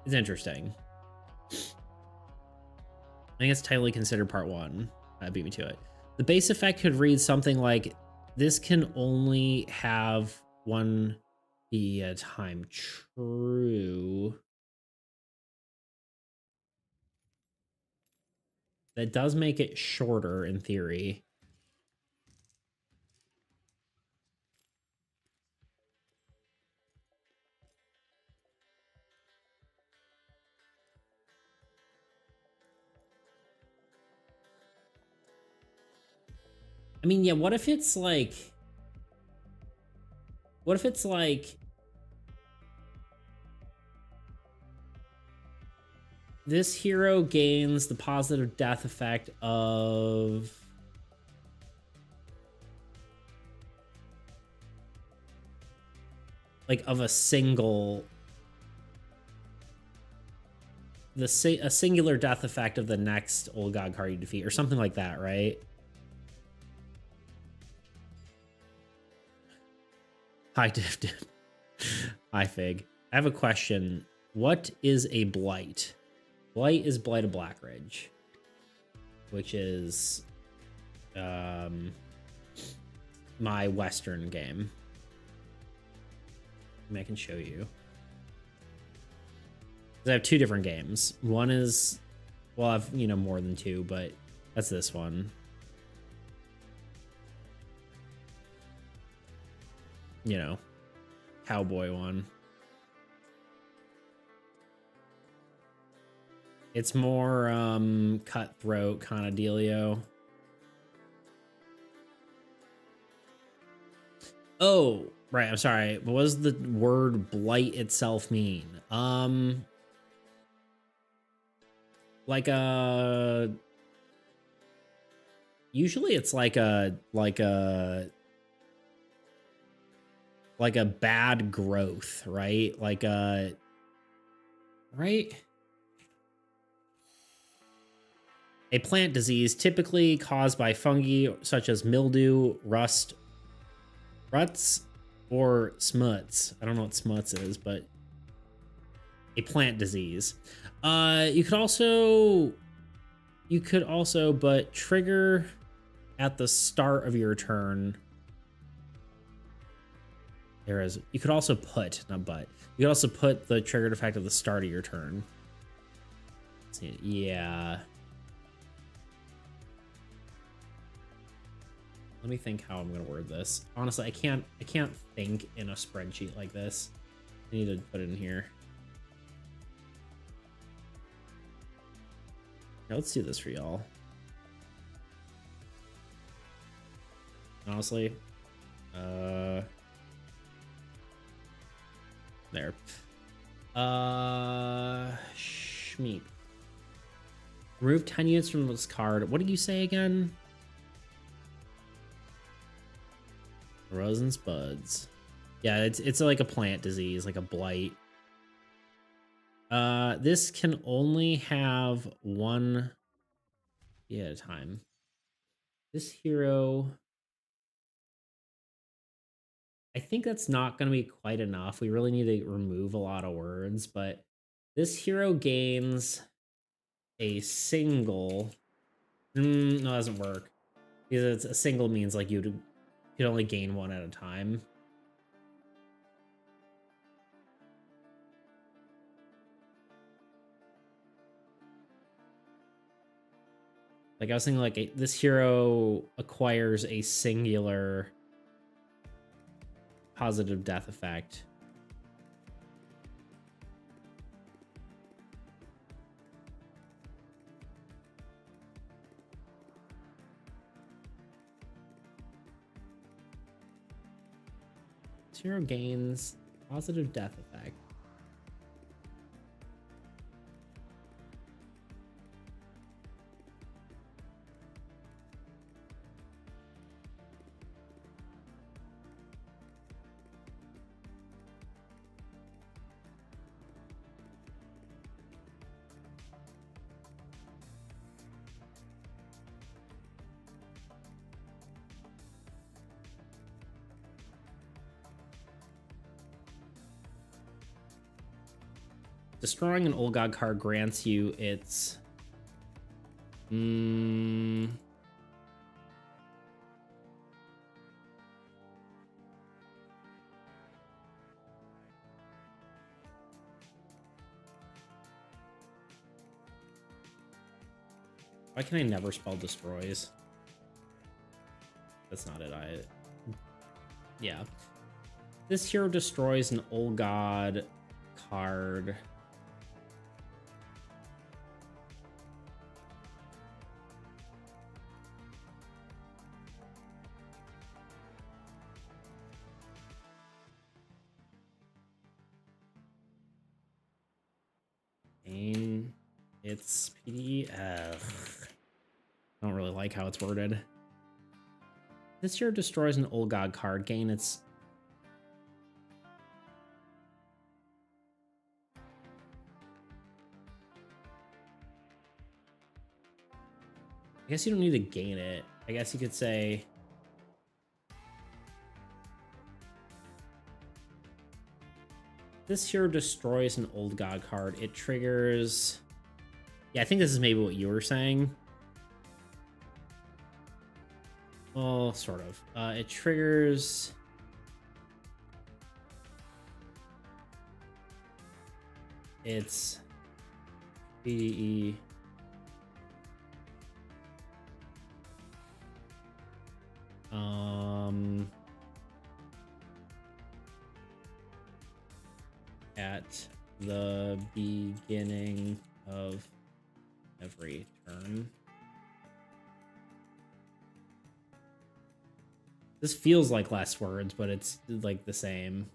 It's interesting. I think it's tightly considered part one. That beat me to it. The base effect could read something like, this can only have one be at a time. True. That does make it shorter in theory. I mean, yeah, what if it's like... What if it's like... This hero gains the positive death effect of... like, of a single... a singular death effect of the next Old God card you defeat, or something like that, right? Hi, Div. Hi, Fig. I have a question. What is a blight? Blight is Blight of Blackridge, which is my Western game. I can show you. I have two different games. One is, well, I've, you know, more than two, but that's this one. You know, cowboy one. It's more cutthroat kind of dealio. Oh, right. I'm sorry. What does the word blight itself mean? like a usually it's like a bad growth, right? Like a right? A plant disease typically caused by fungi such as mildew, rust, ruts, or smuts. I don't know what smuts is, but a plant disease. You could also, but trigger at the start of your turn. You could also put, not but. You could also put the triggered effect at the start of your turn. Let's see, yeah. Let me think how I'm gonna word this. Honestly, I can't think in a spreadsheet like this. I need to put it in here. Now, let's do this for y'all. Honestly, there. Shmeep. Remove 10 units from this card. What did you say again? Rose and Spuds. Yeah, it's like a plant disease, like a blight. This can only have one at a time. This hero, I think that's not going to be quite enough. We really need to remove a lot of words, but this hero gains a single. No, it doesn't work. Because it's a single means like you can only gain one at a time. Like I was thinking, like this hero acquires a singular positive death effect. This hero gains positive death effect. Destroying an old god card grants you its why can I never spell destroys? That's not it. Yeah. This hero destroys an old god card. It's PD. I don't really like how it's worded. This hero destroys an old god card. Gain its. I guess you don't need to gain it. I guess you could say. This hero destroys an old god card. It triggers. Yeah, I think this is maybe what you were saying. Well, sort of. It triggers. It's BDE. At the beginning of every turn. This feels like less words, but it's like the same.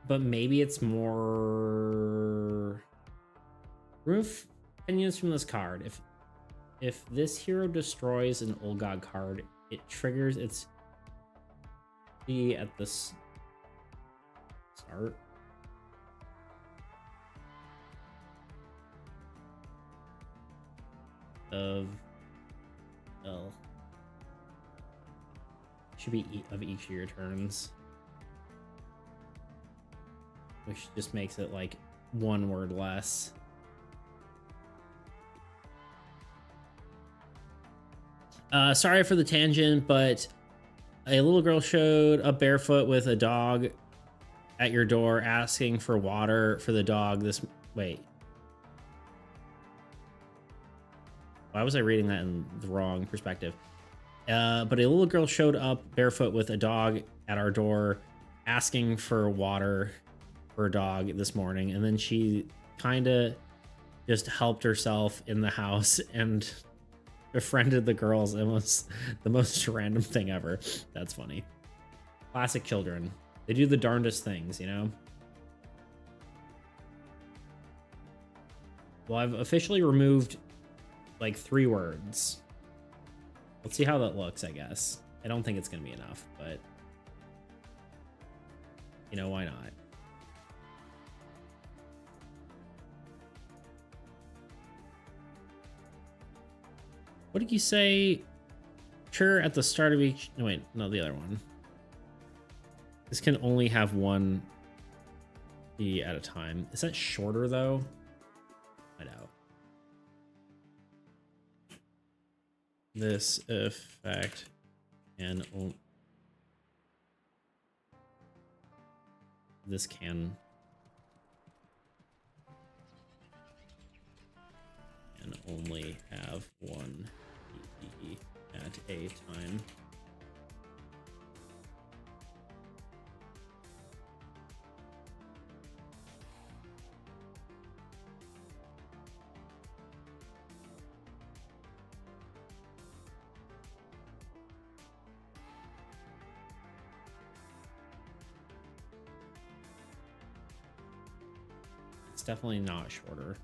but maybe it's more... Remove 10 units from this card. If this hero destroys an old god card, it triggers its at the start. Of should be of each of your turns, which just makes it like one word less. Sorry for the tangent, but a little girl showed up barefoot with a dog at your door asking for water for the dog this... Wait. Why was I reading that in the wrong perspective? But a little girl showed up barefoot with a dog at our door asking for water for a dog this morning. And then she kind of just helped herself in the house and befriended the girls. It was the most random thing ever. That's funny. Classic children. They do the darndest things, you know? Well, I've officially removed like 3 words. Let's see how that looks, I guess. I don't think it's gonna be enough, but you know, why not? What did you say? Sure, at the start of each... No, wait, no, the other one. This can only have one E at a time. Is that shorter, though? I know. This effect can... This can... And only have one E at a time. It's definitely not shorter.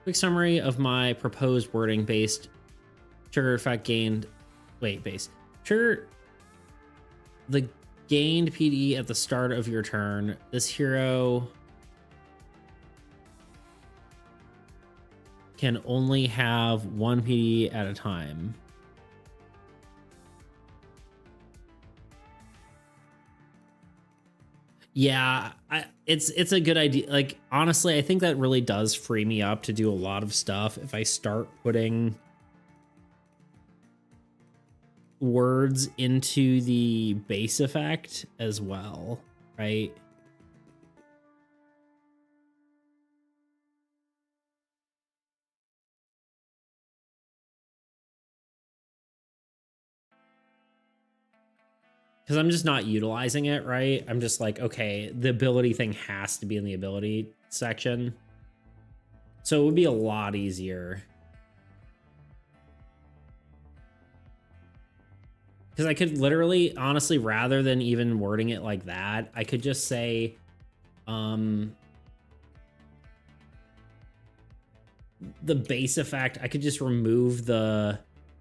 Quick summary of my proposed wording based trigger effect gained. Wait, base trigger the gained PD at the start of your turn. This hero can only have one PD at a time. Yeah, it's a good idea. Like, honestly, I think that really does free me up to do a lot of stuff if I start putting words into the base effect as well, right? Because I'm just not utilizing it, right? I'm just like, okay, the ability thing has to be in the ability section. So it would be a lot easier. Because I could literally, honestly, rather than even wording it like that, I could just say, the base effect, I could just remove the,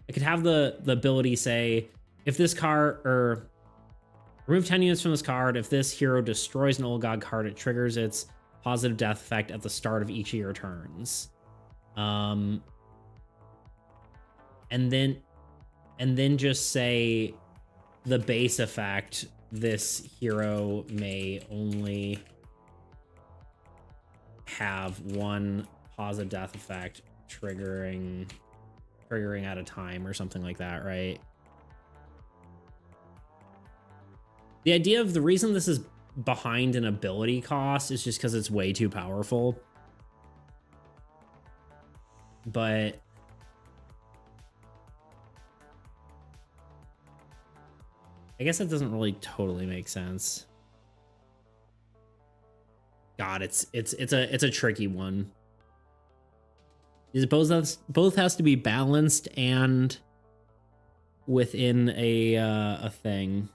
I could have the ability say, if this card, or remove 10 units from this card. If this hero destroys an old god card, it triggers its positive death effect at the start of each of your turns. And then just say the base effect, this hero may only have one positive death effect triggering at a time or something like that, right? The idea of the reason this is behind an ability cost is just because it's way too powerful. But I guess that doesn't really totally make sense. God, it's a tricky one. Both has to be balanced and within a thing.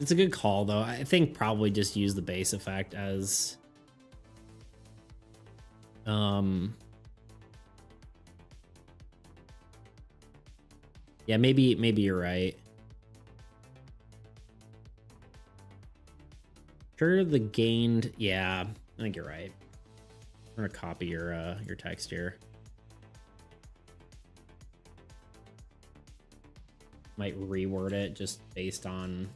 It's a good call, though. I think probably just use the base effect as... Yeah, maybe you're right. Sure, the gained... Yeah, I think you're right. I'm gonna copy your text here. Might reword it just based on...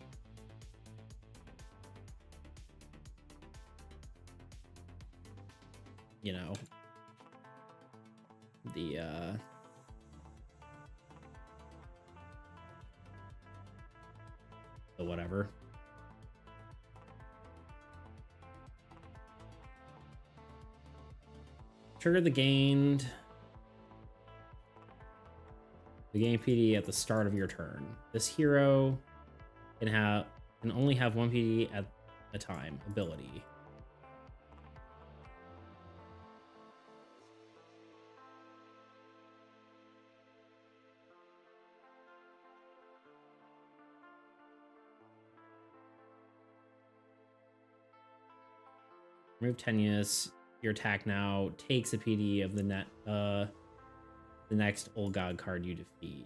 you know, the whatever. Trigger the gained PD at the start of your turn. This hero can only have one PD at a time. Ability. Remove 10 units. Your attack now takes a PD of the next Old God card you defeat.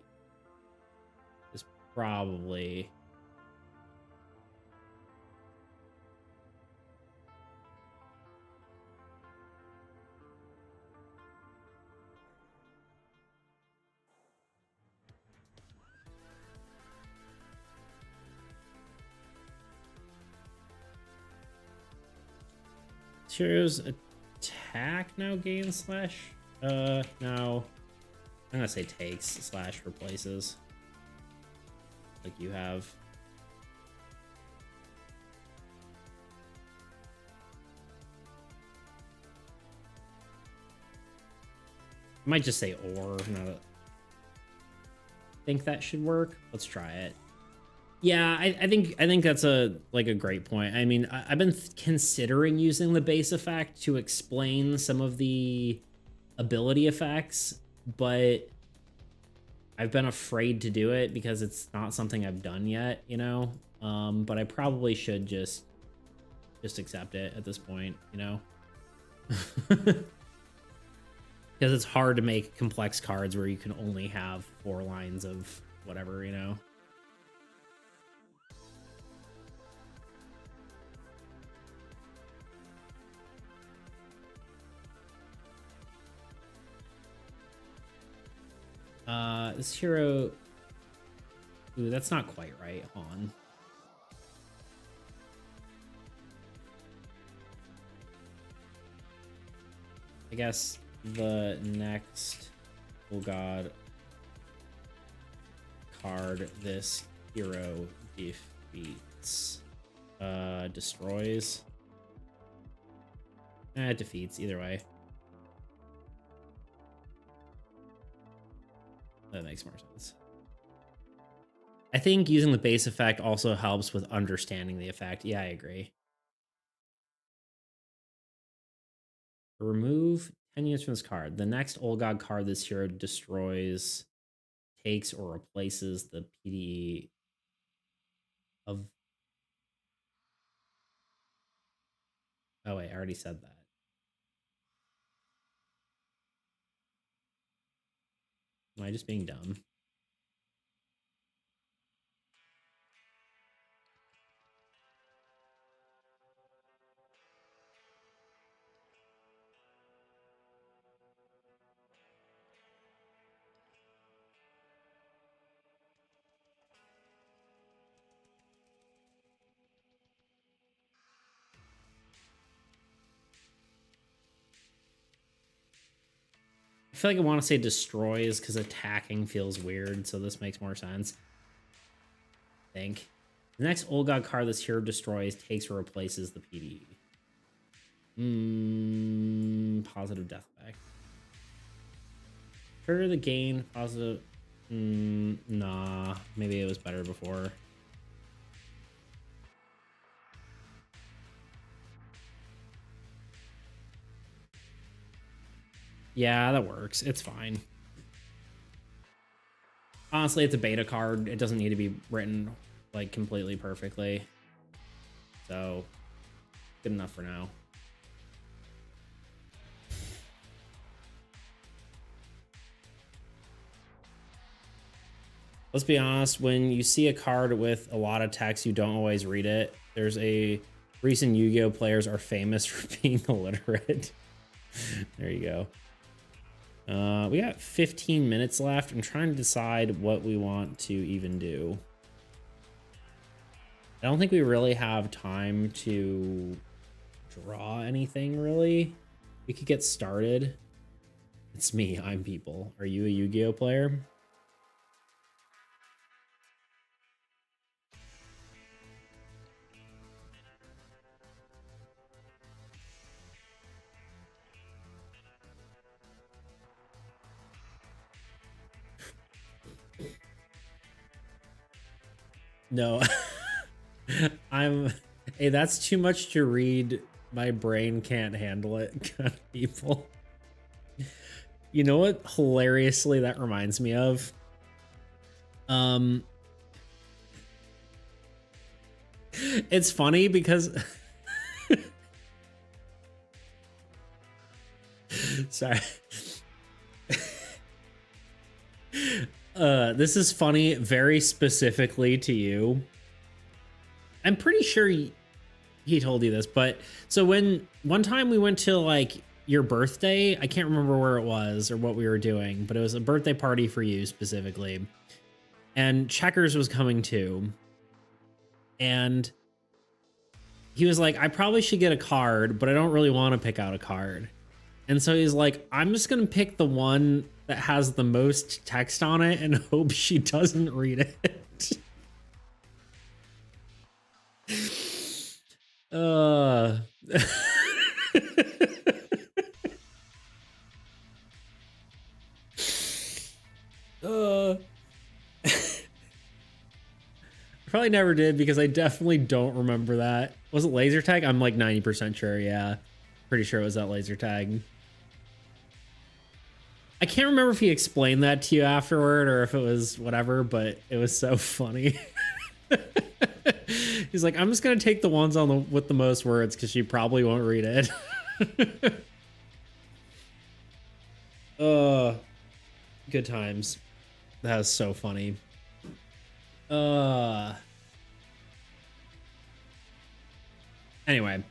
Is probably... Hero's attack now gains slash... no. I'm gonna say takes slash replaces. Like you have. I might just say or. I think that should work. Let's try it. Yeah, I think that's a great point. I mean, I've been considering using the base effect to explain some of the ability effects, but I've been afraid to do it because it's not something I've done yet, you know? But I probably should just accept it at this point, you know? Because it's hard to make complex cards where you can only have 4 lines of whatever, you know? This hero... Ooh, that's not quite right, Han. I guess the next... Oh god. Card this hero defeats. Destroys. It defeats, either way. That makes more sense. I think using the base effect also helps with understanding the effect. Yeah, I agree. Remove 10 units from this card. The next Old God card this hero destroys, takes, or replaces the PD of... Oh, wait, I already said that. Am I just being dumb? I feel like I want to say destroys because attacking feels weird, so this makes more sense. I think. The next Old God card this hero destroys, takes, or replaces the PD. Positive death effect. Trigger the gain, positive... nah, maybe it was better before. Yeah, that works. It's fine. Honestly, it's a beta card. It doesn't need to be written like completely perfectly. So, good enough for now. Let's be honest, when you see a card with a lot of text, you don't always read it. There's a reason Yu-Gi-Oh players are famous for being illiterate. There you go. We got 15 minutes left. I'm trying to decide what we want to even do. I don't think we really have time to draw anything, really. We could get started. It's me, I'm people. Are you a Yu-Gi-Oh player? No. Hey, that's too much to read. My brain can't handle it, kind of people. You know what hilariously that reminds me of? It's funny because sorry. This is funny very specifically to you. I'm pretty sure he told you this, but so when one time we went to like your birthday, I can't remember where it was or what we were doing, but it was a birthday party for you specifically. And Checkers was coming too. And he was like, I probably should get a card, but I don't really want to pick out a card. And so he's like, I'm just going to pick the one that has the most text on it and hope she doesn't read it. Probably never did because I definitely don't remember that. Was it laser tag? I'm like 90% sure. Yeah. Pretty sure it was that laser tag. I can't remember if he explained that to you afterward or if it was whatever, but it was so funny. He's like, I'm just going to take the ones on the with the most words because she probably won't read it. Good times. That was so funny. Anyway.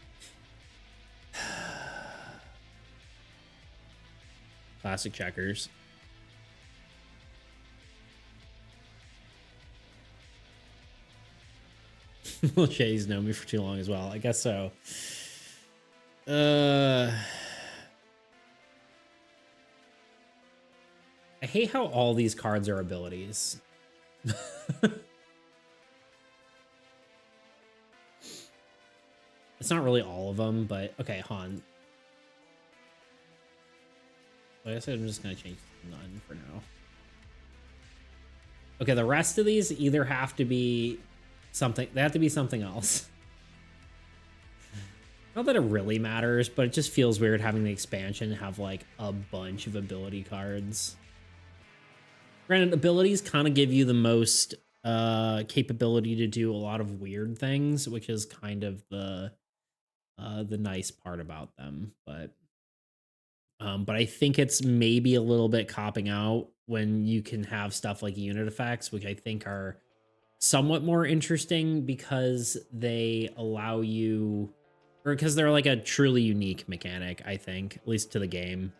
Classic Checkers. Well, Shay's known me for too long as well. I guess so. I hate how all these cards are abilities. It's not really all of them, but okay, Han. I guess I'm just gonna change none for now. Okay, the rest of these either have to be something, they have to be something else. Not that it really matters, but it just feels weird having the expansion have like a bunch of ability cards. Granted, abilities kind of give you the most capability to do a lot of weird things, which is kind of the nice part about them, but I think it's maybe a little bit copping out when you can have stuff like unit effects, which I think are somewhat more interesting because they allow you, or because they're like a truly unique mechanic, I think, at least to the game.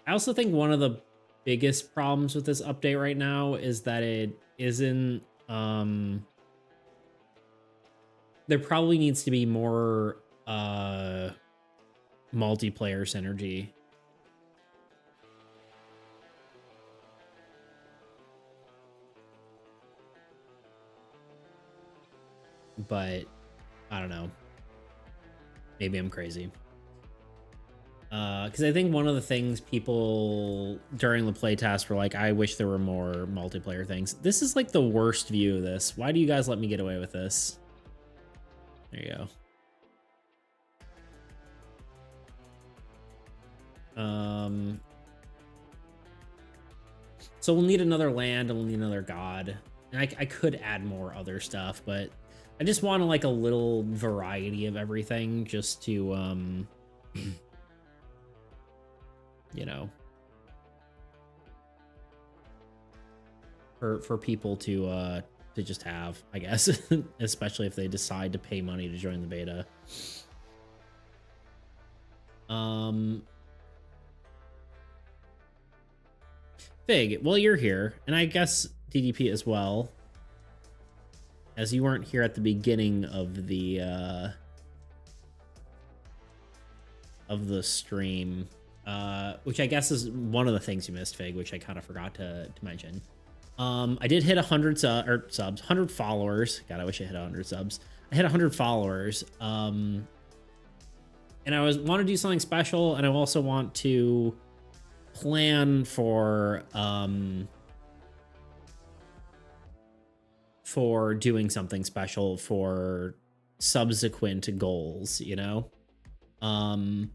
I also think one of the biggest problems with this update right now is that it isn't, there probably needs to be more multiplayer synergy. But I don't know. Maybe I'm crazy. Because I think one of the things people during the playtest were like, I wish there were more multiplayer things. This is like the worst view of this. Why do you guys let me get away with this? There you go. So we'll need another land and we'll need another god. And I could add more other stuff, but I just want like a little variety of everything just to, you know, for people to just have, I guess, especially if they decide to pay money to join the beta. Fig, well, you're here, and I guess DDP as well, as you weren't here at the beginning of the stream, which I guess is one of the things you missed, Fig, which I kind of forgot to mention. I did hit 100 subs, 100 followers. God, I wish I hit 100 subs. I hit 100 followers. And I want to do something special, and I also want to plan for doing something special for subsequent goals, you know? And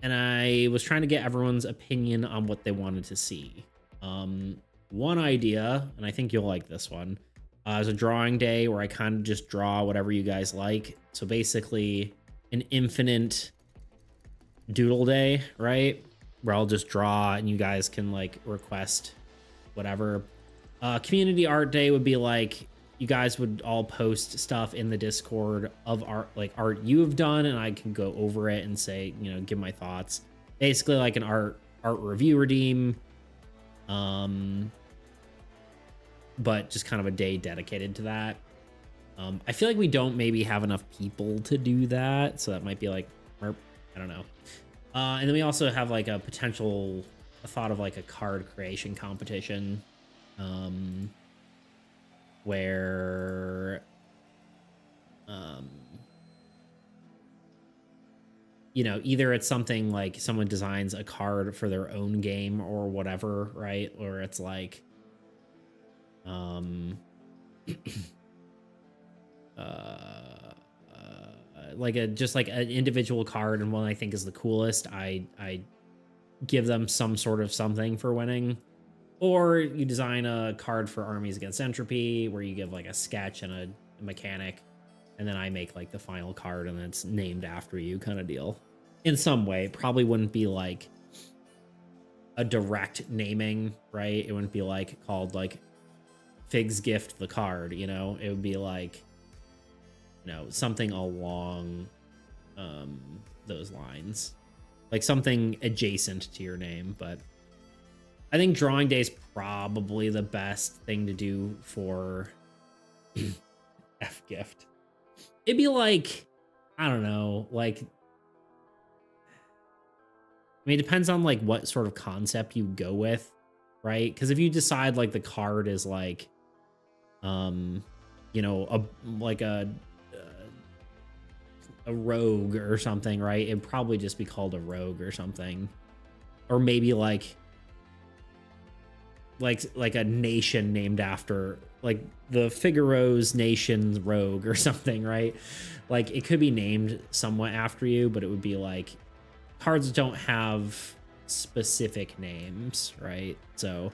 I was trying to get everyone's opinion on what they wanted to see. One idea, and I think you'll like this one, is a drawing day where I kind of just draw whatever you guys like. So basically an infinite doodle day, right? Where I'll just draw and you guys can like request whatever. Community art day would be like you guys would all post stuff in the Discord of art, like art you have done, and I can go over it and say, you know, give my thoughts. Basically like an art review redeem. But just kind of a day dedicated to that. I feel like we don't maybe have enough people to do that, so that might be like, I don't know. And then we also have like a thought of like a card creation competition, where, you know, either it's something like someone designs a card for their own game or whatever, right? Or it's like, like just like an individual card, and one I think is the coolest, I give them some sort of something for winning. Or you design a card for Armies Against Entropy where you give like a sketch and a mechanic, and then I make like the final card and it's named after you kind of deal. In some way, it probably wouldn't be like a direct naming, right? It wouldn't be like called like Fig's Gift the card, you know? It would be like, you know, something along those lines. Like something adjacent to your name, but I think drawing day is probably the best thing to do for F gift. It'd be like, I don't know, like, I mean, it depends on like what sort of concept you go with, right? Because if you decide like the card is like, you know, a rogue or something, right? It'd probably just be called a rogue or something, or maybe like a nation named after like the Figaro's nation rogue or something, right? Like it could be named somewhat after you, but it would be like cards don't have specific names, right? So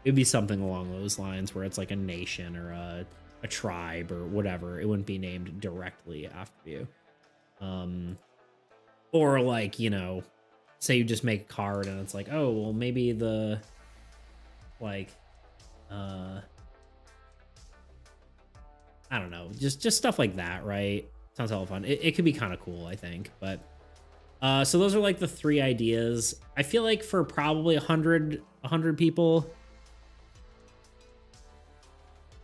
it'd be something along those lines where it's like a nation or a tribe or whatever. It wouldn't be named directly after you. Or like, you know, say you just make a card and it's like, oh, well, maybe the like I don't know, just stuff like that, right? Sounds hella fun. It could be kind of cool, I think. But so those are like the 3 ideas. I feel like for probably 100 people,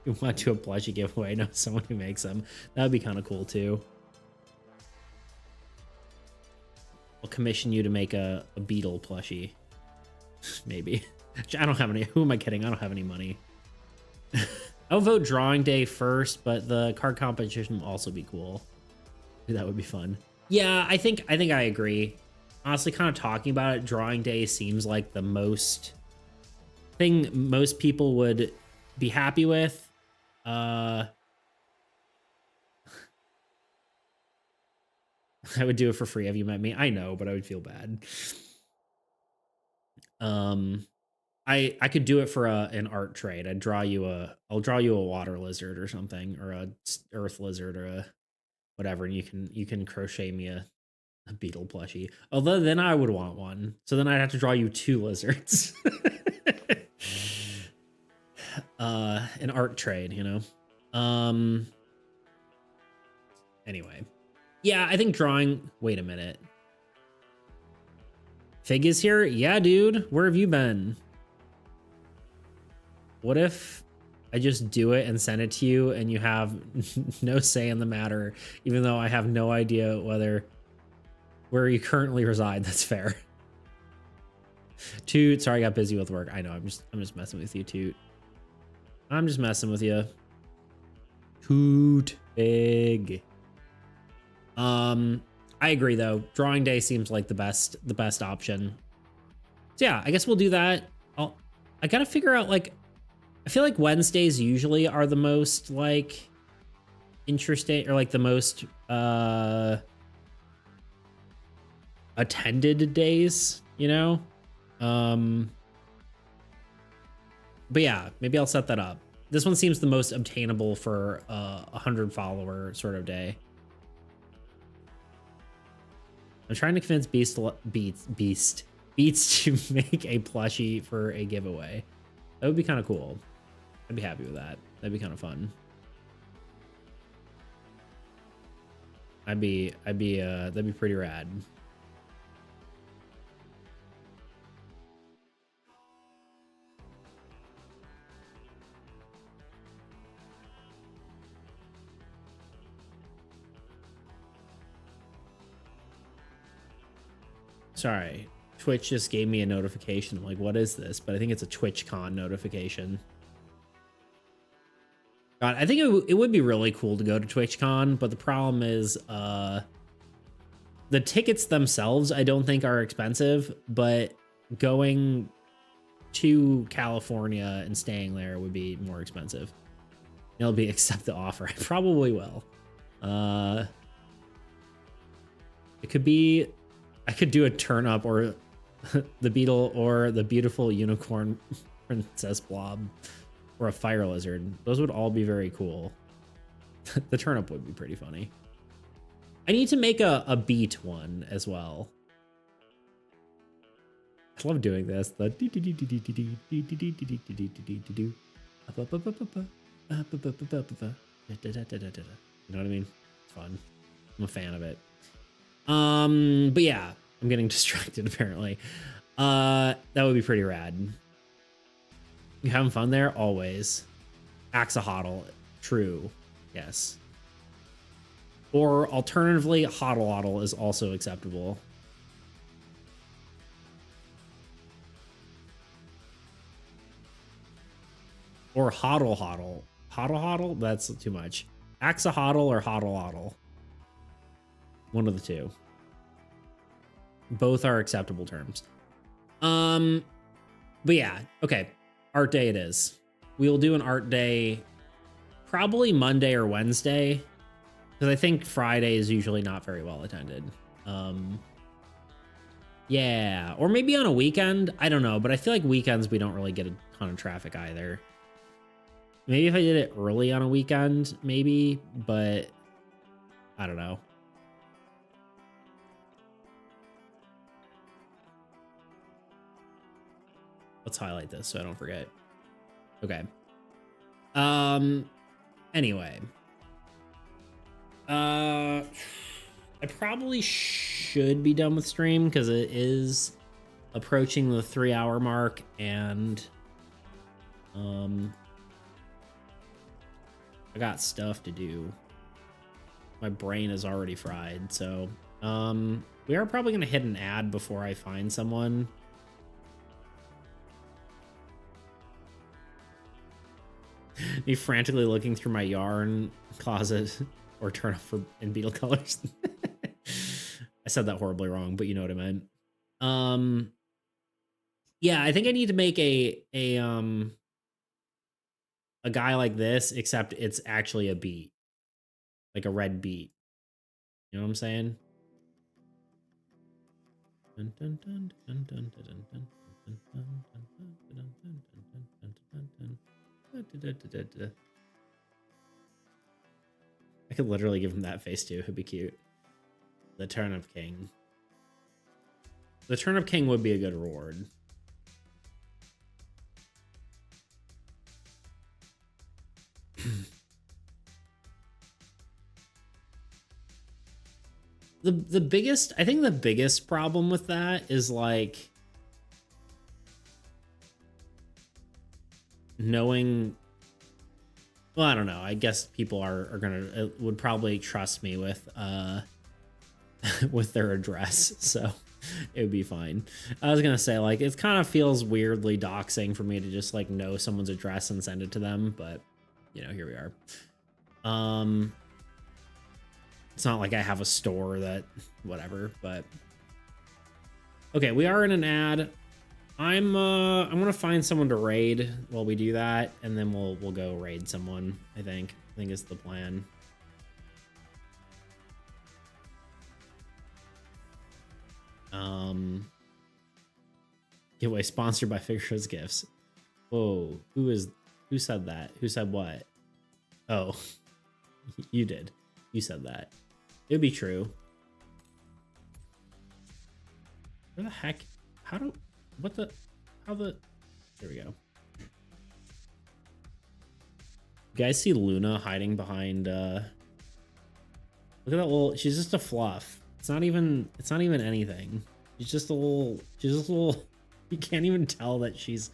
you want to do a plushie giveaway. I know someone who makes them. That would be kind of cool too. I'll commission you to make a beetle plushie. Maybe. I don't have any. Who am I kidding? I don't have any money. I'll vote drawing day first, but the card competition will also be cool. That would be fun. Yeah, I think I agree. Honestly, kind of talking about it, drawing day seems like the most thing most people would be happy with. I would do it for free. Have you met me? I know, but I would feel bad. I could do it for an art trade. I'll draw you a water lizard or something, or a earth lizard, or a whatever, and you can crochet me a beetle plushie. Although then I would want one, so then I'd have to draw you 2 lizards. An art trade, you know. Anyway, yeah, I think drawing. Wait a minute. Fig is here? Yeah, dude. Where have you been? What if I just do it and send it to you and you have no say in the matter, even though I have no idea where you currently reside? That's fair. Toot, sorry I got busy with work. I know, I'm just messing with you, Toot. I'm just messing with you. Toot big. I agree though. Drawing day seems like the best option. So yeah, I guess we'll do that. I gotta figure out, like, I feel like Wednesdays usually are the most like interesting, or like the most attended days, you know? But yeah, maybe I'll set that up. This one seems the most obtainable for a 100 follower sort of day. I'm trying to convince Beats to make a plushie for a giveaway. That would be kind of cool. I'd be happy with that. That'd be kind of fun. That'd be pretty rad. Sorry, Twitch just gave me a notification. I'm like, what is this? But I think it's a TwitchCon notification. God, I think it would be really cool to go to TwitchCon, but the problem is the tickets themselves I don't think are expensive, but going to California and staying there would be more expensive. It'll be accept the offer. I probably will. It could be, I could do a turn up, or the beetle, or the beautiful unicorn princess blob, or a fire lizard. Those would all be very cool. The turnip would be pretty funny. I need to make a beat one as well. I love doing this. The you know what I mean? It's fun. I'm a fan of it. But yeah, I'm getting distracted apparently. That would be pretty rad. You having fun there? Always. Axolotl. True. Yes. Or alternatively, hodl is also acceptable. Or hodl. Hodl? That's too much. Axolotl or hodl. One of the two. Both are acceptable terms. But yeah, okay. Art day it is. We'll do an art day probably Monday or Wednesday, because I think Friday is usually not very well attended. Yeah, or maybe on a weekend. I don't know, but I feel like weekends we don't really get a ton of traffic either. Maybe if I did it early on a weekend, maybe, but I don't know. Let's highlight this so I don't forget. Okay. Anyway. I probably should be done with stream because it is approaching the 3-hour mark, and I got stuff to do. My brain is already fried, so we are probably gonna hit an ad before I find someone. Me frantically looking through my yarn closet or turn off for in beetle colors. I said that horribly wrong, but you know what I meant. Yeah, I think I need to make a guy like this, except it's actually a beet, like a red beet. You know what I'm saying? I could literally give him that face too. It'd be cute. The Turnip King. The Turnip King would be a good reward. The biggest, I think the biggest problem with that is like knowing, well, I don't know. I guess people would probably trust me with with their address, so it would be fine. I was gonna say, like, it kind of feels weirdly doxing for me to just like know someone's address and send it to them, but you know, here we are. It's not like I have a store that whatever, but okay, we are in an ad. I'm gonna find someone to raid while we do that, and then we'll go raid someone. I think is the plan. Giveaway sponsored by Figure's Gifts. Whoa, who said that? Who said what? Oh, you did. You said that. It'd be true. Where the heck? There we go. You guys see Luna hiding behind, look at that little, she's just a fluff. It's not even anything. She's just a little, you can't even tell that she's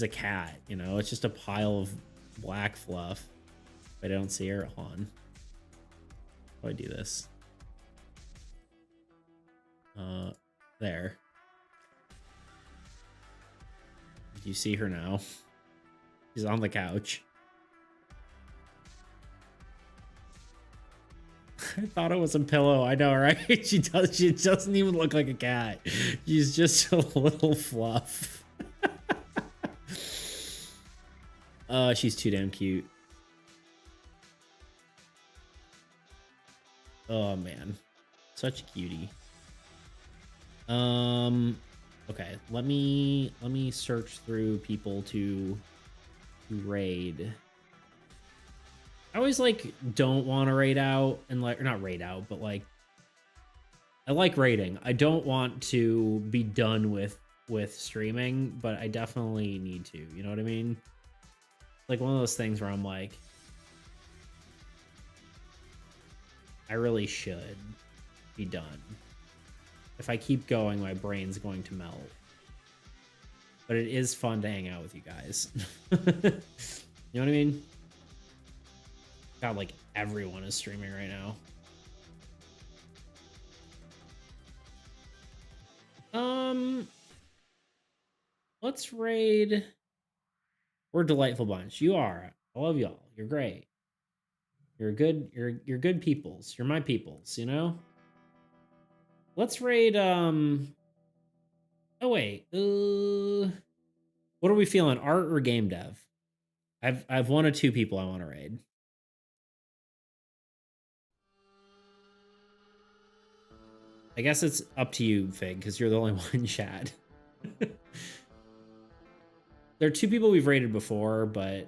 a cat, you know? It's just a pile of black fluff. I don't see her on. How do I do this? There. Do you see her now? She's on the couch. I thought it was a pillow. I know, right? She doesn't even look like a cat. She's just a little fluff. She's too damn cute. Oh man, such a cutie. Okay, let me search through people to raid. I always like don't want to raid out and like, or not raid out, but like I like raiding. I don't want to be done with streaming, but I definitely need to. You know what I mean? Like one of those things where I'm like, I really should be done. If I keep going, my brain's going to melt. But it is fun to hang out with you guys. You know what I mean? God, like everyone is streaming right now. Let's raid. We're a delightful bunch. You are. I love y'all. You're great. You're good. You're good peoples. You're my peoples, you know? Let's raid oh wait. What are we feeling? Art or game dev? I've one or two people I want to raid. I guess it's up to you, Fig, because you're the only one in chat. There are two people we've raided before, but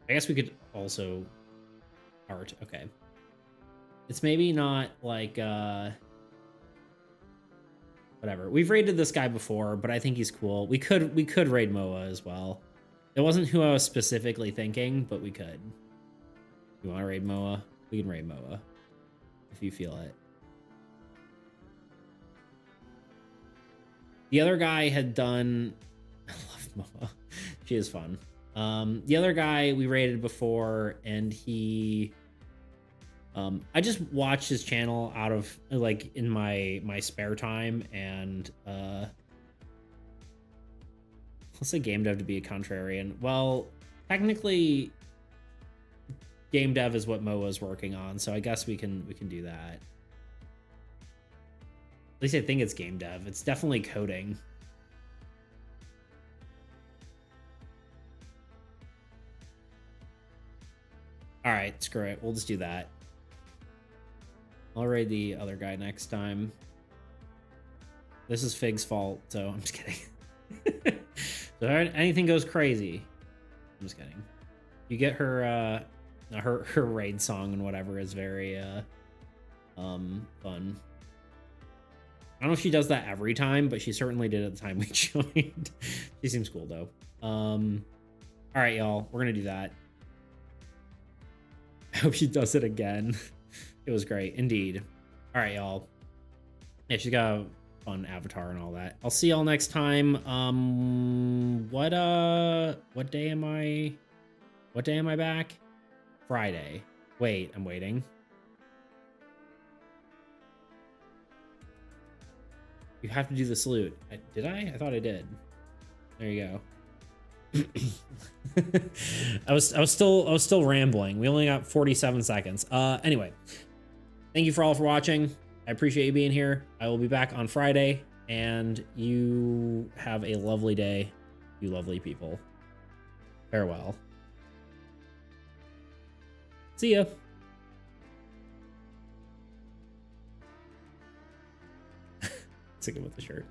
I guess we could also art. Okay. It's maybe not like whatever. We've raided this guy before, but I think he's cool. We could raid Moa as well. It wasn't who I was specifically thinking, but we could. You want to raid Moa? We can raid Moa if you feel it. The other guy had done... I love Moa. She is fun. The other guy we raided before, and he... I just watched his channel out of, like, in my spare time, and... let's say game dev to be a contrarian. Well, technically, game dev is what Moa's working on, so I guess we can do that. At least I think it's game dev. It's definitely coding. All right, screw it. We'll just do that. I'll raid the other guy next time. This is Fig's fault, so I'm just kidding. So anything goes crazy. I'm just kidding. You get her her raid song and whatever is very fun. I don't know if she does that every time, but she certainly did at the time we joined. She seems cool though. All right, y'all, we're gonna do that. I hope she does it again. It was great, indeed. All right, y'all. Yeah, she's got a fun avatar and all that. I'll see y'all next time. What day am I? What day am I back? Friday. Wait, I'm waiting. You have to do the salute. Did I? I thought I did. There you go. I was still rambling. We only got 47 seconds. Anyway, thank you for all for watching. I appreciate you being here. I will be back on Friday, and you have a lovely day, you lovely people. Farewell. See ya. Sticking with the shirt.